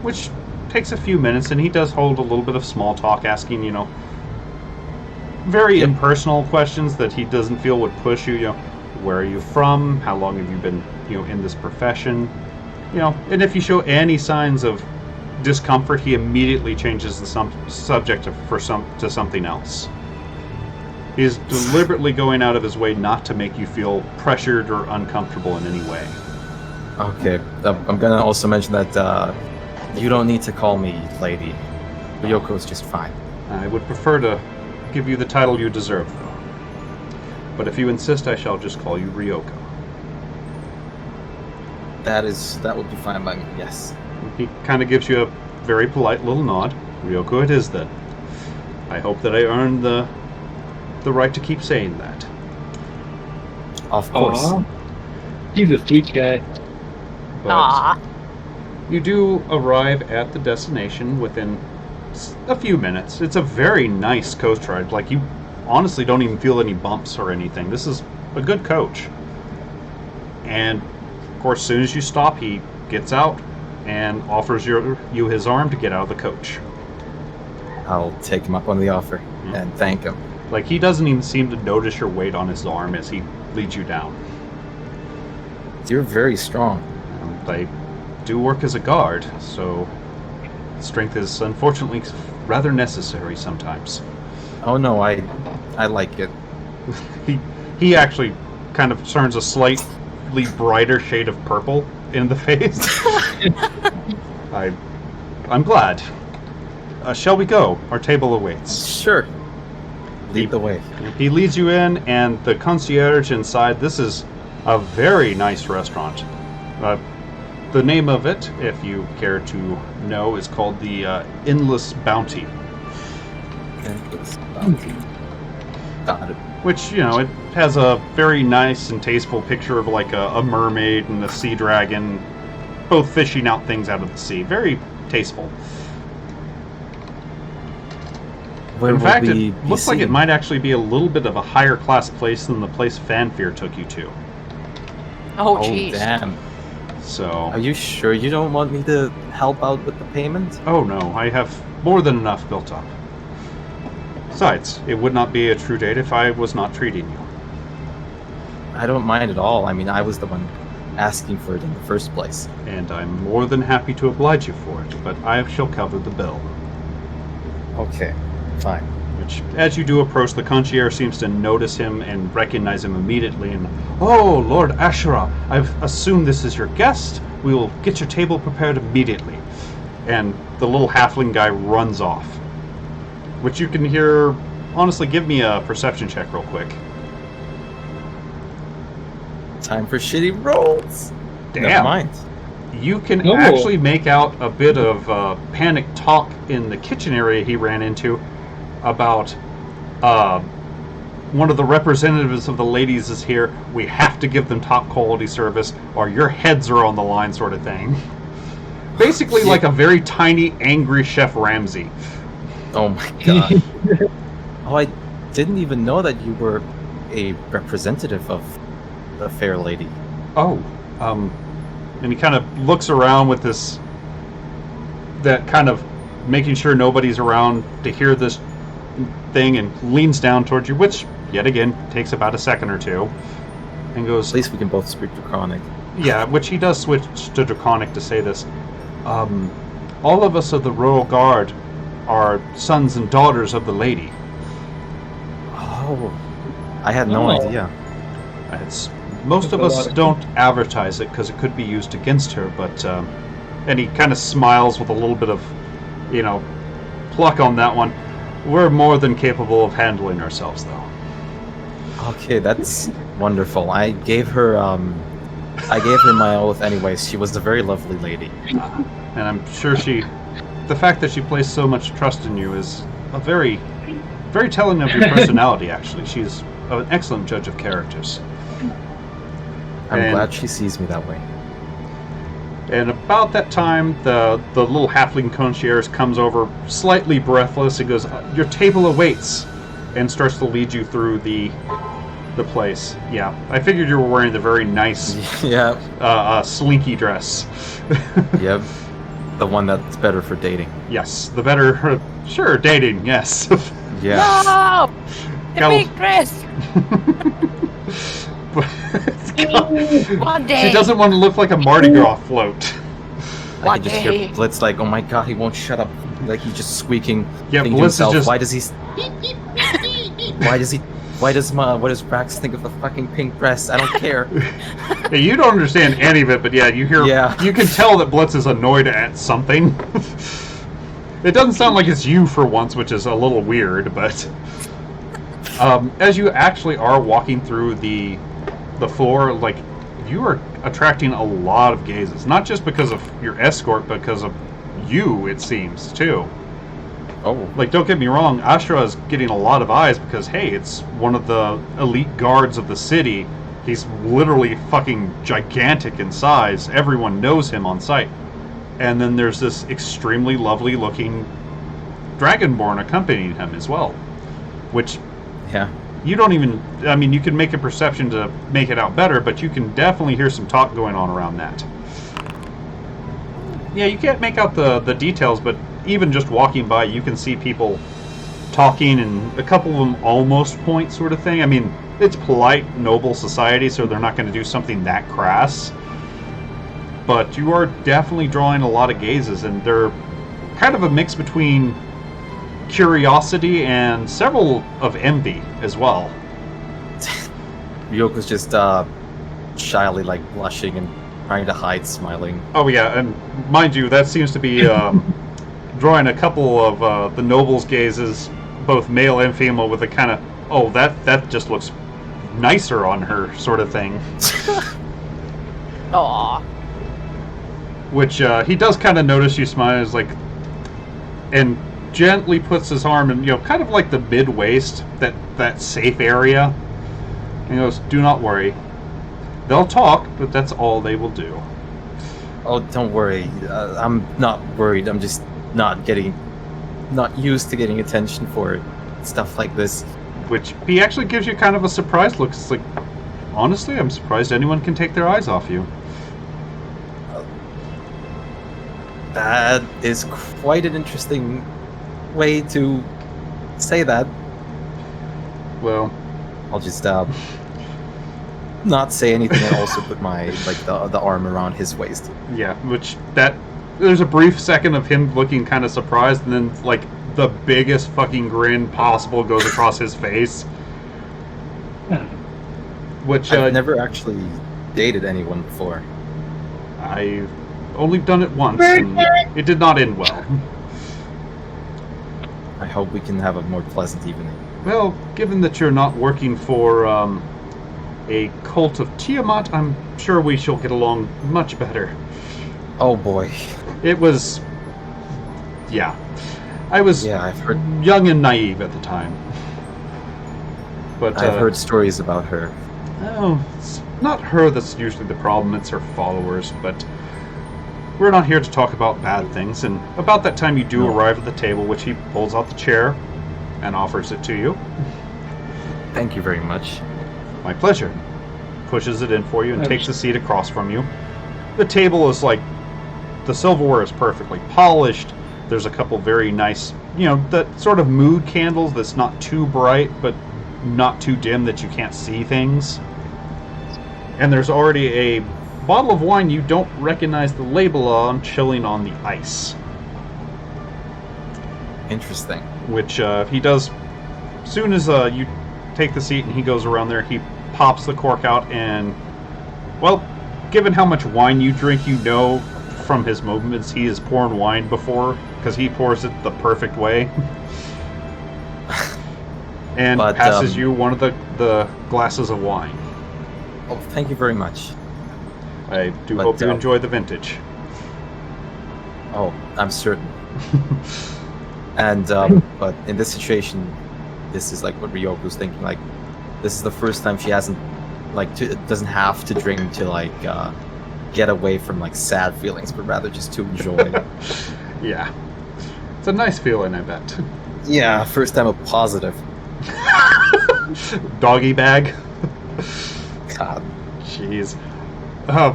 which takes a few minutes, and he does hold a little bit of small talk, asking, very Yep. impersonal questions that he doesn't feel would push you. Where are you from? How long have you been, in this profession? And if you show any signs of discomfort, he immediately changes the subject to something else. He's deliberately going out of his way not to make you feel pressured or uncomfortable in any way. Okay, I'm gonna also mention that you don't need to call me lady. Ryoko's just fine. I would prefer to give you the title you deserve, though. But if you insist, I shall just call you Ryoko. That would be fine by me. Yes. He kind of gives you a very polite little nod. Ryoko it is then. I hope that I earned the right to keep saying that. Of course. Aw. He's a sweet guy. But Aww. you do arrive at the destination within a few minutes. It's a very nice coach ride. Like, you honestly don't even feel any bumps or anything. This is a good coach. And, of course, as soon as you stop, he gets out and offers you his arm to get out of the coach. I'll take him up on the offer and thank him. Like, he doesn't even seem to notice your weight on his arm as he leads you down. You're very strong. I do work as a guard, so strength is unfortunately rather necessary sometimes. Oh no, I like it. He actually kind of turns a slightly brighter shade of purple in the face. I'm glad. Shall we go? Our table awaits. Sure. Lead the way. He leads you in, and the concierge inside. This is a very nice restaurant. The name of it, if you care to know, is called the Endless Bounty. Endless Bounty. Got it. Which, you know, it has a very nice and tasteful picture of like a mermaid and a sea dragon, both fishing out things out of the sea. Very tasteful. Where In will fact, we it be looks like it seeing? might actually be a little bit of a higher class place than the place Fanfear took you to. Oh, Oh jeez. damn. So, Are you sure you don't want me to help out with the payment? oh no, I have more than enough built up. Besides, it would not be a true date if I was not treating you. I don't mind at all. I mean, I was the one asking for it in the first place. And I'm more than happy to oblige you for it, but I shall cover the bill. Okay, fine. Which, as you do approach, the concierge seems to notice him and recognize him immediately. And, oh, Lord Ashura, I've assumed this is your guest. We will get your table prepared immediately. And the little halfling guy runs off. Which you can hear. Honestly, give me a perception check real quick. Time for shitty rolls. Never Damn. mind. You can No. actually make out a bit of panic talk in the kitchen area he ran into about one of the representatives of the ladies is here. We have to give them top quality service or your heads are on the line, sort of thing. Basically like a very tiny, angry Chef Ramsay. Oh my god. Oh, I didn't even know that you were a representative of the fair lady. Oh, and he kind of looks around with this, that kind of making sure nobody's around to hear this thing, and leans down towards you, which, yet again, takes about a second or two, and goes, At least we can both speak Draconic. yeah, which he does switch to Draconic to say this. All of us of the Royal Guard are sons and daughters of the lady. Oh, I had no Oh. idea. It's, most of That's a us lot of- don't advertise it because it could be used against her, but and he kind of smiles with a little bit of, you know, pluck on that one. We're more than capable of handling ourselves, though. Okay, that's wonderful. I gave her my oath anyways. She was a very lovely lady. And I'm sure the fact that she placed so much trust in you is a very, very telling of your personality, actually. She's an excellent judge of characters. I'm And- glad she sees me that way. And about that time, the little halfling concierge comes over, slightly breathless, and goes, "Your table awaits," and starts to lead you through the place. Yeah, I figured you were wearing the very nice Yeah, slinky dress. yep. The one that's better for dating. Yes, the better. Sure, dating. Yes. Yeah. No! The Gal- big dress! One day! She doesn't want to look like a Mardi Gras float. I One can just day. hear Blitz like, "Oh my god, he won't shut up!" Like he's just squeaking. Yeah, thinking to Blitz is himself, just. Why does Rax think of the fucking pink dress? I don't care. Yeah, you don't understand any of it, but yeah, you hear. Yeah. You can tell that Blitz is annoyed at something. It doesn't sound like it's you for once, which is a little weird, but as you actually are walking through the floor, like, you are attracting a lot of gazes, not just because of your escort, but because of you, it seems, too. Oh, Like, don't get me wrong, Ashra is getting a lot of eyes because, hey, it's one of the elite guards of the city. He's literally fucking gigantic in size. Everyone knows him on sight. And then there's this extremely lovely looking Dragonborn accompanying him as well. Which yeah. you don't even, I mean, you can make a perception to make it out better, but you can definitely hear some talk going on around that. Yeah, you can't make out the details, but even just walking by, you can see people talking, and a couple of them almost point sort of thing. I mean, it's polite, noble society, so they're not going to do something that crass. But you are definitely drawing a lot of gazes, and they're kind of a mix between curiosity and several of envy as well. Ryoko's just shyly like blushing and trying to hide smiling. Oh yeah, and mind you, that seems to be drawing a couple of the nobles' gazes, both male and female, with a kind of, oh, that just looks nicer on her sort of thing. Aw. Which he does kind of notice you smile, is like, and gently puts his arm in, kind of like the mid waist, that safe area. And he goes, "Do not worry. They'll talk, but that's all they will do." Oh, don't worry. I'm not worried. I'm just not used to getting attention for stuff like this. Which he actually gives you kind of a surprised look. It's like, honestly, I'm surprised anyone can take their eyes off you. That is quite an interesting way to say that. Well, I'll just not say anything and also put my the arm around his waist. yeah, there's a brief second of him looking kind of surprised, and then like the biggest fucking grin possible goes across his face. Which I've never actually dated anyone before. I've only done it once, and it did not end well. I hope we can have a more pleasant evening. Well, given that you're not working for a cult of Tiamat, I'm sure we shall get along much better. Oh boy. It was... yeah. I was Yeah, I've heard young and naive at the time. But I've heard stories about her. oh, it's not her that's usually the problem, it's her followers, but we're not here to talk about bad things. And about that time you do No. arrive at the table, which he pulls out the chair and offers it to you. Thank you very much. My pleasure. Pushes it in for you and takes a seat across from you. The table is like, the silverware is perfectly polished. There's a couple very nice, that sort of mood candles that's not too bright, but not too dim that you can't see things. And there's already a bottle of wine you don't recognize the label on, chilling on the ice. Interesting. Which he does, as soon as you take the seat and he goes around there, he pops the cork out, and, well, given how much wine you drink, you know from his movements he has poured wine before, because he pours it the perfect way. And But, passes you one of the glasses of wine. Oh, thank you very much. I do But, hope you enjoy the vintage. Oh, I'm certain. And but in this situation, this is like what Ryoko's thinking. Like, this is the first time she hasn't doesn't have to drink to get away from like sad feelings, but rather just to enjoy. Yeah. It's a nice feeling, I bet. Yeah, first time a positive. Doggy bag. God. Jeez.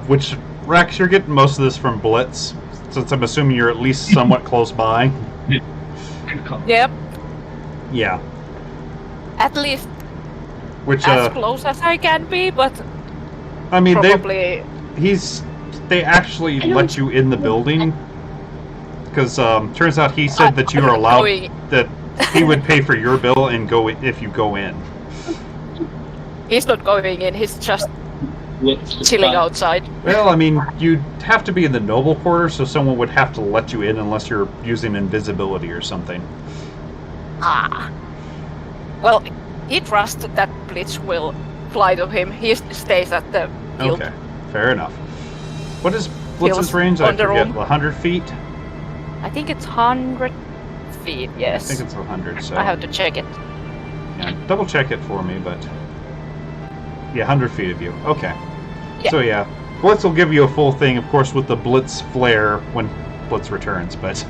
Which, Rex, you're getting most of this from Blitz, since I'm assuming you're at least somewhat close by. Good call. Yep. Yeah. At least Which, as close as I can be, but I mean, probably. they actually let you in the building, because turns out he said that you are allowed, that he would pay for your bill and go if you go in. He's not going in, he's just Let's chilling outside. Well, I mean, you'd have to be in the noble quarter, so someone would have to let you in unless you're using invisibility or something. Ah. Well, he trusts that Blitz will fly to him. He stays at the guild. Okay, fair enough. What is Blitz's Feels range? I on their forget. own. 100 feet? I think it's 100 feet, yes. I think it's 100, so... I have to check it. Yeah, double check it for me, but... Yeah, 100 feet of you. Okay. Yeah. So yeah, Blitz will give you a full thing, of course, with the Blitz flare when Blitz returns, but...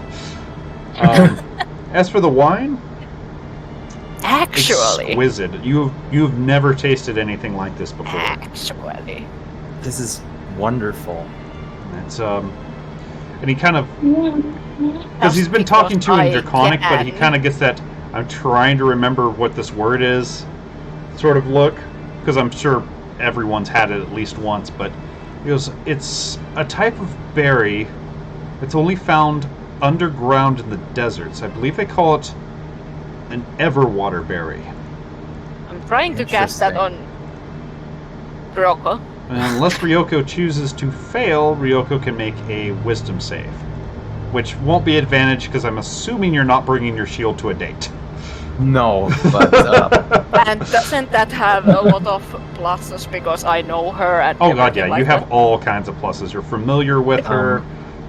as for the wine... Actually. Exquisite. You've never tasted anything like this before. Actually. This is wonderful. It's and he kind of Because he's been talking to in Draconic, but he can. kind of gets that I'm trying to remember what this word is sort of look. Because I'm sure everyone's had it at least once, but he goes, it's a type of berry. It's only found underground in the deserts. I believe they call it an everwater berry. I'm trying to cast that on Ryoko. And unless Ryoko chooses to fail, Ryoko can make a wisdom save. Which won't be advantage because I'm assuming you're not bringing your shield to a date. No, but And doesn't that have a lot of pluses because I know her and Oh god, everything yeah, like you have that? all kinds of pluses. You're familiar with her.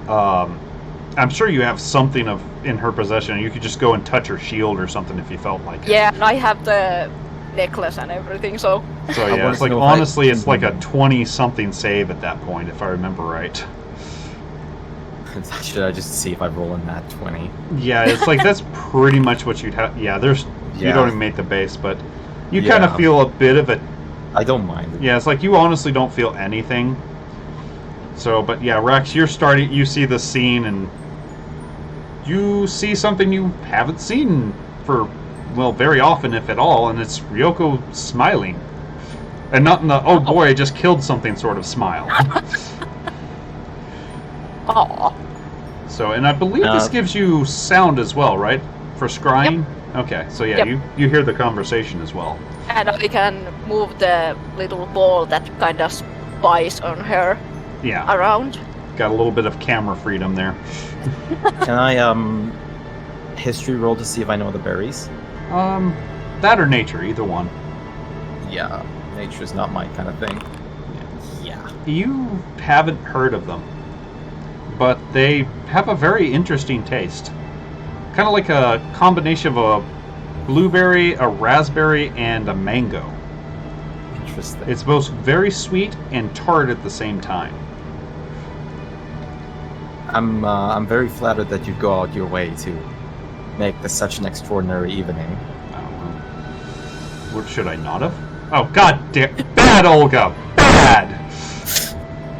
I'm sure you have something of in her possession. You could just go and touch her shield or something if you felt like it. Yeah, and I have the necklace and everything, so So I yeah, wanted it's to like know if I honestly, it's like a can- 20-something save at that point, if I remember right. should I just see if I roll in that 20? Yeah, it's like that's pretty much what you'd have. Yeah, you Yeah. don't even make the base, but you kind of Yeah. feel a bit of it. I don't mind. Yeah, it's like you honestly don't feel anything. So, but yeah, Rex, you see the scene and you see something you haven't seen for, well, very often, if at all, and it's Ryoko smiling. And not in the, oh boy, I just killed something sort of smile. aw. So, and I believe this gives you sound as well, right? For scrying? Okay, so yeah, Yep. you hear the conversation as well. And I can move the little ball that kind of spies on her Yeah, around. got a little bit of camera freedom there. Can I history roll to see if I know the berries? That or nature, either one. Yeah, nature's not my kind of thing. Yeah. You haven't heard of them, but they have a very interesting taste. Kind of like a combination of a blueberry, a raspberry, and a mango. Interesting. It's both very sweet and tart at the same time. I'm very flattered that you go out your way to make this such an extraordinary evening. What should I not have? Oh god damn! Bad, Olga! Bad!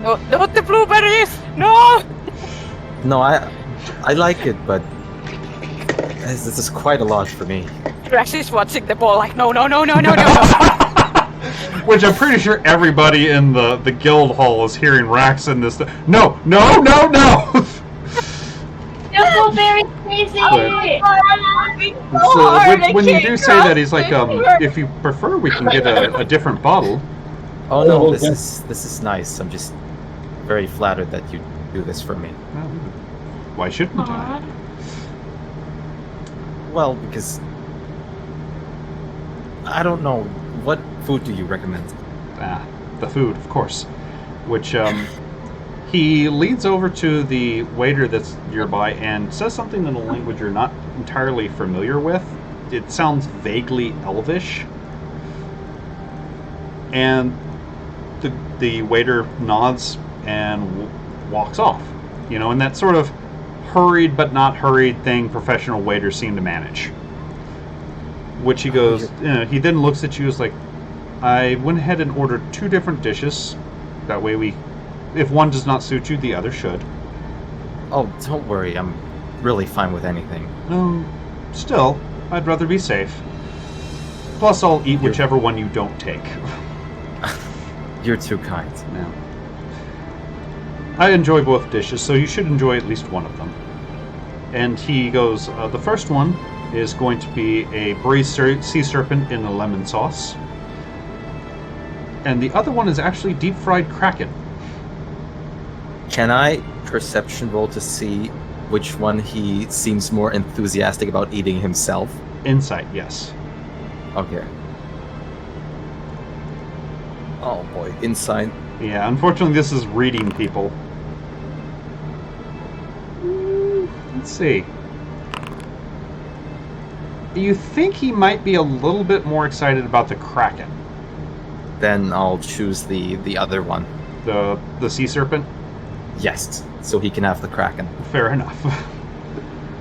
No, not the blueberries! No! No, I like it, but this is quite a lot for me. Rex is watching the ball like, no. Which I'm pretty sure everybody in the guild hall is hearing Rax in this. No! No, very crazy! So when you do say that, he's like, if you prefer, we can get a different bottle. Oh no, Oh, this okay. is nice. I'm just very flattered that you do this for me. Why shouldn't I? Aw. Well, because I don't know. What food do you recommend? Ah, the food, of course. Which, he leads over to the waiter that's nearby and says something in a language you're not entirely familiar with. It sounds vaguely Elvish. And the waiter nods and walks off. You know, and that sort of hurried but not hurried thing professional waiters seem to manage. Which he goes, he then looks at you as like, I went ahead and ordered 2 different dishes. That way if one does not suit you, the other should. Oh, don't worry. I'm really fine with anything. Still, I'd rather be safe. Plus, I'll eat whichever one you don't take. You're too kind. No. I enjoy both dishes, so you should enjoy at least one of them. And he goes, the first one is going to be a braised sea serpent in a lemon sauce. And the other one is actually deep-fried kraken. Can I perception roll to see which one he seems more enthusiastic about eating himself? Insight, yes. Okay. Oh boy, insight. Yeah, unfortunately this is reading people. Let's see. You think he might be a little bit more excited about the kraken. Then I'll choose the other one. The sea serpent? Yes, so he can have the kraken. Fair enough.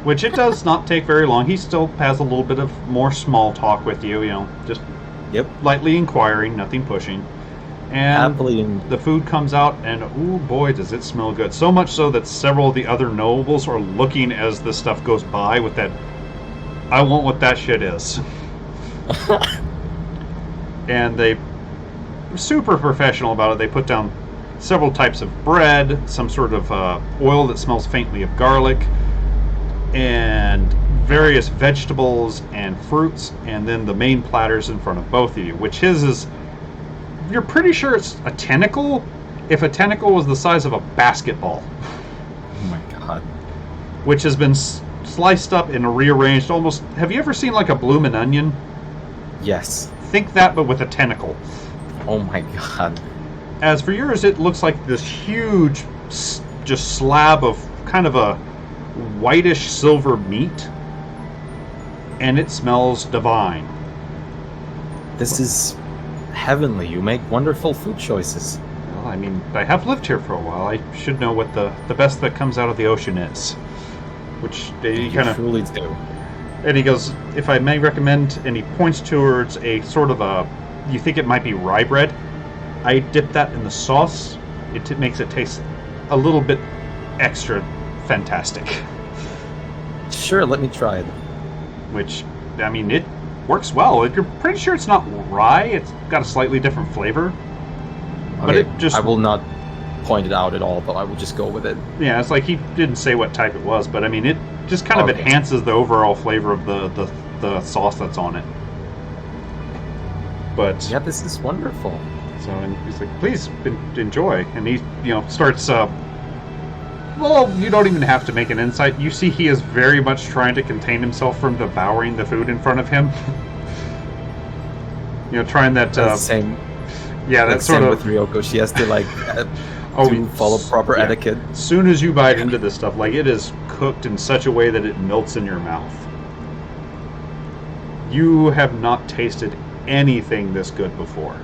Which it does not take very long. He still has a little bit of more small talk with you, just Yep. lightly inquiring, nothing pushing. And Happily, the food comes out, and oh boy, does it smell good. So much so that several of the other nobles are looking as this stuff goes by with that, I want what that shit is. And they super professional about it. They put down several types of bread, some sort of oil that smells faintly of garlic, and various vegetables and fruits, and then the main platters in front of both of you, which his is, you're pretty sure it's a tentacle, if a tentacle was the size of a basketball, oh my god. which has been sliced up and rearranged almost, have you ever seen like a bloomin' onion? Yes. Think that, but with a tentacle. Oh my god. As for yours, it looks like this huge just slab of kind of a whitish silver meat, and it smells divine. This is heavenly. You make wonderful food choices. Well, I mean, I have lived here for a while. I should know what the best that comes out of the ocean is. Which he You kind of, truly do. and he goes, if I may recommend, and he points towards a sort of a, you think it might be rye bread. I dip that in the sauce. It makes it taste a little bit extra fantastic. Sure, let me try it. Which, I mean, it works well. You're pretty sure it's not rye. It's got a slightly different flavor. But Okay, it just, I will not point it out at all, but I will just go with it. yeah, it's like he didn't say what type it was, but I mean, it just kind of Okay. enhances the overall flavor of the sauce that's on it. But Yeah, this is wonderful. so, and he's like, please enjoy, and he, starts. Well, you don't even have to make an insight. You see, he is very much trying to contain himself from devouring the food in front of him. Trying that. That's the same. Yeah, Like, that's sort same of. with Ryoko. She has to like Oh, to follow proper yeah. etiquette. As soon as you bite into this stuff, like, it is cooked in such a way that it melts in your mouth. You have not tasted anything this good before.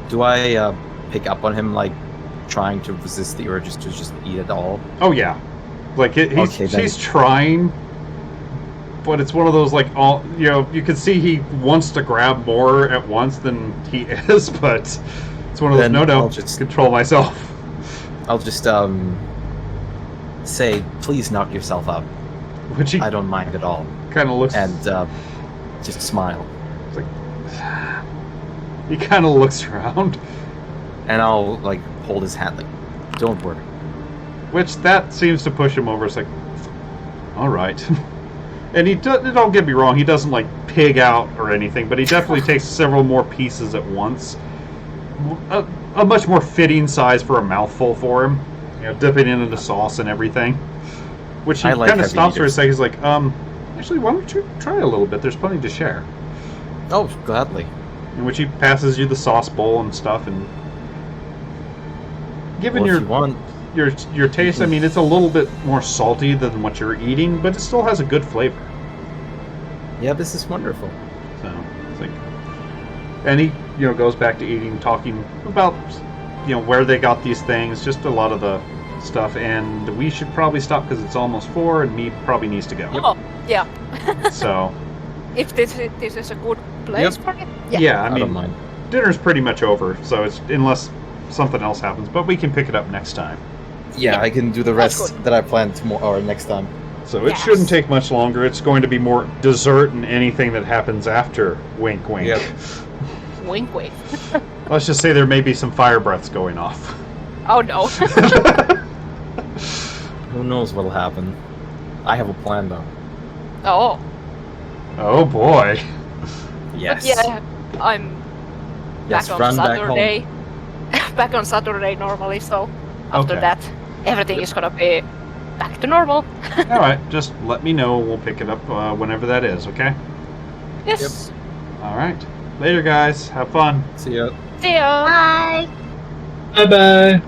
Do I pick up on him like trying to resist the urges to just eat it all? Oh yeah, like Okay, then. he's trying, but it's one of those like all you can see he wants to grab more at once than he is, but it's one of those Then no, I'll just- control myself. I'll just say, please knock yourself out. Which he I don't mind at all, kind of looks and just smile. he kind of looks around, And I'll like hold his hand like, don't worry. which that seems to push him over. It's like, all right. And don't get me wrong, he doesn't like pig out or anything, but he definitely takes several more pieces at once. A much more fitting size for a mouthful for him. Dipping it into sauce and everything. Which he I like kind of heavy stops for a eaters. second. He's like, actually, why don't you try a little bit? There's plenty to share. Oh, gladly. In which he passes you the sauce bowl and stuff, and given Well, if you want, your taste, I mean, it's a little bit more salty than what you're eating, but it still has a good flavor. yeah, this is wonderful. So it's like, and he goes back to eating, talking about where they got these things, just a lot of the stuff, and we should probably stop because it's almost 4, and me probably needs to go. Oh, yeah. So If this is a good place Yep. for it. yeah, I I don't mean, mind. dinner's pretty much over. So it's unless something else happens, but we can pick it up next time. Yeah, I can do the That's rest that I planned tomorrow or next time. So it Yes. shouldn't take much longer. It's going to be more dessert and anything that happens after wink wink. Yep. Wink, wink. Let's just say there may be some fire breaths going off. Oh no. Who knows what'll happen? I have a plan though. Oh. Oh boy. Yes. Yeah, I'm Yes, back on run back home. Saturday. Back on Saturday normally, so after Okay. that, everything is gonna be back to normal. All right, just let me know. We'll pick it up whenever that is. Okay. Yes. All right. Later, guys. Have fun. See ya. See ya. Bye. Bye bye.